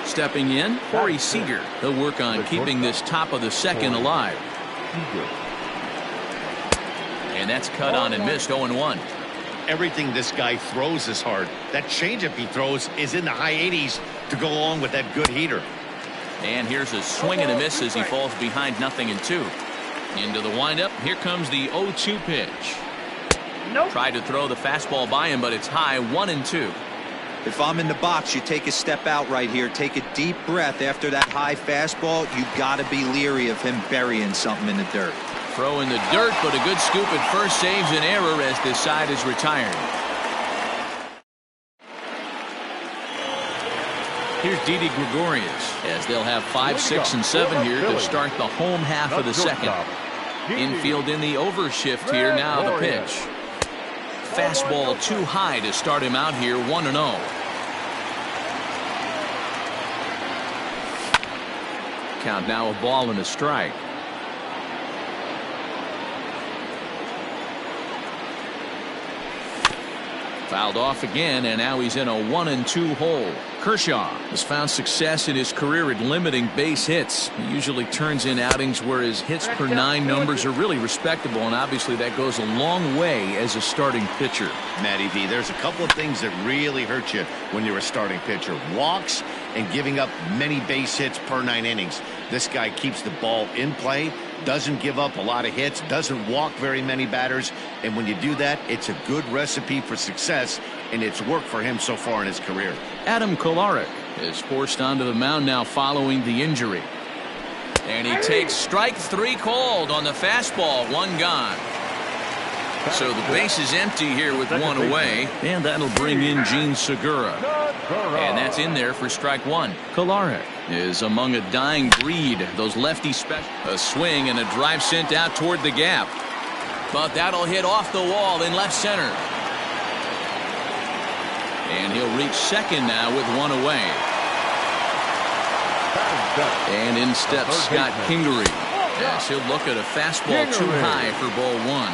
Stepping in, Corey Seager. He'll work on keeping this top of the second alive. And that's cut on and missed 0-1. Everything this guy throws is hard. That changeup he throws is in the high 80s to go along with that good heater. And here's a swing and a miss as he falls behind 0-2. Into the windup. Here comes the 0-2 pitch. Tried to throw the fastball by him, but it's high. 1-2. If I'm in the box, you take a step out right here. Take a deep breath after that high fastball. You got to be leery of him burying something in the dirt. Throw in the dirt, but a good scoop at first saves an error as this side is retired. Here's Didi Gregorius as they'll have 5, 6, and 7 here to start the home half of the second. Infield in the overshift here. Now the pitch. Fastball too high to start him out here. 1-0. Count now a ball and a strike. Fouled off again, and now he's in a 1-2 hole. Kershaw has found success in his career at limiting base hits. He usually turns in outings where his hits per 9 numbers are really respectable, and obviously that goes a long way as a starting pitcher. Matty V, there's a couple of things that really hurt you when you're a starting pitcher. Walks and giving up many base hits per 9 innings. This guy keeps the ball in play, doesn't give up a lot of hits, doesn't walk very many batters, and when you do that, it's a good recipe for success, and it's worked for him so far in his career. Adam Kolarek is forced onto the mound now following the injury. And he takes strike 3 called on the fastball. 1 gone. So the base is empty here with 1 away, and that'll bring in Gene Segura. And that's in there for strike 1. Kolarek is among a dying breed. Those lefty special. A swing and a drive sent out toward the gap. But that'll hit off the wall in left center. And he'll reach second now with 1 away. And in steps Scott Kingery. Yes, he'll look at a fastball too high for ball 1.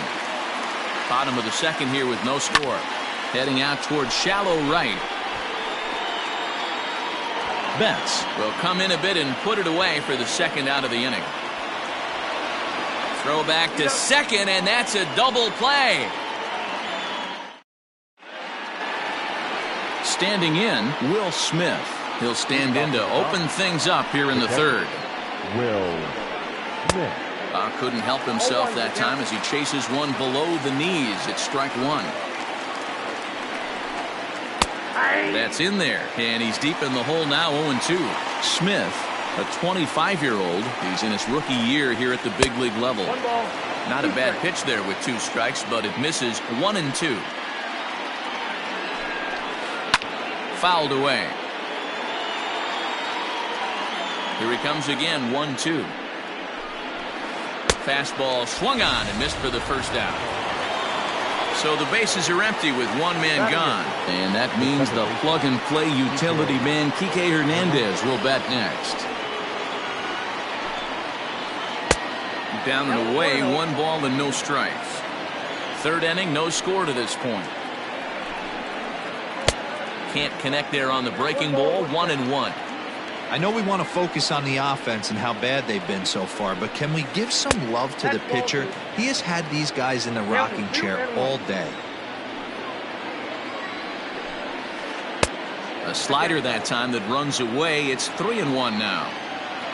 Bottom of the second here with no score. Heading out towards shallow right. Betts will come in a bit and put it away for the second out of the inning. Throw back to second, and that's a double play. Standing in, Will Smith. He'll stand in to open things up here in the third. Will Smith. Couldn't help himself that time as he chases one below the knees. It's strike 1. That's in there, and he's deep in the hole now. 0-2. Smith, a 25-year-old. He's in his rookie year here at the big league level. Not a bad pitch there with 2 strikes, but it misses. 1-2. Fouled away. Here he comes again. 1-2. Fastball swung on and missed for the first out. So the bases are empty with 1 man gone. And that means the plug-and-play utility man Kike Hernandez will bat next. Down and away, 1 ball and no strikes. Third inning, no score to this point. Can't connect there on the breaking ball. 1-1. I know we want to focus on the offense and how bad they've been so far, but can we give some love to the pitcher? He has had these guys in the rocking chair all day. A slider that time that runs away. It's 3-1 now.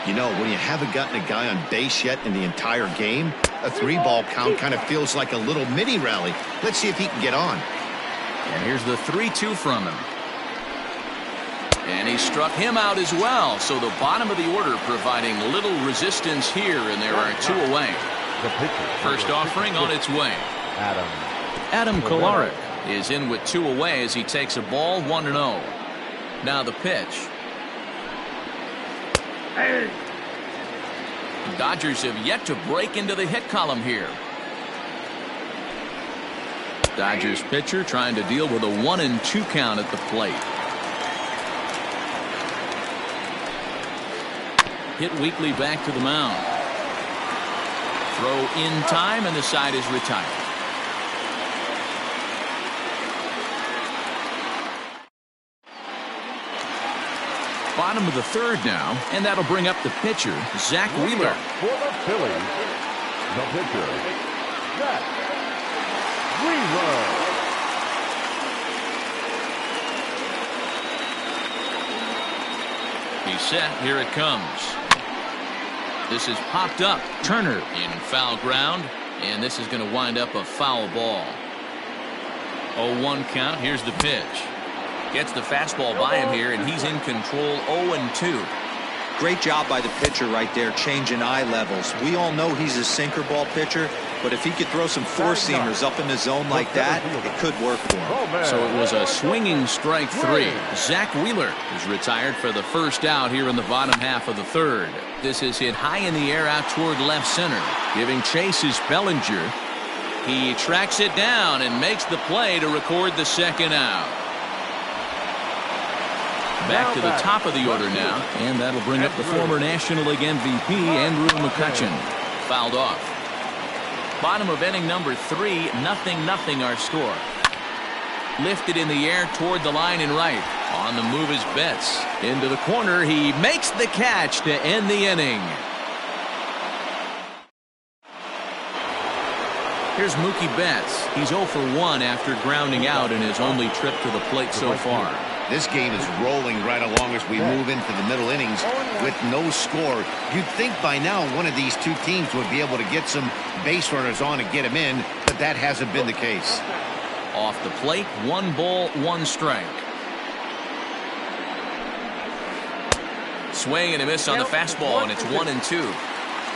You know, when you haven't gotten a guy on base yet in the entire game, a 3-ball count kind of feels like a little mini rally. Let's see if he can get on. And here's the 3-2 from him. And he struck him out as well. So the bottom of the order providing little resistance here, and there are 2 away. The pitcher. First offering on its way. Adam Kolarek is in with 2 away as he takes a ball 1-0. Now the pitch. The Dodgers have yet to break into the hit column here. Dodgers pitcher trying to deal with a 1-2 count at the plate. Hit weakly back to the mound. Throw in time, and the side is retired. Bottom of the 3rd now, and that'll bring up the pitcher, Zach Wheeler. For the Phillies, the pitcher, Zach Wheeler. He's set. Here it comes. This is popped up. Turner in foul ground, and this is going to wind up a foul ball. 0-1 count. Here's the pitch. Gets the fastball by him here, and he's in control. 0-2. Great job by the pitcher right there, changing eye levels. We all know he's a sinker ball pitcher, but if he could throw some 4-seamers up in the zone like that, it could work for him. So it was a swinging strike 3. Zach Wheeler is retired for the first out here in the bottom half of the 3rd. This is hit high in the air out toward left center. Giving chase is Bellinger. He tracks it down and makes the play to record the 2nd out. Back to the top of the order now, and that'll bring up the former National League MVP, Andrew McCutchen. Fouled off. Bottom of inning number 3, 0-0 our score. Lifted in the air toward the line and right. On the move is Betts. Into the corner, he makes the catch to end the inning. Here's Mookie Betts. He's 0 for 1 after grounding out in his only trip to the plate so far. This game is rolling right along as we move into the middle innings with no score. You'd think by now one of these 2 teams would be able to get some base runners on and get them in, but that hasn't been the case. Off the plate, 1 ball, 1 strike. Swing and a miss on the fastball, and it's 1-2.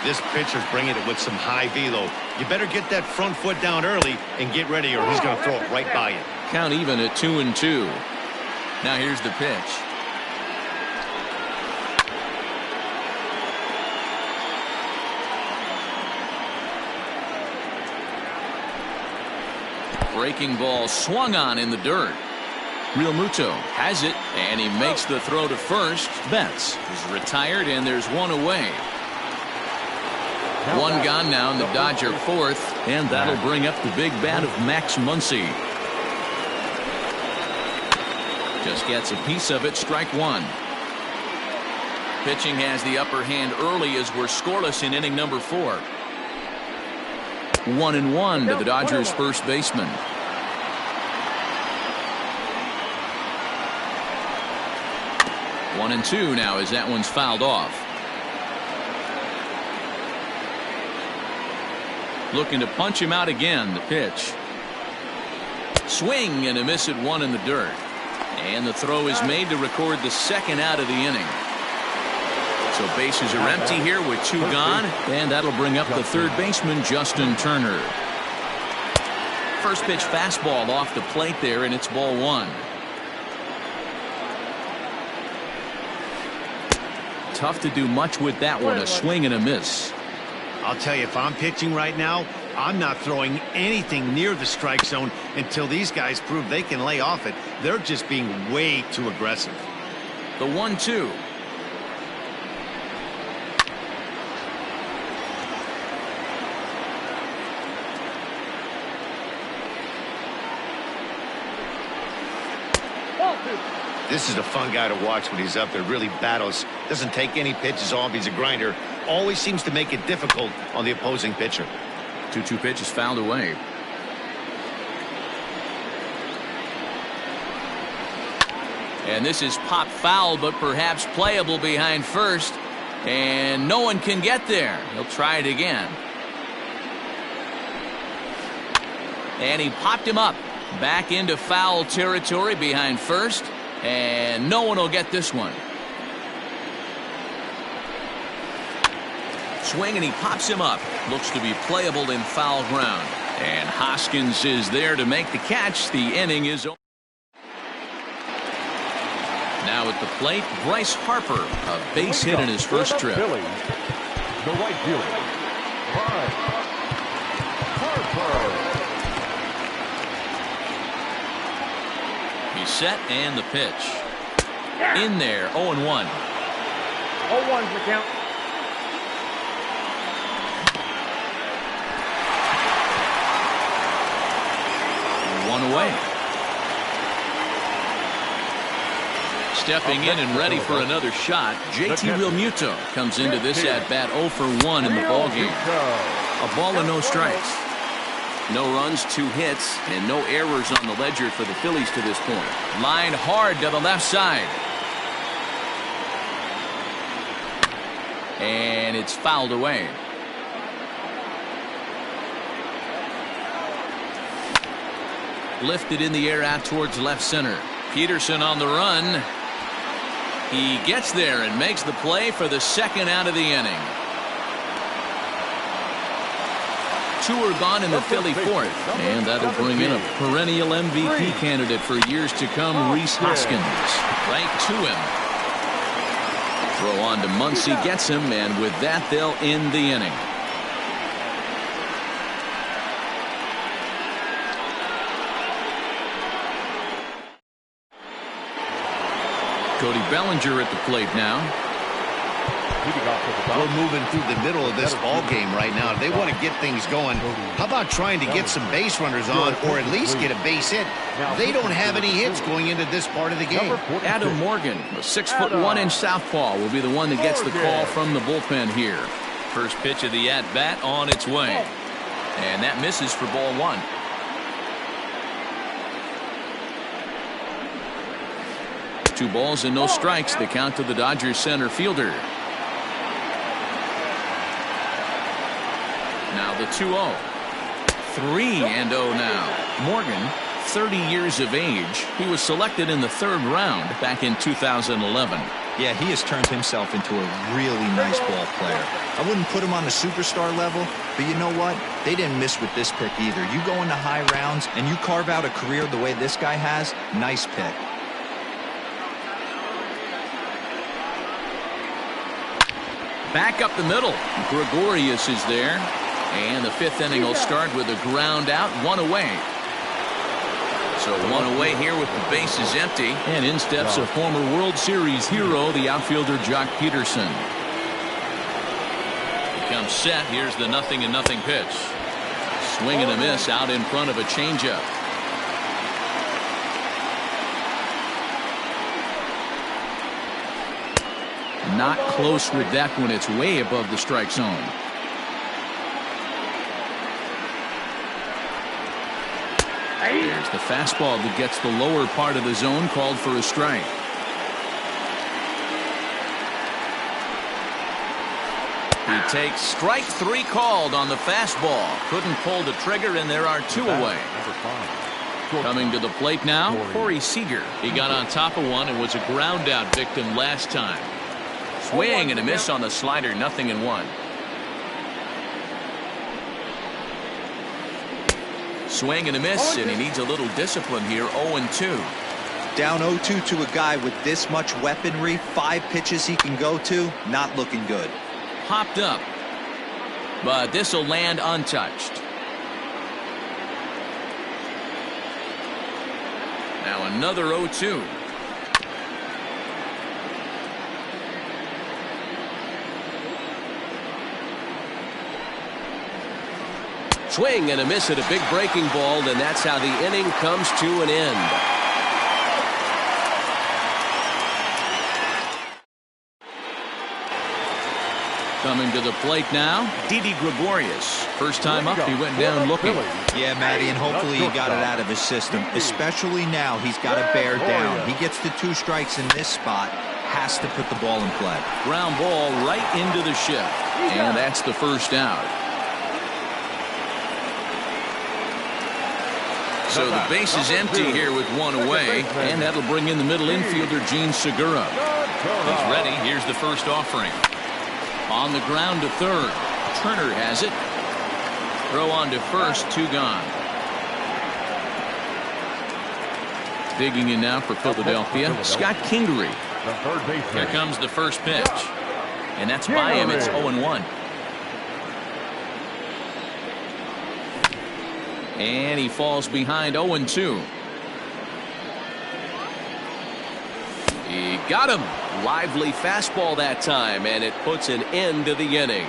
This pitcher's bringing it with some high velo. You better get that front foot down early and get ready, or he's going to throw it right by you. Count even at 2-2. Now here's the pitch. Breaking ball swung on in the dirt. Real Muto has it, and he makes the throw to first. Betts is retired, and there's 1 away. 1 gone now in the Dodger 4th, and that'll bring up the big bat of Max Muncy. Just gets a piece of it. Strike 1. Pitching has the upper hand early as we're scoreless in inning number 4. 1-1 to the Dodgers first baseman. One and two now as that one's fouled off. Looking to punch him out again. The pitch. Swing and a miss at 1 in the dirt. And the throw is made to record the 2nd out of the inning. So bases are empty here with 2 gone. And that'll bring up the 3rd baseman, Justin Turner. First pitch fastball off the plate there, and it's ball 1. Tough to do much with that one. A swing and a miss. I'll tell you, if I'm pitching right now, I'm not throwing anything near the strike zone until these guys prove they can lay off it. They're just being way too aggressive. The 1-2. This is a fun guy to watch when he's up there. Really battles. Doesn't take any pitches off. He's a grinder. Always seems to make it difficult on the opposing pitcher. 2-2 pitch is fouled away. And this is pop foul, but perhaps playable behind first. And no one can get there. He'll try it again. And he popped him up. Back into foul territory behind first. And no one will get this one. Swing, and he pops him up. Looks to be playable in foul ground. And Hoskins is there to make the catch. The inning is over. Now at the plate, Bryce Harper, a base hit in his first trip. The right fielder, Bryce Harper. He's set, and the pitch. In there, 0-1. 0-1's the count. One away. Stepping in and ready for another shot, JT Realmuto comes into this at-bat 0 for 1 in the ballgame. A ball and no strikes. No runs, 2 hits, and no errors on the ledger for the Phillies to this point. Line hard to the left side. And it's fouled away. Lifted in the air out towards left center. Peterson on the run. He gets there and makes the play for the second out of the inning. 2 are gone in the Philly fourth. And that'll bring in a perennial MVP candidate for years to come, Rhys Hoskins. Right to him. Throw on to Muncy, gets him, and with that they'll end the inning. Cody Bellinger at the plate now. We're moving through the middle of this ball game right now. They want to get things going. How about trying to get some base runners on, or at least get a base hit? They don't have any hits going into this part of the game. Adam Morgan, a 6'1" southpaw, will be the one that gets the call from the bullpen here. First pitch of the at-bat on its way. And that misses for ball 1. Two balls and no strikes. The count to the Dodgers center fielder. Now the 2-0. 3-0 now. Morgan, 30 years of age. He was selected in the 3rd round back in 2011. Yeah, he has turned himself into a really nice ball player. I wouldn't put him on the superstar level, but you know what? They didn't miss with this pick either. You go into high rounds and you carve out a career the way this guy has, nice pick. Back up the middle. Gregorius is there. And the 5th inning will start with a ground out, 1 away. So 1 away here with the bases empty. And in steps a former World Series hero, the outfielder Jock Peterson. He comes set. Here's the 0-0 pitch. Swing and a miss out in front of a changeup. Not close with that one. It's way above the strike zone. There's the fastball that gets the lower part of the zone, called for a strike. He takes strike 3 called on the fastball. Couldn't pull the trigger, and there are 2 away. Coming to the plate now, Corey Seager. He got on top of one and was a ground out victim last time. Swing and a miss on the slider, 0-1. Swing and a miss, and he needs a little discipline here. 0-2. Down 0-2 to a guy with this much weaponry, 5 pitches he can go to, not looking good. Popped up, but this will land untouched. Now another 0-2. Swing and a miss at a big breaking ball, and that's how the inning comes to an end. Coming to the plate now, Didi Gregorius. First time up, he went down looking. Yeah, Matty, and hopefully he got it out of his system. Especially now, he's got to bear down. He gets the 2 strikes in this spot, has to put the ball in play. Ground ball right into the shift, and that's the first out. So the base is empty here with 1 away, and that'll bring in the middle infielder, Gene Segura. He's ready. Here's the first offering. On the ground to third. Turner has it. Throw on to first, 2 gone. Digging in now for Philadelphia, Scott Kingery. Here comes the first pitch. And that's by him. It's 0-1. And he falls behind 0-2. He got him. Lively fastball that time, and it puts an end to the inning.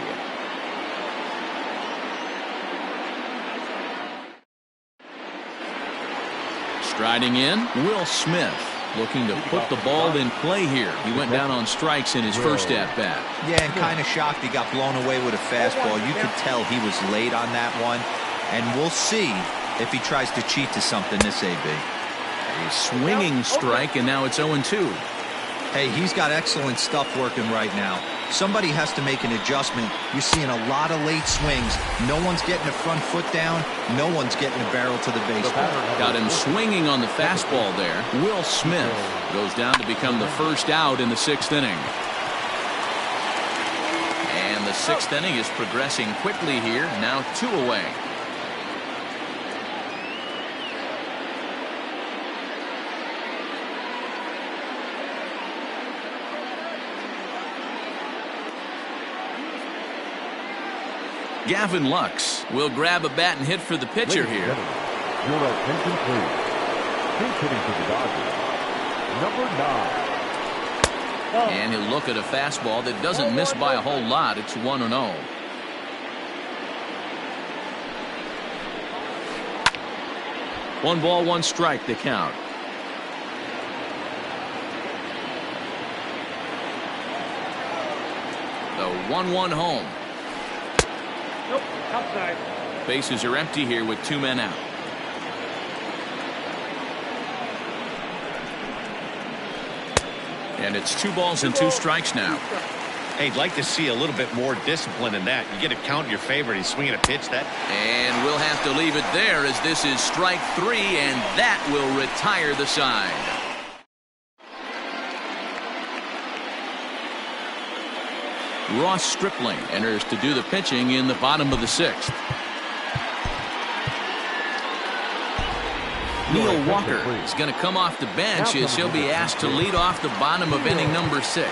Striding in, Will Smith, looking to put the ball in play here. He went down on strikes in his first at-bat. Yeah, and kind of shocked he got blown away with a fastball. You could tell he was late on that one, and we'll see if he tries to cheat to something this AB. A swinging strike, and now it's 0-2. Hey, he's got excellent stuff working right now. Somebody has to make an adjustment. You're seeing a lot of late swings. No one's getting the front foot down. No one's getting a barrel to the baseball. Got him swinging on the fastball there. Will Smith goes down to become the first out in the 6th inning. And the 6th inning is progressing quickly here. Now 2 away. Gavin Lux will grab a bat and hit for the pitcher here. Your attention, please. Pinch hitting for the Dodgers, number 9. And he'll look at a fastball that doesn't miss by a whole lot. It's 1-0. One ball, 1 strike, the count. The 1-1 home. Nope, outside. Bases are empty here with 2 men out. And it's 2 balls and 2 strikes now. Hey, I'd like to see a little bit more discipline in that. You get a count in your favor, he's swinging a pitch that. And we'll have to leave it there as this is strike 3, and that will retire the side. Ross Stripling enters to do the pitching in the bottom of the 6th. Neil Walker is going to come off the bench as he'll be asked to lead off the bottom of inning number 6.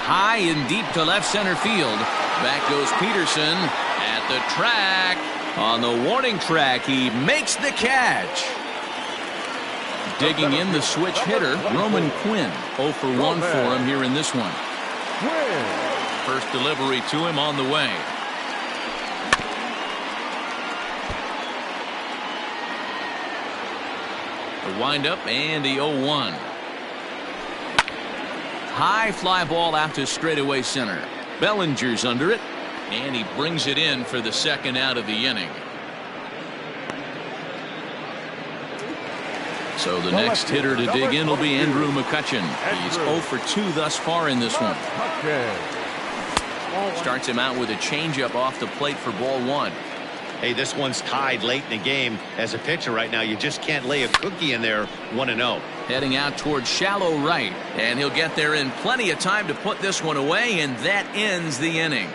High and deep to left center field. Back goes Peterson at the track. On the warning track, he makes the catch. Digging in the switch hitter, Roman Quinn. 0 for 1 for him here in this one. First delivery to him on the way. The windup and the 0-1. High fly ball out to straightaway center. Bellinger's under it, and he brings it in for the 2nd out of the inning. So the next hitter to dig in will be Andrew McCutchen. He's 0 for 2 thus far in this one. Starts him out with a changeup off the plate for ball 1. Hey, this one's tied late in the game. As a pitcher right now, you just can't lay a cookie in there. 1-0. Heading out towards shallow right, and he'll get there in plenty of time to put this one away, and that ends the inning.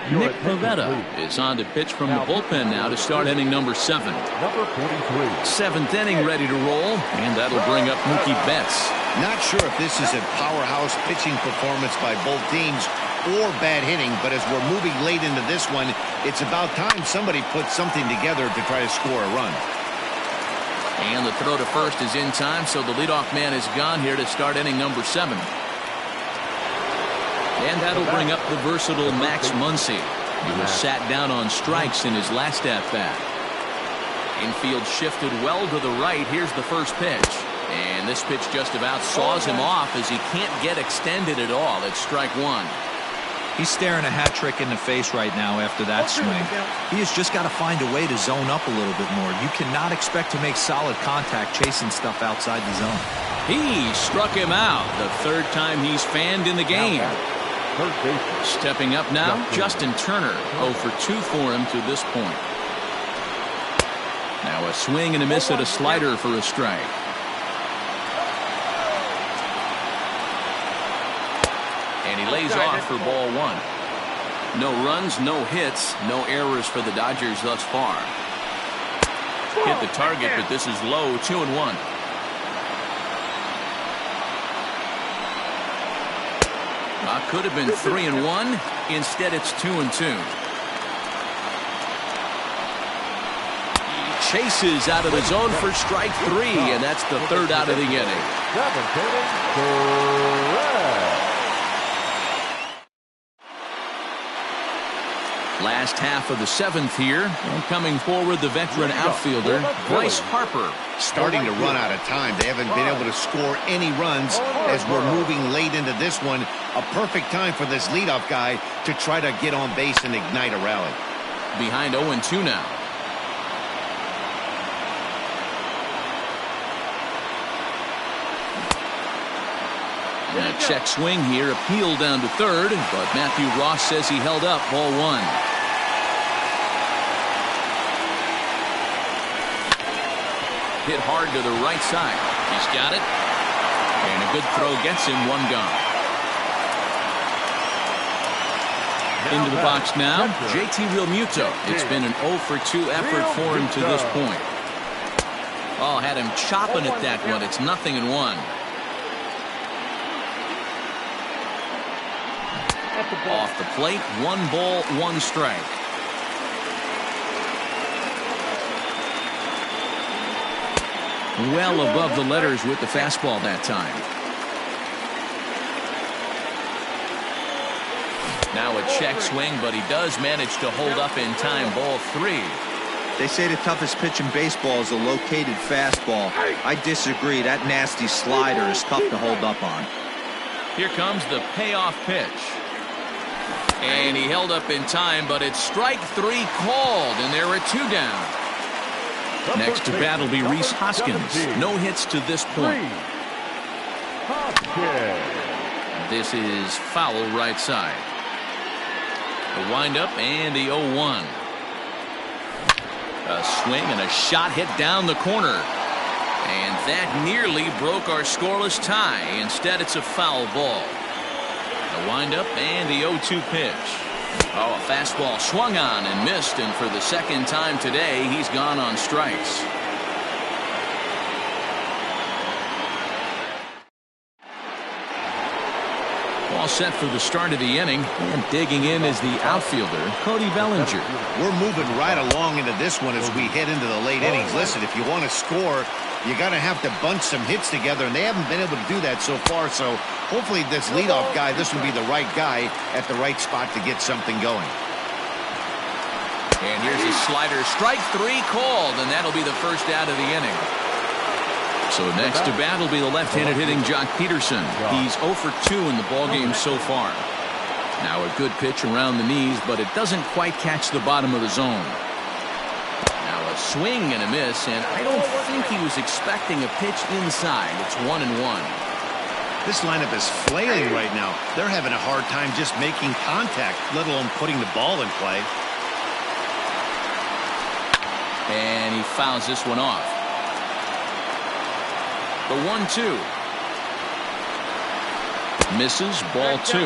Nick Pivetta is on to pitch from the bullpen now to start inning number 7. Number 43. 7th inning ready to roll, and that'll bring up Mookie Betts. Not sure if this is a powerhouse pitching performance by both teams or bad hitting, but as we're moving late into this one, it's about time somebody puts something together to try to score a run. And the throw to first is in time, so the leadoff man is gone here to start inning number 7. And that'll bring up the versatile Max Muncy. He was sat down on strikes in his last at-bat. Infield shifted well to the right. Here's the first pitch. And this pitch just about saws him off as he can't get extended at all. It's strike 1. He's staring a hat trick in the face right now after that swing. He has just got to find a way to zone up a little bit more. You cannot expect to make solid contact chasing stuff outside the zone. He struck him out the third time he's fanned in the game. Stepping up now, Justin Turner. 0 for 2 for him to this point. Now a swing and a miss at a slider for a strike. And he lays off for ball 1. No runs, no hits, no errors for the Dodgers thus far. Hit the target, but this is low. 2-1. Could have been 3-1. Instead, it's 2-2. He chases out of the zone for strike 3, and that's the third out of the inning. Last half of the 7th here, and coming forward, the veteran outfielder, Bryce Harper. Starting to run out of time. They haven't been able to score any runs as we're moving late into this one. A perfect time for this leadoff guy to try to get on base and ignite a rally. Behind 0-2 now. And a check swing here, appeal down to third, but Matthew Ross says he held up. Ball 1. Hit hard to the right side. He's got it. And a good throw gets him. 1 gone. Into the box now, JT Realmuto. It's been an 0 for 2 effort for him to this point. Oh, had him chopping at that one. It's 0-1. Off the plate, 1 ball, 1 strike. Well above the letters with the fastball that time. Now a check swing, but he does manage to hold up in time. Ball 3. They say the toughest pitch in baseball is a located fastball. I disagree. That nasty slider is tough to hold up on. Here comes the payoff pitch. And he held up in time, but it's strike 3 called, and there are 2 down. Next to bat will be Rhys Hoskins. No hits to this point. This is foul right side. The windup and the 0-1. A swing and a shot hit down the corner. And that nearly broke our scoreless tie. Instead, it's a foul ball. The windup and the 0-2 pitch. Oh, a fastball swung on and missed, and for the second time today, he's gone on strikes. All set for the start of the inning, and digging in is the outfielder, Cody Bellinger. We're moving right along into this one as we head into the late innings. Listen, if you want to score, you got to have to bunch some hits together, and they haven't been able to do that so far. So hopefully this leadoff guy, this will be the right guy at the right spot to get something going. And here's a slider. Strike 3 called, and that'll be the first out of the inning. So next to bat will be the left-handed hitting Jock Peterson. He's 0 for 2 in the ballgame so far. Now a good pitch around the knees, but it doesn't quite catch the bottom of the zone. Now a swing and a miss, and I don't think he was expecting a pitch inside. It's 1-1. This lineup is flailing right now. They're having a hard time just making contact, let alone putting the ball in play. And he fouls this one off. The 1-2. Misses. Ball 2.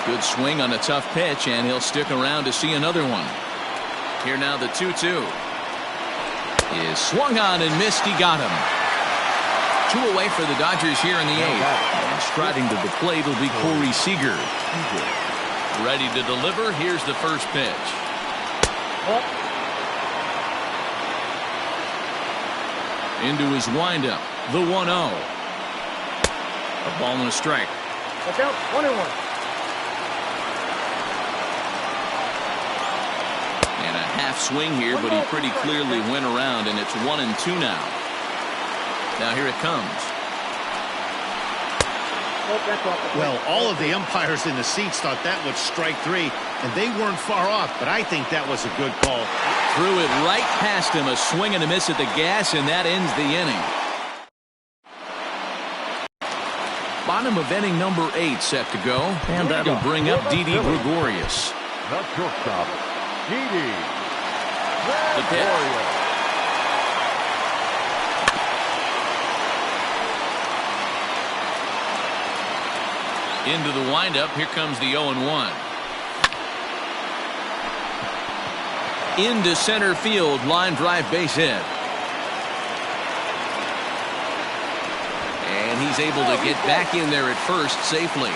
Good swing on a tough pitch, and he'll stick around to see another one. Here now the 2-2. Is swung on and missed. He got him. 2 away for the Dodgers here in the 8th. And striding to the plate will be Corey Seager. Ready to deliver. Here's the first pitch. Into his windup. The 1-0. A ball and a strike. Watch out. 1-1. And a half swing here, but he pretty clearly went around, and it's 1-2 now. Now here it comes. Well, all of the umpires in the seats thought that was strike 3, and they weren't far off, but I think that was a good call. Threw it right past him, a swing and a miss at the gas, and that ends the inning. Bottom of inning number 8 set to go, and that'll bring up Didi Gregorius. The shortstop, Didi The pitch. Gregorius. Into the windup. Here comes the 0-1. Into center field. Line drive, base hit. And he's able to get back in there at first safely.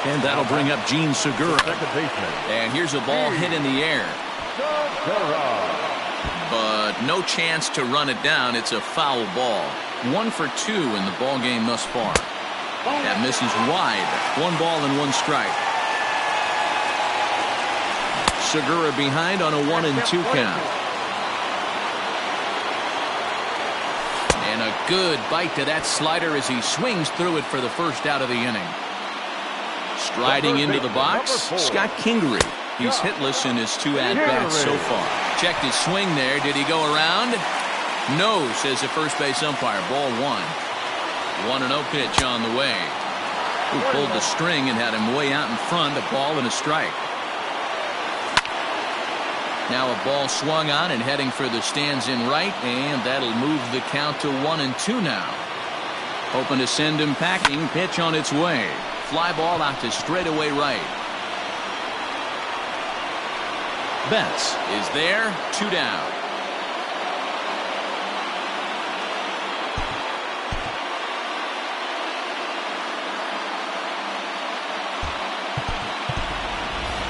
And that'll bring up Gene Segura. Second baseman. And here's a ball hit in the air. Segura. But no chance to run it down. It's a foul ball. 1 for 2 in the ball game thus far. That misses wide. 1 ball and 1 strike. Segura behind on a 1-2 count. And a good bite to that slider as he swings through it for the first out of the inning. Striding into the box, Scott Kingery. He's hitless in his 2 at-bats so far. Checked his swing there. Did he go around? No, says the first base umpire. Ball 1. 1-0 pitch on the way. Who pulled the string and had him way out in front. A ball and a strike. Now a ball swung on and heading for the stands in right, and that'll move the count to 1-2 now. Hoping to send him packing. Pitch on its way. Fly ball out to straightaway right. Betts is there. 2 down.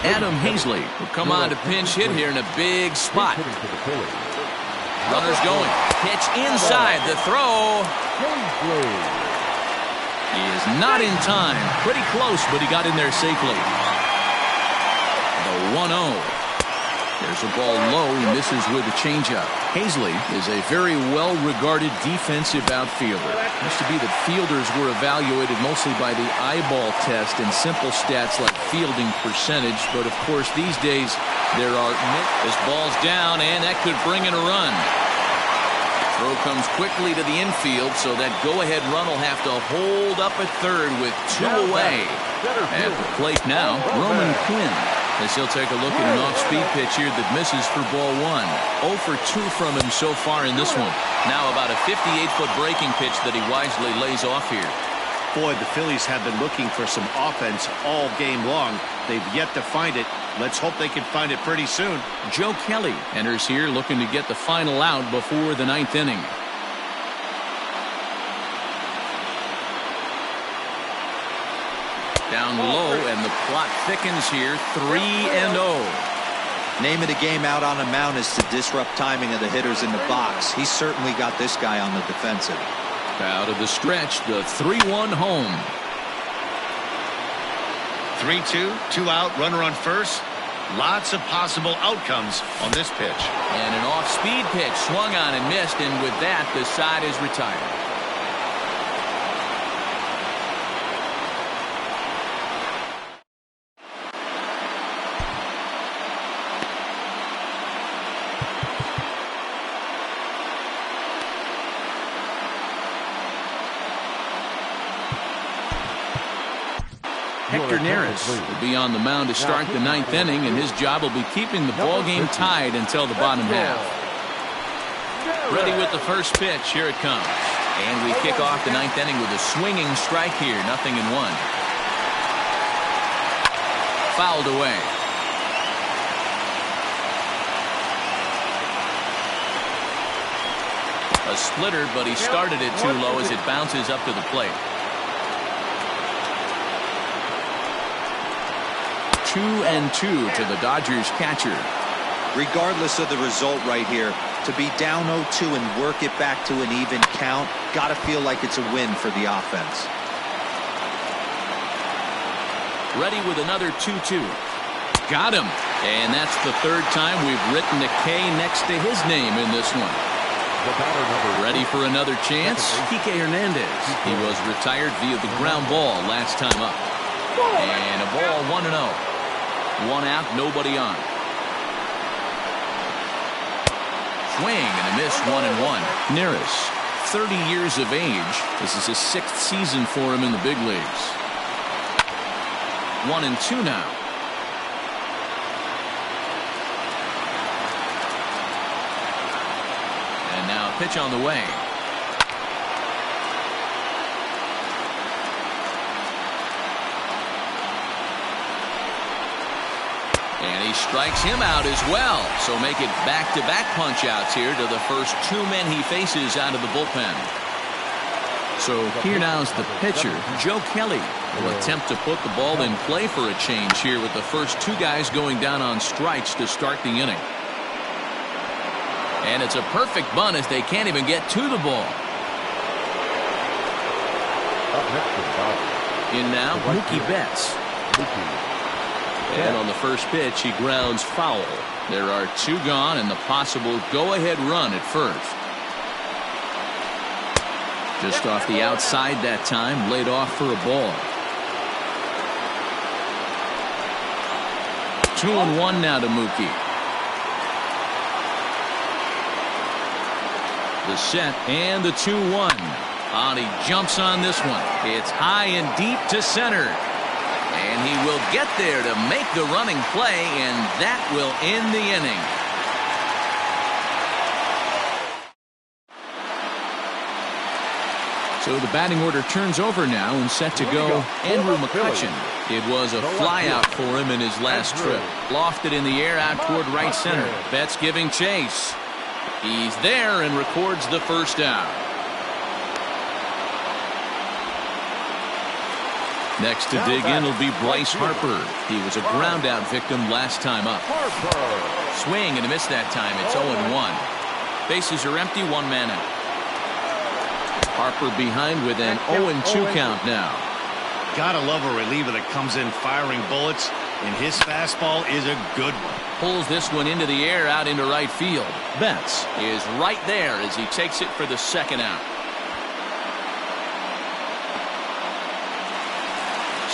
Adam Hazley will come on to pinch hit here in a big spot. Runners going. Pitch inside. The throw. He is not in time. Pretty close, but he got in there safely. The 1-0. There's a ball low. He misses with a changeup. Hazley is a very well-regarded defensive outfielder. Used to be that fielders were evaluated mostly by the eyeball test and simple stats like fielding percentage. But, of course, these days there are... This ball's down, and that could bring in a run. Throw comes quickly to the infield, so that go-ahead run will have to hold up at third with 2 away. At the plate now, Roman Quinn, as he'll take a look at an off-speed pitch here that misses for ball 1. 0 for 2 from him so far in this one. Now about a 58-foot breaking pitch that he wisely lays off here. Boy, the Phillies have been looking for some offense all game long. They've yet to find it. Let's hope they can find it pretty soon. Joe Kelly enters here looking to get the final out before the 9th inning. Down low, and the plot thickens here. 3-0. Name of the game out on the mound is to disrupt timing of the hitters in the box. He's certainly got this guy on the defensive. Out of the stretch, the 3-1 home. 3-2, 2 out, runner on first. Lots of possible outcomes on this pitch. And an off-speed pitch swung on and missed, and with that, the side is retired. Hector Neris will be on the mound to start the 9th inning, and his job will be keeping the ball game tied until the bottom half. Ready with the first pitch. Here it comes. And we kick off the 9th inning with a swinging strike here. 0-1. Fouled away. A splitter, but he started it too low as it bounces up to the plate. 2-2 to the Dodgers catcher. Regardless of the result right here, to be down 0-2 and work it back to an even count, got to feel like it's a win for the offense. Ready with another 2-2. Got him. And that's the third time we've written a K next to his name in this one. Ready for another chance? Kike Hernandez. He was retired via the ground ball last time up. And a ball 1-0. One out, nobody on. Swing and a miss, 1-1. Neris, 30 years of age. This is his 6th season for him in the big leagues. 1-2 now. And now pitch on the way. And he strikes him out as well. So make it back-to-back punch-outs here to the first 2 men he faces out of the bullpen. So here now is the pitcher, Joe Kelly, will attempt to put the ball in play for a change here with the first 2 guys going down on strikes to start the inning. And it's a perfect bunt as they can't even get to the ball. In now, Mookie Betts. And on the first pitch, he grounds foul. There are 2 gone and the possible go-ahead run at first. Just off the outside that time, laid off for a ball. 2-1 now to Mookie. The set and the 2-1. And he jumps on this one. It's high and deep to center. And he will get there to make the running play, and that will end the inning. So the batting order turns over now and set to go Andrew McCutchen. It was a flyout for him in his last trip. Lofted in the air out toward right center. Betts giving chase. He's there and records the first out. Next to dig in will be Bryce Harper. He was a ground out victim last time up. Swing and a miss that time. It's 0-1. Bases are empty, 1 man out. Harper behind with an 0-2 count now. Gotta love a reliever that comes in firing bullets, and his fastball is a good one. Pulls this one into the air out into right field. Betts is right there as he takes it for the second out.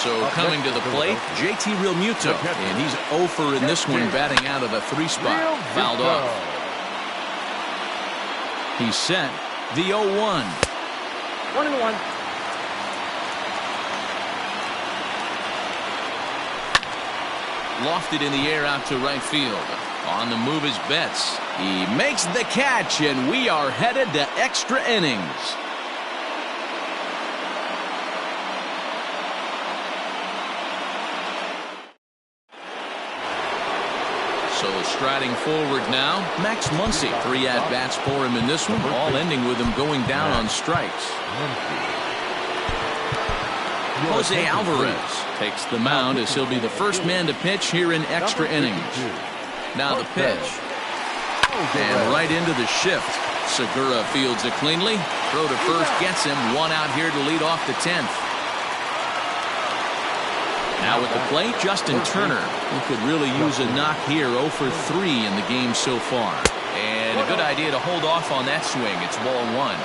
So coming to the plate, JT Realmuto, and he's 0 in this one, batting out of the 3 spot. Fouled off. He's set the 0-1. 1-1. Lofted in the air out to right field. On the move is Betts. He makes the catch, and we are headed to extra innings. So striding forward now, Max Muncy. 3 at-bats for him in this one, all ending with him going down on strikes. Jose Alvarez takes the mound as he'll be the first man to pitch here in extra innings. Now the pitch. And right into the shift. Segura fields it cleanly. Throw to first gets him. 1 out here to lead off the 10th. Now at the plate, Justin Turner. He could really use a knock here. 0 for 3 in the game so far. And a good idea to hold off on that swing. It's ball 1.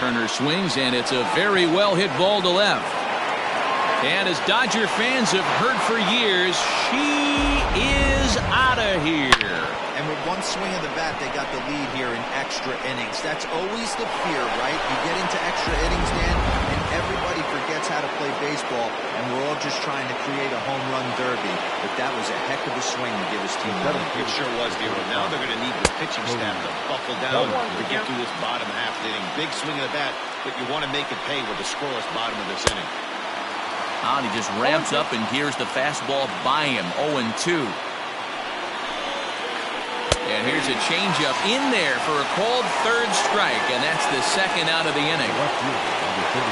Turner swings, and it's a very well hit ball to left. And as Dodger fans have heard for years, she is out of here. And with 1 swing of the bat, they got the lead here in extra innings. That's always the fear, right? You get into extra innings, Dan, and everybody forgets how to play baseball, and we're all just trying to create a home run derby. But that was a heck of a swing to give his team a lead. It sure was, Dero. Now they're going to need the pitching staff to buckle down to get through this bottom half of the inning. Big swing of the bat, but you want to make it pay with the scoreless bottom of this inning. And he just ramps up and gears the fastball by him. 0-2. And here's a changeup in there for a called 3rd strike, and that's the 2nd out of the inning.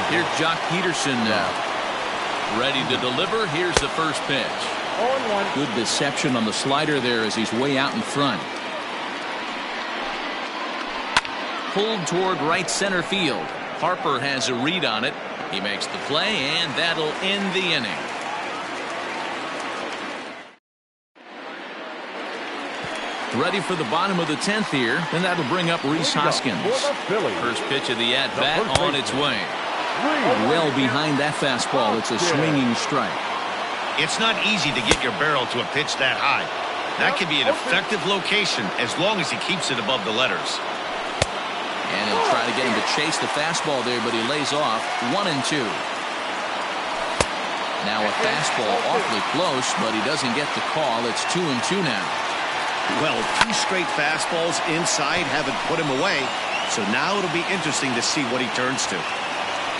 Here's Jock Peterson now. Ready to deliver. Here's the first pitch. 0-1. Good deception on the slider there as he's way out in front. Pulled toward right center field. Harper has a read on it. He makes the play, and that'll end the inning. Ready for the bottom of the 10th here, and that'll bring up Rhys Hoskins. First pitch of the at-bat on its way. Well behind that fastball. It's a swinging strike. It's not easy to get your barrel to a pitch that high. That can be an effective location as long as he keeps it above the letters. And he'll try to get him to chase the fastball there, but he lays off 1-2. Now a fastball awfully close, but he doesn't get the call. It's 2-2 now. Well, 2 straight fastballs inside haven't put him away. So now it'll be interesting to see what he turns to.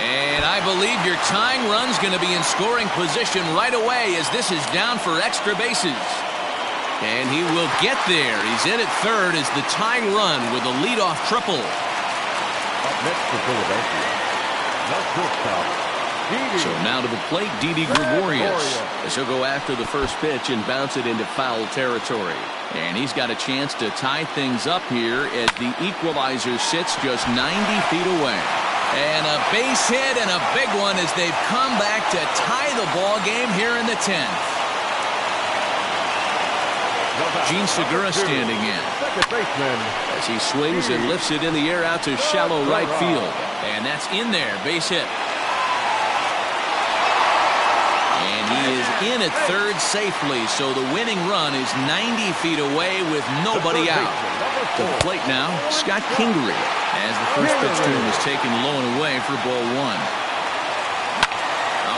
And I believe your tying run's going to be in scoring position right away as this is down for extra bases. And he will get there. He's in at third as the tying run with a leadoff triple. Up next for Philadelphia, the shortstop, Didi. So now to the plate, Didi Gregorius, as he'll go after the first pitch and bounce it into foul territory. And he's got a chance to tie things up here as the equalizer sits just 90 feet away. And a base hit and a big one as they've come back to tie the ball game here in the 10th. Gene Segura standing in as he swings and lifts it in the air out to shallow right field. And that's in there, base hit. And he is in at third safely, so the winning run is 90 feet away with nobody out. To the plate now, Scott Kingery, as the first pitch to him is taken low and away for ball 1.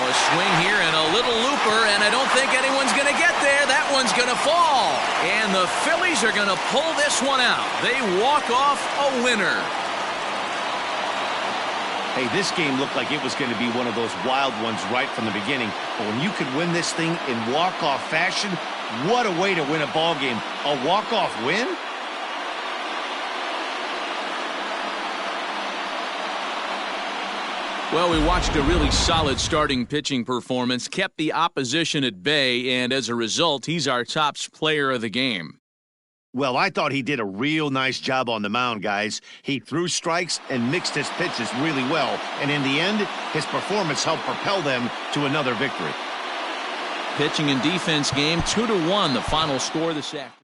A swing here and a little looper, and I don't think anyone's going to get there. That one's going to fall. And the Phillies are going to pull this one out. They walk off a winner. Hey, this game looked like it was going to be one of those wild ones right from the beginning. But when you could win this thing in walk-off fashion, what a way to win a ball game. A walk-off win? Well, we watched a really solid starting pitching performance, kept the opposition at bay, and as a result, he's our top player of the game. Well, I thought he did a real nice job on the mound, guys. He threw strikes and mixed his pitches really well, and in the end, his performance helped propel them to another victory. Pitching and defense game, 2-1, the final score this afternoon.